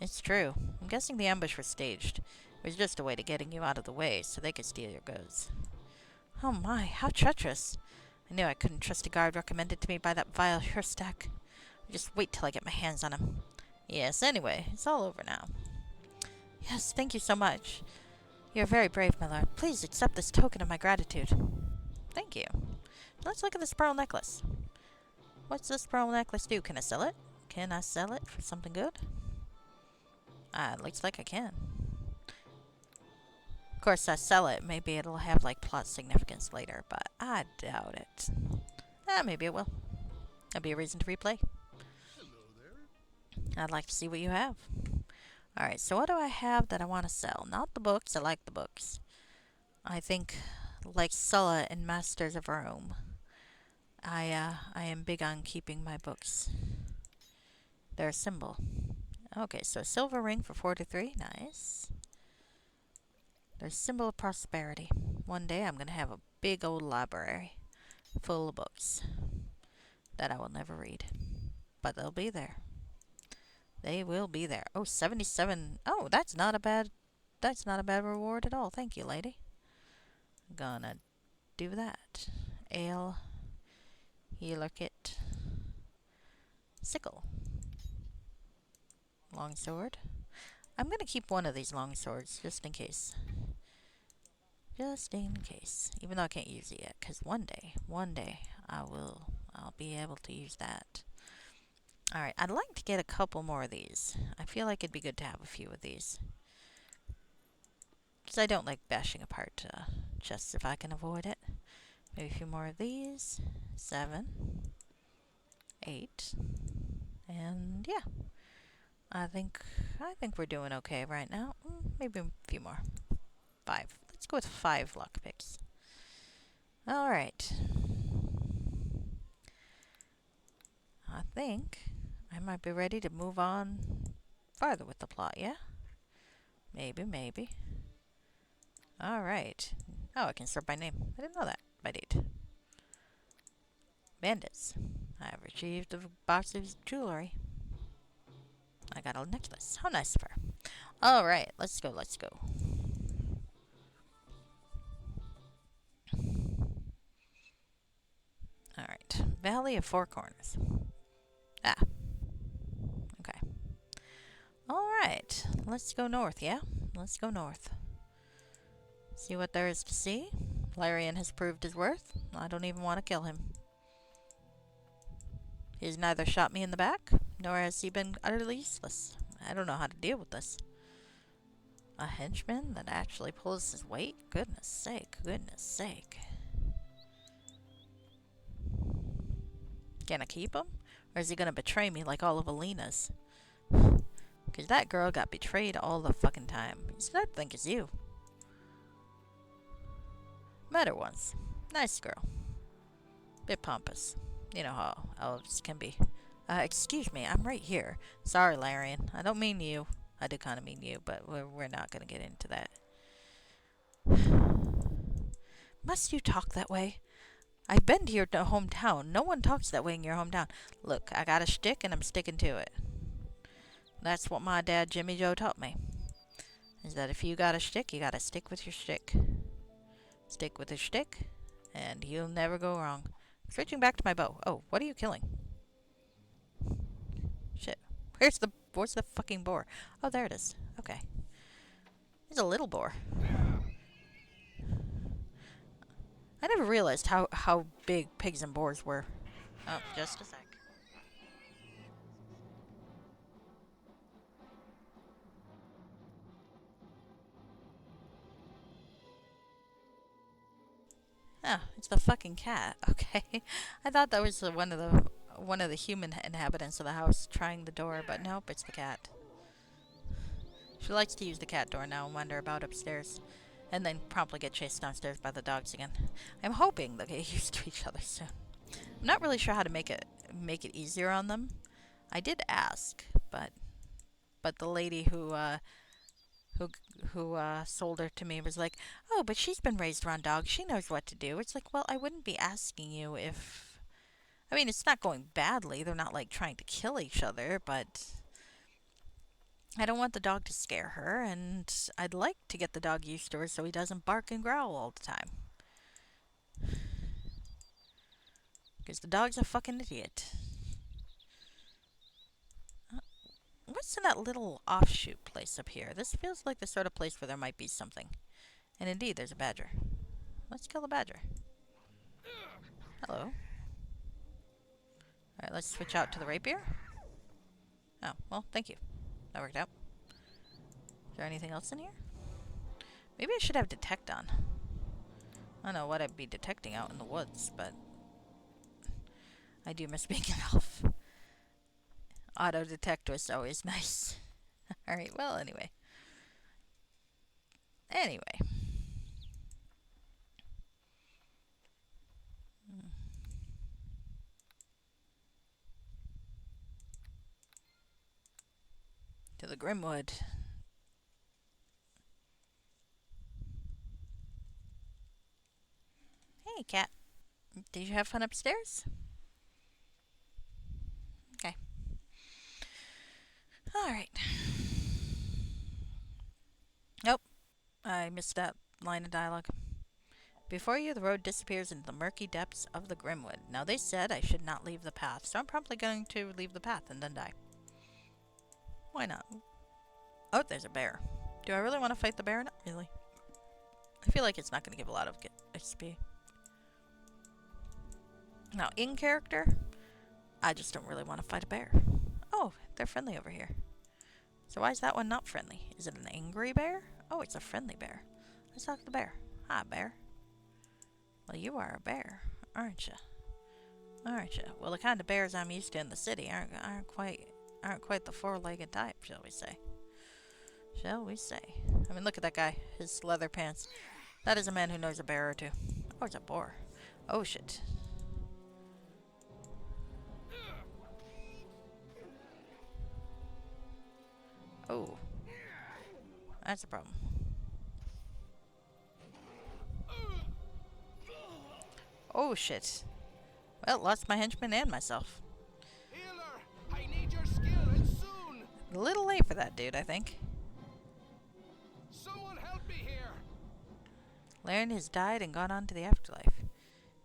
It's true. I'm guessing the ambush was staged. It was just a way to getting you out of the way so they could steal your goods. Oh my, how treacherous. I knew I couldn't trust a guard recommended to me by that vile Herstack. Just wait till I get my hands on him. Yes, anyway, it's all over now. Yes, thank you so much. You're very brave, my lord. Please accept this token of my gratitude. Thank you. Let's look at this pearl necklace. What's this pearl necklace do? Can I sell it? Can I sell it for something good? It looks like I can. Of course, I sell it. Maybe it'll have, like, plot significance later, but I doubt it. Maybe it will. That'll be a reason to replay. I'd like to see what you have. Alright, so what do I have that I want to sell? Not the books. I like the books. I think, like Sulla in Masters of Rome, I am big on keeping my books. They're a symbol. Okay, so a silver ring for 43. Nice. They're a symbol of prosperity. One day I'm going to have a big old library full of books that I will never read. But they'll be there. They will be there. Oh, 77. Oh, that's not a bad reward at all. Thank you, lady. Gonna do that. Ale. Healer kit. Sickle. Longsword. I'm gonna keep one of these longswords just in case. Just in case. Even though I can't use it yet, because one day, I'll be able to use that. Alright, I'd like to get a couple more of these. I feel like it'd be good to have a few of these. Because I don't like bashing apart chests if I can avoid it. Maybe a few more of these. 7. 8. And yeah. I think we're doing okay right now. Maybe a few more. 5. Let's go with 5 lockpicks. Alright. I think I might be ready to move on farther with the plot, yeah? Maybe. Alright. Oh, I can sort by name. I didn't know that. By date. Bandits. I have retrieved a box of jewelry. I got a necklace. How nice of her. Alright, let's go. Alright. Valley of Four Corners. Okay. Alright. Let's go north, yeah? Let's go north. See what there is to see. Larian has proved his worth. I don't even want to kill him. He's neither shot me in the back, nor has he been utterly useless. I don't know how to deal with this. A henchman that actually pulls his weight? Goodness sake. Can I keep him? Or is he gonna betray me like all of Alina's? Because that girl got betrayed all the fucking time. You should think it's you. Met her once. Nice girl. Bit pompous. You know how elves can be. Excuse me, I'm right here. Sorry, Larian. I don't mean you. I do kind of mean you, but we're not going to get into that. Must you talk that way? I've been to your hometown. No one talks that way in your hometown. Look, I got a shtick and I'm sticking to it. That's what my dad, Jimmy Joe, taught me. Is that if you got a shtick, you gotta stick with your shtick. Stick with your shtick, and you'll never go wrong. Switching back to my bow. Oh, what are you killing? Shit. Where's the fucking boar? Oh, there it is. Okay. There's a little boar. I never realized how big pigs and boars were. Oh, just a sec. Oh, it's the fucking cat. Okay. I thought that was one of the human inhabitants of the house trying the door, but nope, it's the cat. She likes to use the cat door now and wander about upstairs, and then promptly get chased downstairs by the dogs again. I'm hoping they'll get used to each other soon. I'm not really sure how to make it easier on them. I did ask, but the lady who sold her to me was like, "Oh, but she's been raised around dogs. She knows what to do." It's like, well, I wouldn't be asking you if. I mean, it's not going badly. They're not like trying to kill each other, but I don't want the dog to scare her, and I'd like to get the dog used to her so he doesn't bark and growl all the time. Because the dog's a fucking idiot. What's in that little offshoot place up here? This feels like the sort of place where there might be something. And indeed, there's a badger. Let's kill the badger. Hello. Alright, let's switch out to the rapier. Oh, well, thank you. That worked out. Is there anything else in here? Maybe I should have detect on. I don't know what I'd be detecting out in the woods, but I do miss being an elf. Auto detect was always nice. Alright, well, anyway. To the Grimwood. Hey, cat. Did you have fun upstairs? Okay. Alright. Nope. I missed that line of dialogue. Before you, the road disappears into the murky depths of the Grimwood. Now, they said I should not leave the path, so I'm probably going to leave the path and then die. Why not? Oh, there's a bear. Do I really want to fight the bear? Not really. I feel like it's not going to give a lot of XP. Now, in character, I just don't really want to fight a bear. Oh, they're friendly over here. So why is that one not friendly? Is it an angry bear? Oh, it's a friendly bear. Let's talk to the bear. Hi, bear. Well, you are a bear, aren't you? Aren't you? Well, the kind of bears I'm used to in the city aren't quite the four-legged type, shall we say? Shall we say? I mean, look at that guy. His leather pants. That is a man who knows a bear or two. Oh, it's a boar. Oh, shit. Oh. That's a problem. Oh, shit. Well, lost my henchman and myself. Healer, I need your skill and soon. A little late for that dude, I think. Someone help me here. Laren has died and gone on to the afterlife. You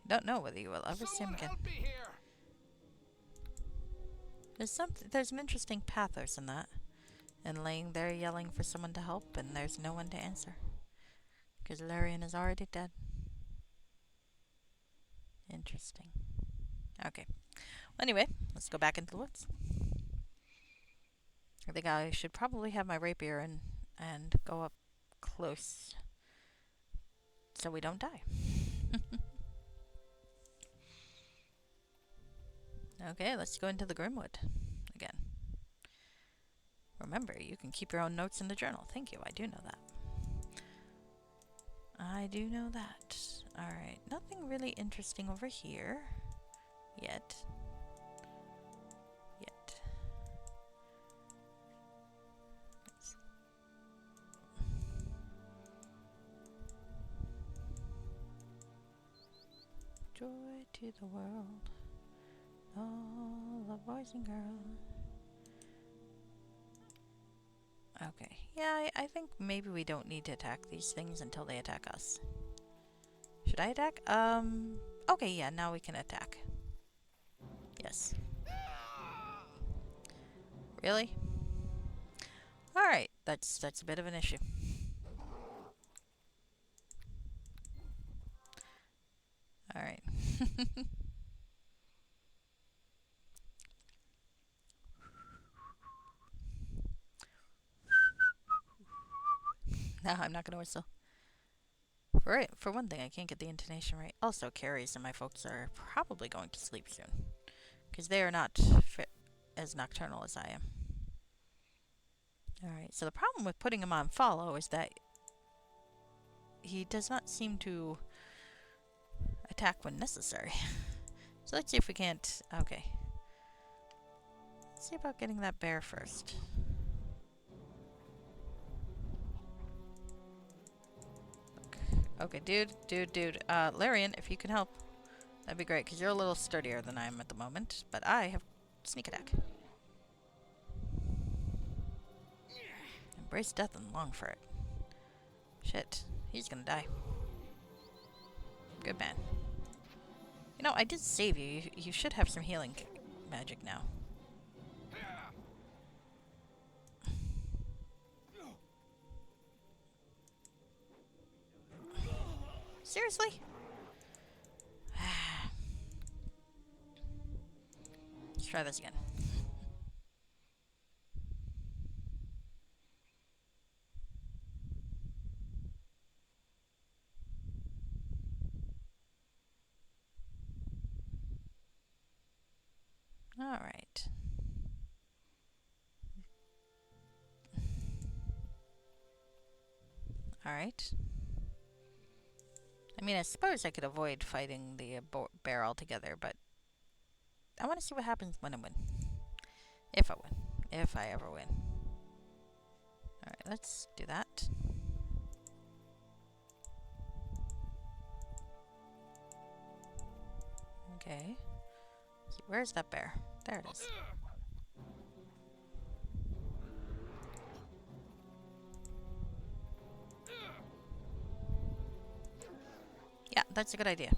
don't know whether you will ever see him again. Help me here. There's an interesting pathos in that. And laying there yelling for someone to help, and there's no one to answer. Because Larian is already dead. Interesting. Okay. Well, anyway, let's go back into the woods. I think I should probably have my rapier and go up close so we don't die. Okay, let's go into the Grimwood again. Remember, you can keep your own notes in the journal. Thank you, I do know that. I do know that. Alright, nothing really interesting over here. Yet. Let's- Joy to the world. All the boys and girls. Okay. Yeah, I think maybe we don't need to attack these things until they attack us. Should I attack? Okay, yeah, now we can attack. Yes. Really? Alright, that's a bit of an issue. Alright. No, I'm not gonna whistle. For one thing, I can't get the intonation right. Also, Carrie's and my folks are probably going to sleep soon. Because they are not as nocturnal as I am. Alright, so the problem with putting him on follow is that he does not seem to attack when necessary. So let's see if we can't... Okay. Let's see about getting that bear first. Okay, dude. Larian, if you can help, that'd be great, because you're a little sturdier than I am at the moment. But I have sneak attack. Embrace death and long for it. Shit, he's gonna die. Good man. You know, I did save you. You should have some healing magic now. Seriously? Let's try this again. Alright. Alright. I mean, I suppose I could avoid fighting the bear altogether, but I want to see what happens when I win. If I win. If I ever win. Alright, let's do that. Okay. Where's that bear? There it is. Yeah, that's a good idea.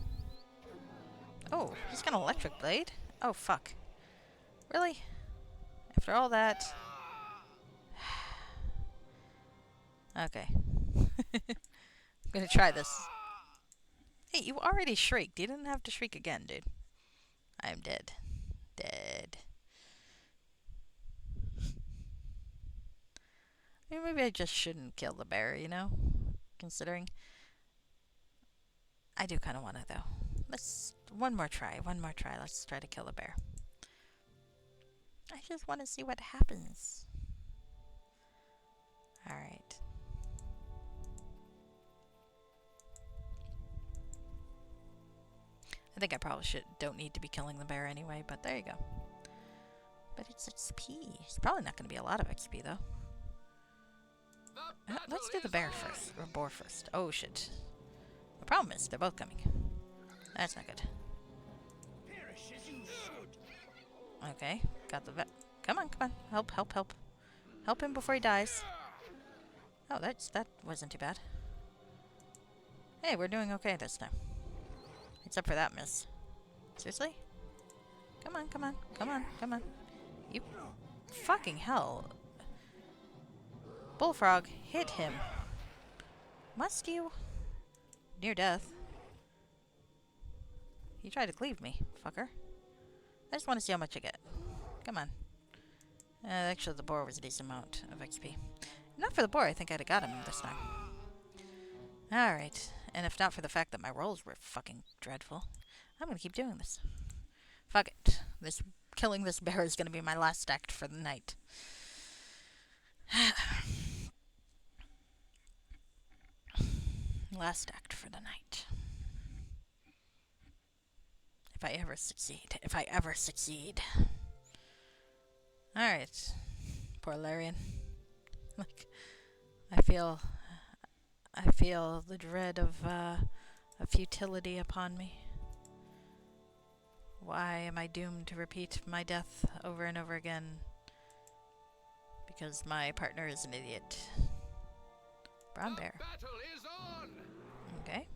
Oh, he's got an electric blade? Oh, fuck. Really? After all that... Okay. I'm gonna try this. Hey, you already shrieked. You didn't have to shriek again, dude. I'm dead. Dead. I mean, maybe I just shouldn't kill the bear, you know? Considering... I do kind of want to, though. Let's... One more try. Let's try to kill the bear. I just want to see what happens. Alright. I think I probably don't need to be killing the bear anyway, but there you go. But it's XP. It's probably not going to be a lot of XP, though. Let's do the bear first. Or boar first. Oh, shit. The problem is, they're both coming. That's not good. Okay, got the vet. Come on. Help. Help him before he dies. Oh, that wasn't too bad. Hey, we're doing okay this time. Except for that miss. Seriously? Come on. You fucking hell. Bullfrog, hit him. Must you? Near death. You tried to cleave me, fucker. I just want to see how much I get. Come on. Actually, the boar was a decent amount of XP. Not for the boar, I think I'd have got him this time. Alright. And if not for the fact that my rolls were fucking dreadful, I'm gonna keep doing this. Fuck it. Killing this bear is gonna be my last act for the night. Last act for the night. If I ever succeed. If I ever succeed. Alright. Poor Larian. Like, I feel the dread of futility upon me. Why am I doomed to repeat my death over and over again? Because my partner is an idiot. Brown bear. Battle is on. Okay.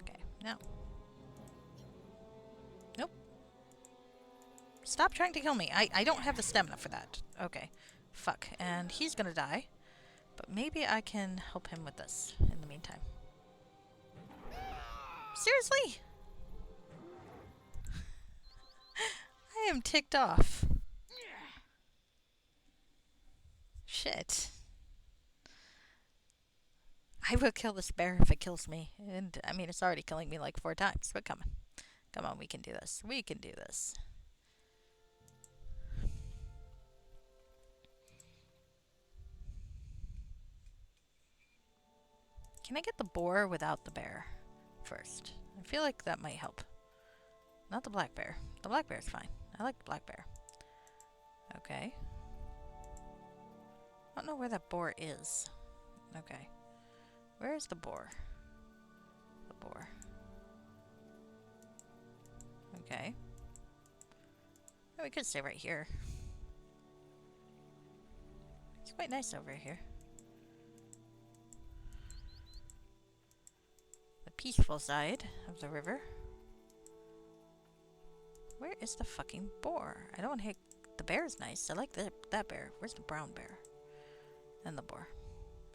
Okay, now. Nope. Stop trying to kill me. I don't have the stamina for that. Okay. Fuck. And he's gonna die. But maybe I can help him with this in the meantime. Seriously? I am ticked off. Shit. I will kill this bear if it kills me. And, I mean, it's already killing me like 4 times. But come on. Come on, we can do this. We can do this. Can I get the boar without the bear first? I feel like that might help. Not the black bear. The black bear is fine. I like the black bear. Okay. I don't know where that boar is. Okay. Where is the boar? The boar. Okay. Oh, we could stay right here. It's quite nice over here. The peaceful side of the river. Where is the fucking boar? I don't hate... The bear's nice. I like that bear. Where's the brown bear? And the boar.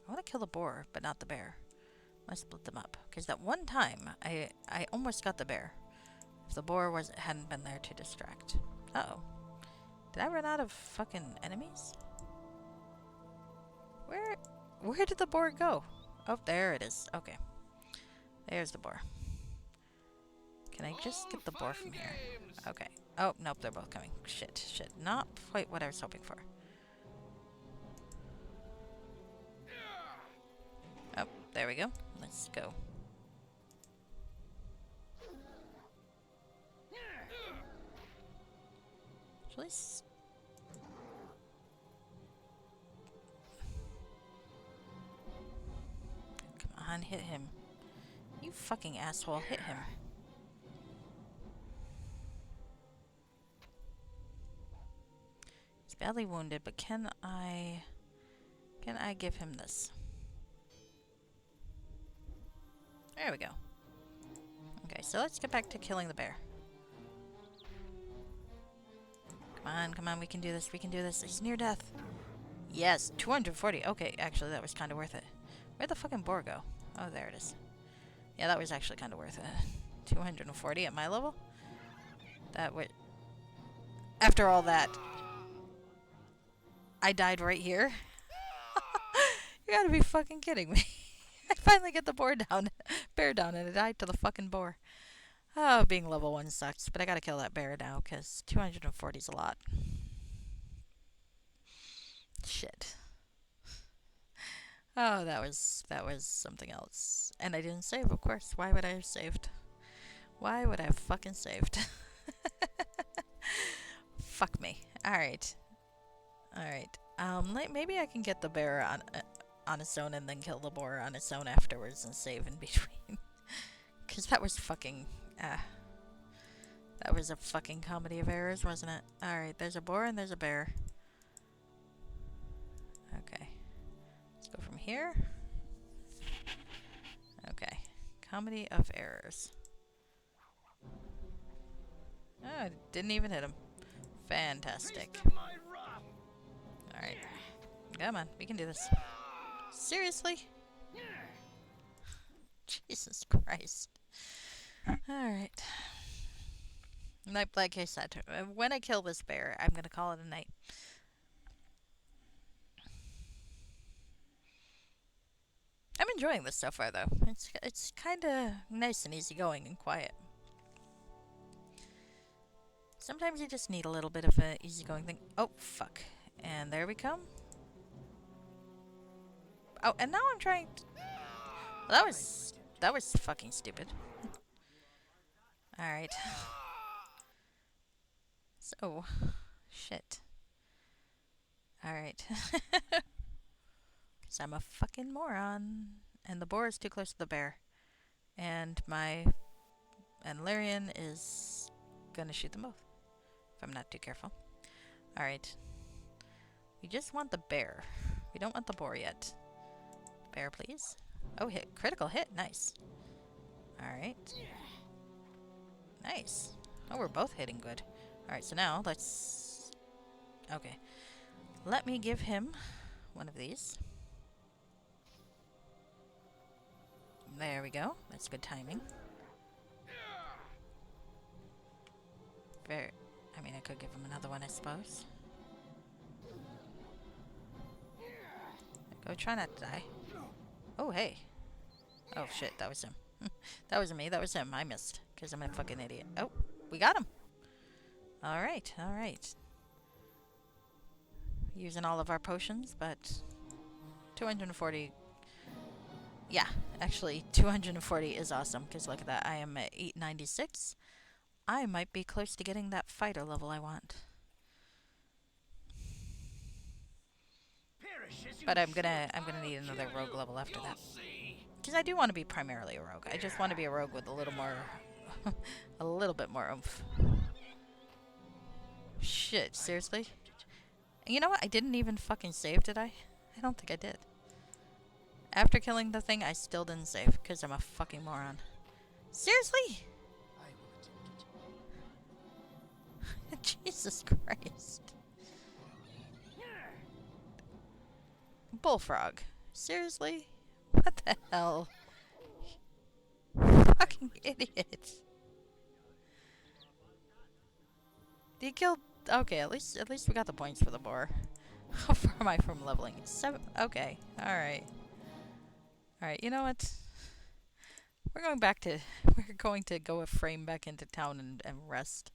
I want to kill the boar, but not the bear. I split them up. Because that one time, I almost got the bear. If the boar hadn't been there to distract. Uh-oh. Did I run out of fucking enemies? Where did the boar go? Oh, there it is. Okay. There's the boar. Can I just get the boar from here? Okay. Oh, nope, they're both coming. Shit. Not quite what I was hoping for. Oh, there we go. Let's go. Please. Come on, hit him. You fucking asshole, hit him. He's badly wounded, but can I give him this? There we go. Okay, so let's get back to killing the bear. Come on, we can do this, He's near death. Yes, 240. Okay, actually, that was kind of worth it. Where'd the fucking boar go? Oh, there it is. Yeah, that was actually kind of worth it. 240 at my level? That would... After all that, I died right here? You gotta be fucking kidding me. I finally get the bear down, and I died to the fucking boar. Oh, being level 1 sucks, but I gotta kill that bear now, because 240 is a lot. Shit. Oh, that was something else. And I didn't save, of course. Why would I have saved? Why would I have fucking saved? Fuck me. Alright. Maybe I can get the bear on its own and then kill the boar on its own afterwards and save in between. Because that was fucking... that was a fucking comedy of errors, wasn't it? Alright, there's a boar and there's a bear. Okay. Let's go from here. Okay. Comedy of errors. Oh, I didn't even hit him. Fantastic. Alright. Come on, we can do this. Seriously? Jesus Christ. Alright. Like I said, when I kill this bear, I'm gonna call it a night. I'm enjoying this so far, though. It's kind of nice and easygoing and quiet. Sometimes you just need a little bit of an easygoing thing. Oh, fuck. And there we come. Oh, and now I'm trying to... Well, that was fucking stupid. Alright. So, shit. Alright. Because I'm a fucking moron. And the boar is too close to the bear. And Larian is gonna shoot them both. If I'm not too careful. Alright. We just want the bear. We don't want the boar yet. Bear, please. Oh, hit. Critical hit. Nice. Alright. Nice. Oh, we're both hitting good. Alright, so now let's... Okay. Let me give him one of these. There we go. That's good timing. Very... I mean, I could give him another one, I suppose. Go, try not to die. Oh, hey. Oh, shit, that was him. That wasn't me, that was him. I missed, because I'm a fucking idiot. Oh, we got him. Alright, alright. Using all of our potions, but... 240... Yeah, actually, 240 is awesome, because look at that. I am at 896. I might be close to getting that fighter level I want. But I'm gonna need another rogue level after that. Because I do want to be primarily a rogue. I just want to be a rogue with a little more... a little bit more oomph. Shit, seriously? You know what? I didn't even fucking save, did I? I don't think I did. After killing the thing, I still didn't save, because I'm a fucking moron. Seriously? Jesus Christ. Bullfrog. Seriously? What the hell? Fucking idiot. He killed... Okay, at least we got the points for the boar. How far am I from leveling? 7... Okay. Alright. Alright, you know what? We're going to go a frame back into town and rest.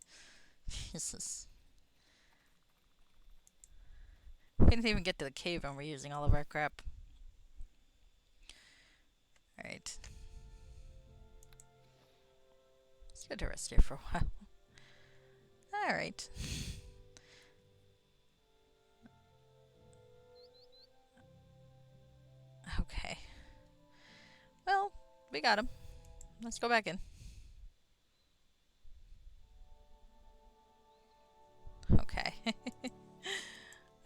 Jesus. We didn't even get to the cave and we're using all of our crap. Alright. It's good to rest here for a while. Alright. Okay. Well, we got him. Let's go back in. Okay.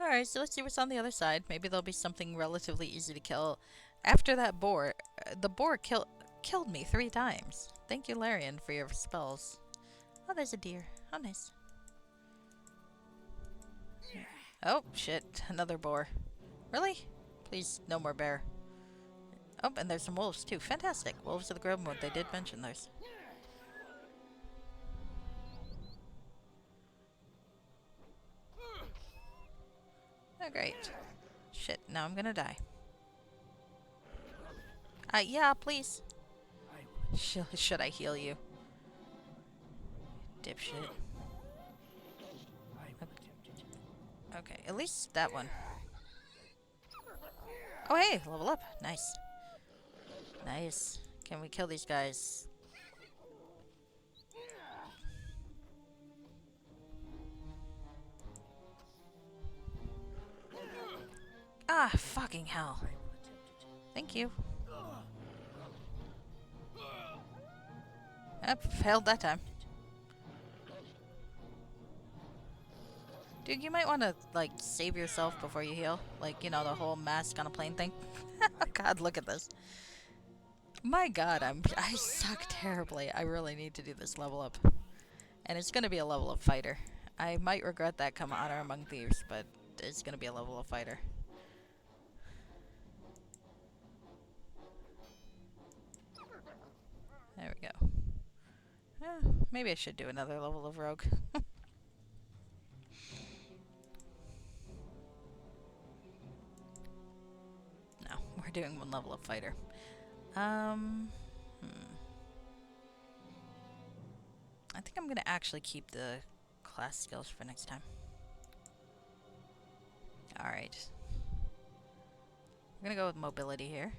Alright, so let's see what's on the other side. Maybe there'll be something relatively easy to kill. After that boar, the boar killed me 3 times. Thank you, Larian, for your spells. Oh, there's a deer. How nice. Oh, shit. Another boar. Really? Please, no more bear. Oh, and there's some wolves, too. Fantastic. Wolves of the Grove mode. They did mention those. Oh, great. Shit, now I'm gonna die. Yeah, please. Should I heal you? Dipshit. Okay, at least that one. Oh, hey, level up. Nice. Nice. Can we kill these guys? Ah, fucking hell. Thank you. Yep, failed that time. Dude, you might want to, like, save yourself before you heal. Like, you know, the whole mask on a plane thing. God, look at this. My god, I suck terribly. I really need to do this level up. And it's gonna be a level of fighter. I might regret that come Honor Among Thieves, but it's gonna be a level of fighter. There we go. Maybe I should do another level of rogue. No, we're doing 1 level of fighter. I think I'm gonna actually keep the class skills for next time. Alright. We're gonna go with mobility here.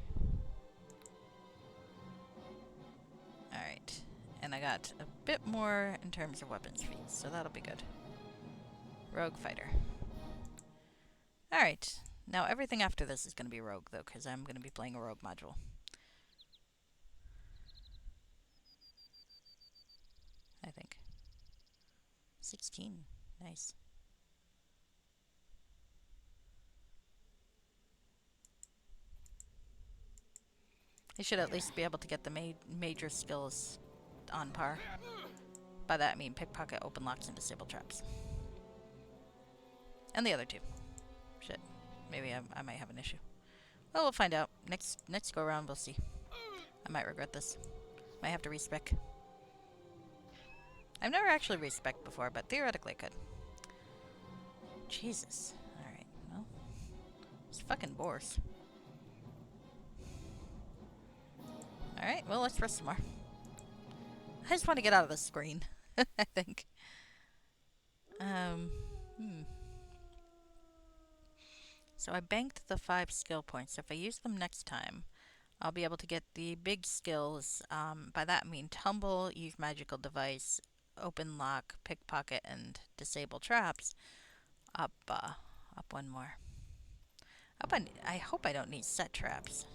Alright. And I got a bit more in terms of weapons feet, so that'll be good. Rogue fighter. Alright. Now everything after this is gonna be rogue, though, because I'm gonna be playing a rogue module. I think. 16. Nice. I should at least be able to get the major skills on par. By that I mean pickpocket, open locks, and disable traps. And the other two. Shit. Maybe I might have an issue. Well, we'll find out. Next go around, we'll see. I might regret this. Might have to respec. I've never actually respec before, but theoretically I could. Jesus. Alright, well. It's fucking boars. Alright, well, let's rest some more. I just want to get out of the screen, I think. So I banked the 5 skill points. If I use them next time, I'll be able to get the big skills. By that I mean tumble, use magical device, open lock, pickpocket, and disable traps. Up one more. I hope I don't need set traps.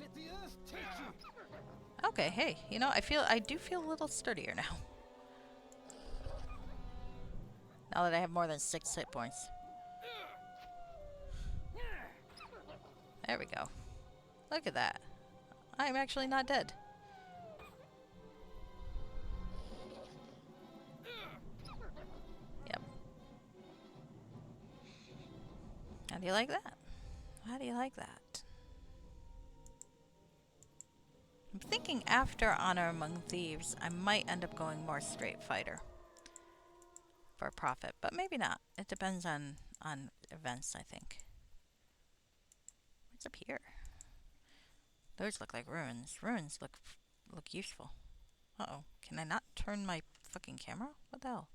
Let the earth take you. Okay, hey, you know, I do feel a little sturdier now. Now that I have more than 6 hit points. There we go. Look at that. I'm actually not dead. Yep. How do you like that? How do you like that? I'm thinking after Honor Among Thieves, I might end up going more straight fighter. For profit, but maybe not. It depends on events, I think. What's up here? Those look like ruins. Ruins look useful. Uh-oh. Can I not turn my fucking camera? What the hell?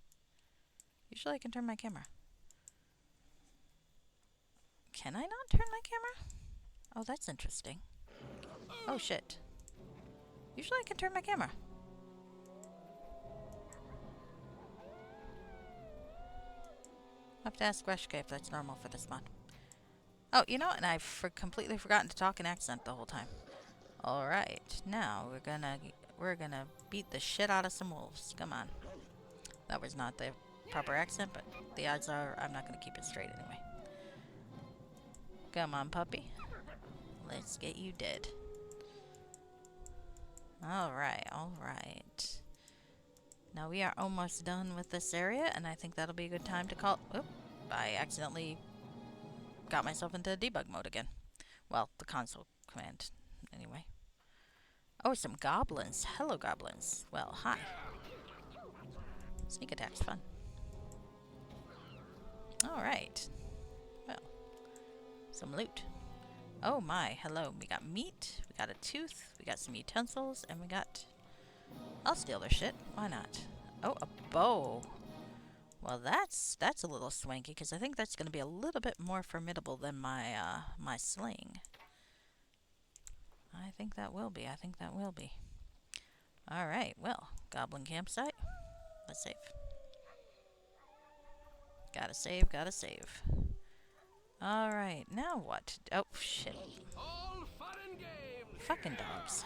Usually I can turn my camera. Can I not turn my camera? Oh, that's interesting. Oh, shit. Usually I can turn my camera. I'll have to ask Greshka if that's normal for this mod. Oh, you know what? And I've completely forgotten to talk in accent the whole time. Alright, now we're gonna beat the shit out of some wolves. Come on. That was not the proper accent, but the odds are I'm not gonna keep it straight anyway. Come on, puppy. Let's get you dead. Alright, alright. Now we are almost done with this area, and I think that'll be a good time to call... Oop, I accidentally got myself into debug mode again. Well, the console command, anyway. Oh, some goblins. Hello, goblins. Well, hi. Sneak attack's fun. Alright. Well, some loot. Oh my, hello. We got meat, we got a tooth, we got some utensils, and we got... I'll steal their shit. Why not? Oh, a bow. Well, that's a little swanky, because I think that's going to be a little bit more formidable than my my sling. I think that will be. Alright, well, goblin campsite. Let's save. Gotta save. Alright, now what? Oh, shit. All fun and games. Fucking dogs.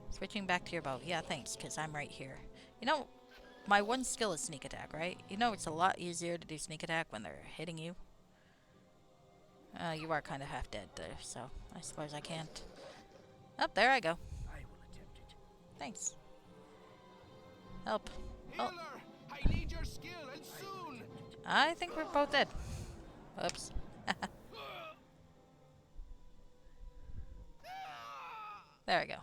Switching back to your bow. Yeah, thanks, because I'm right here. You know, my one skill is sneak attack, right? You know it's a lot easier to do sneak attack when they're hitting you. You are kind of half dead there, so I suppose I can't. Oh, there I go. I will attempt it. Thanks. Help. Healer, Oh, I need your skill and soon. I think we're both dead. Oops. There we go.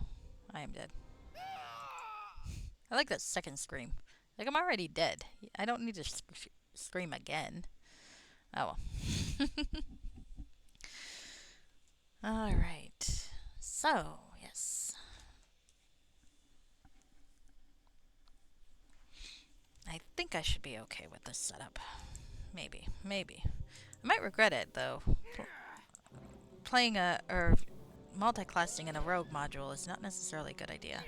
I am dead. I like that second scream. Like, I'm already dead. I don't need to scream again. Oh well. Alright. So, yes. I think I should be okay with this setup. Maybe. I might regret it though. Playing a or multi-classing in a rogue module is not necessarily a good idea.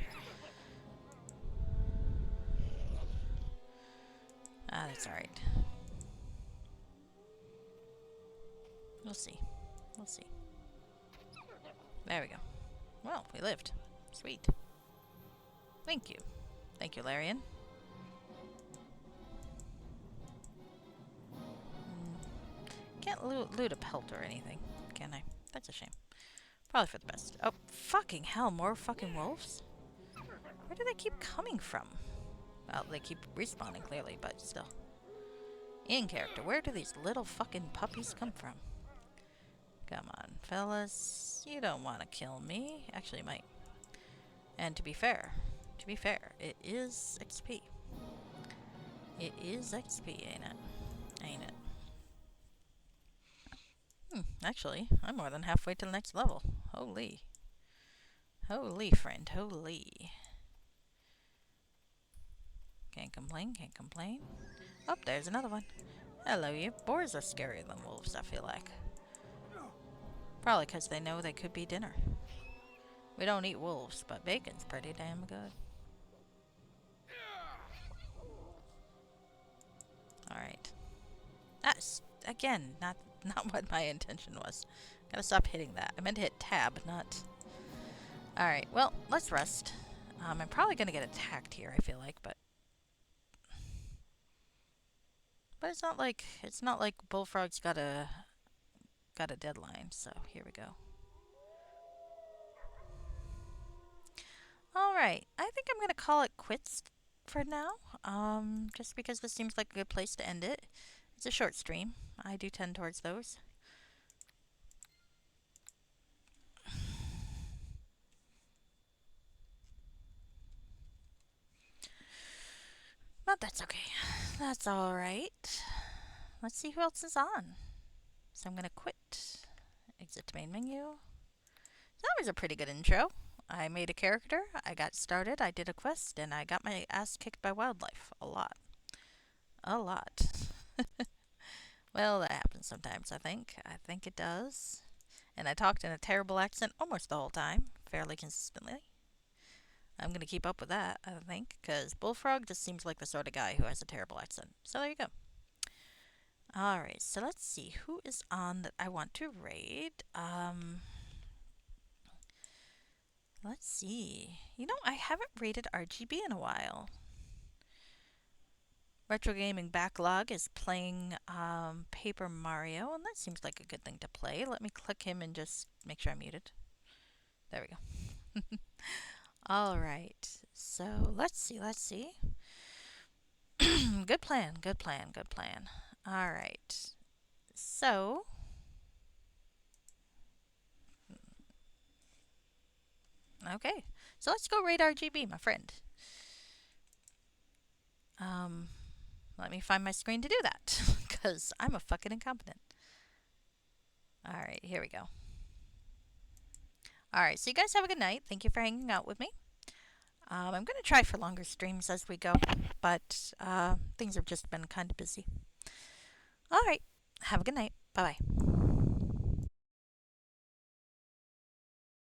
Ah, that's alright. We'll see. We'll see. There we go. Well, we lived. Sweet. Thank you. Thank you, Larian. Can't loot a pelt or anything, can I? That's a shame. Probably for the best. Oh, fucking hell, more fucking wolves? Where do they keep coming from? Well, they keep respawning, clearly, but still. In character, where do these little fucking puppies come from? Come on, fellas. You don't want to kill me. Actually, you might. And to be fair, it is XP. It is XP, ain't it? Ain't it? Actually, I'm more than halfway to the next level. Holy. Holy, friend, holy. Can't complain, can't complain. Oh, there's another one. Hello, you. Boars are scarier than wolves, I feel like. Probably because they know they could be dinner. We don't eat wolves, but bacon's pretty damn good. Alright. That's, again, not what my intention was. Gotta stop hitting that. I meant to hit tab, not... Alright, well, let's rest. I'm probably gonna get attacked here, I feel like, but... But it's not like Bullfrog's got a deadline, so here we go. Alright, I think I'm gonna call it quits for now. Just because this seems like a good place to end it. It's a short stream. I do tend towards those. But that's okay. That's alright. Let's see who else is on. So I'm gonna quit. Exit to main menu. So that was a pretty good intro. I made a character, I got started, I did a quest, and I got my ass kicked by wildlife. A lot. A lot. Well, that happens sometimes, I think. I think it does. And I talked in a terrible accent almost the whole time, fairly consistently. I'm going to keep up with that, I think, because Bullfrog just seems like the sort of guy who has a terrible accent. So there you go. Alright, so let's see who is on that I want to raid. Let's see. You know, I haven't raided RGB in a while. Retro Gaming Backlog is playing Paper Mario, and that seems like a good thing to play. Let me click him and just make sure I'm muted. There we go. Alright, so let's see. Good plan. Alright, so... Okay, so let's go raid RGB, my friend. Let me find my screen to do that, because I'm a fucking incompetent. Alright, here we go. Alright, so you guys have a good night. Thank you for hanging out with me. I'm going to try for longer streams as we go, but things have just been kind of busy. Alright, have a good night. Bye-bye.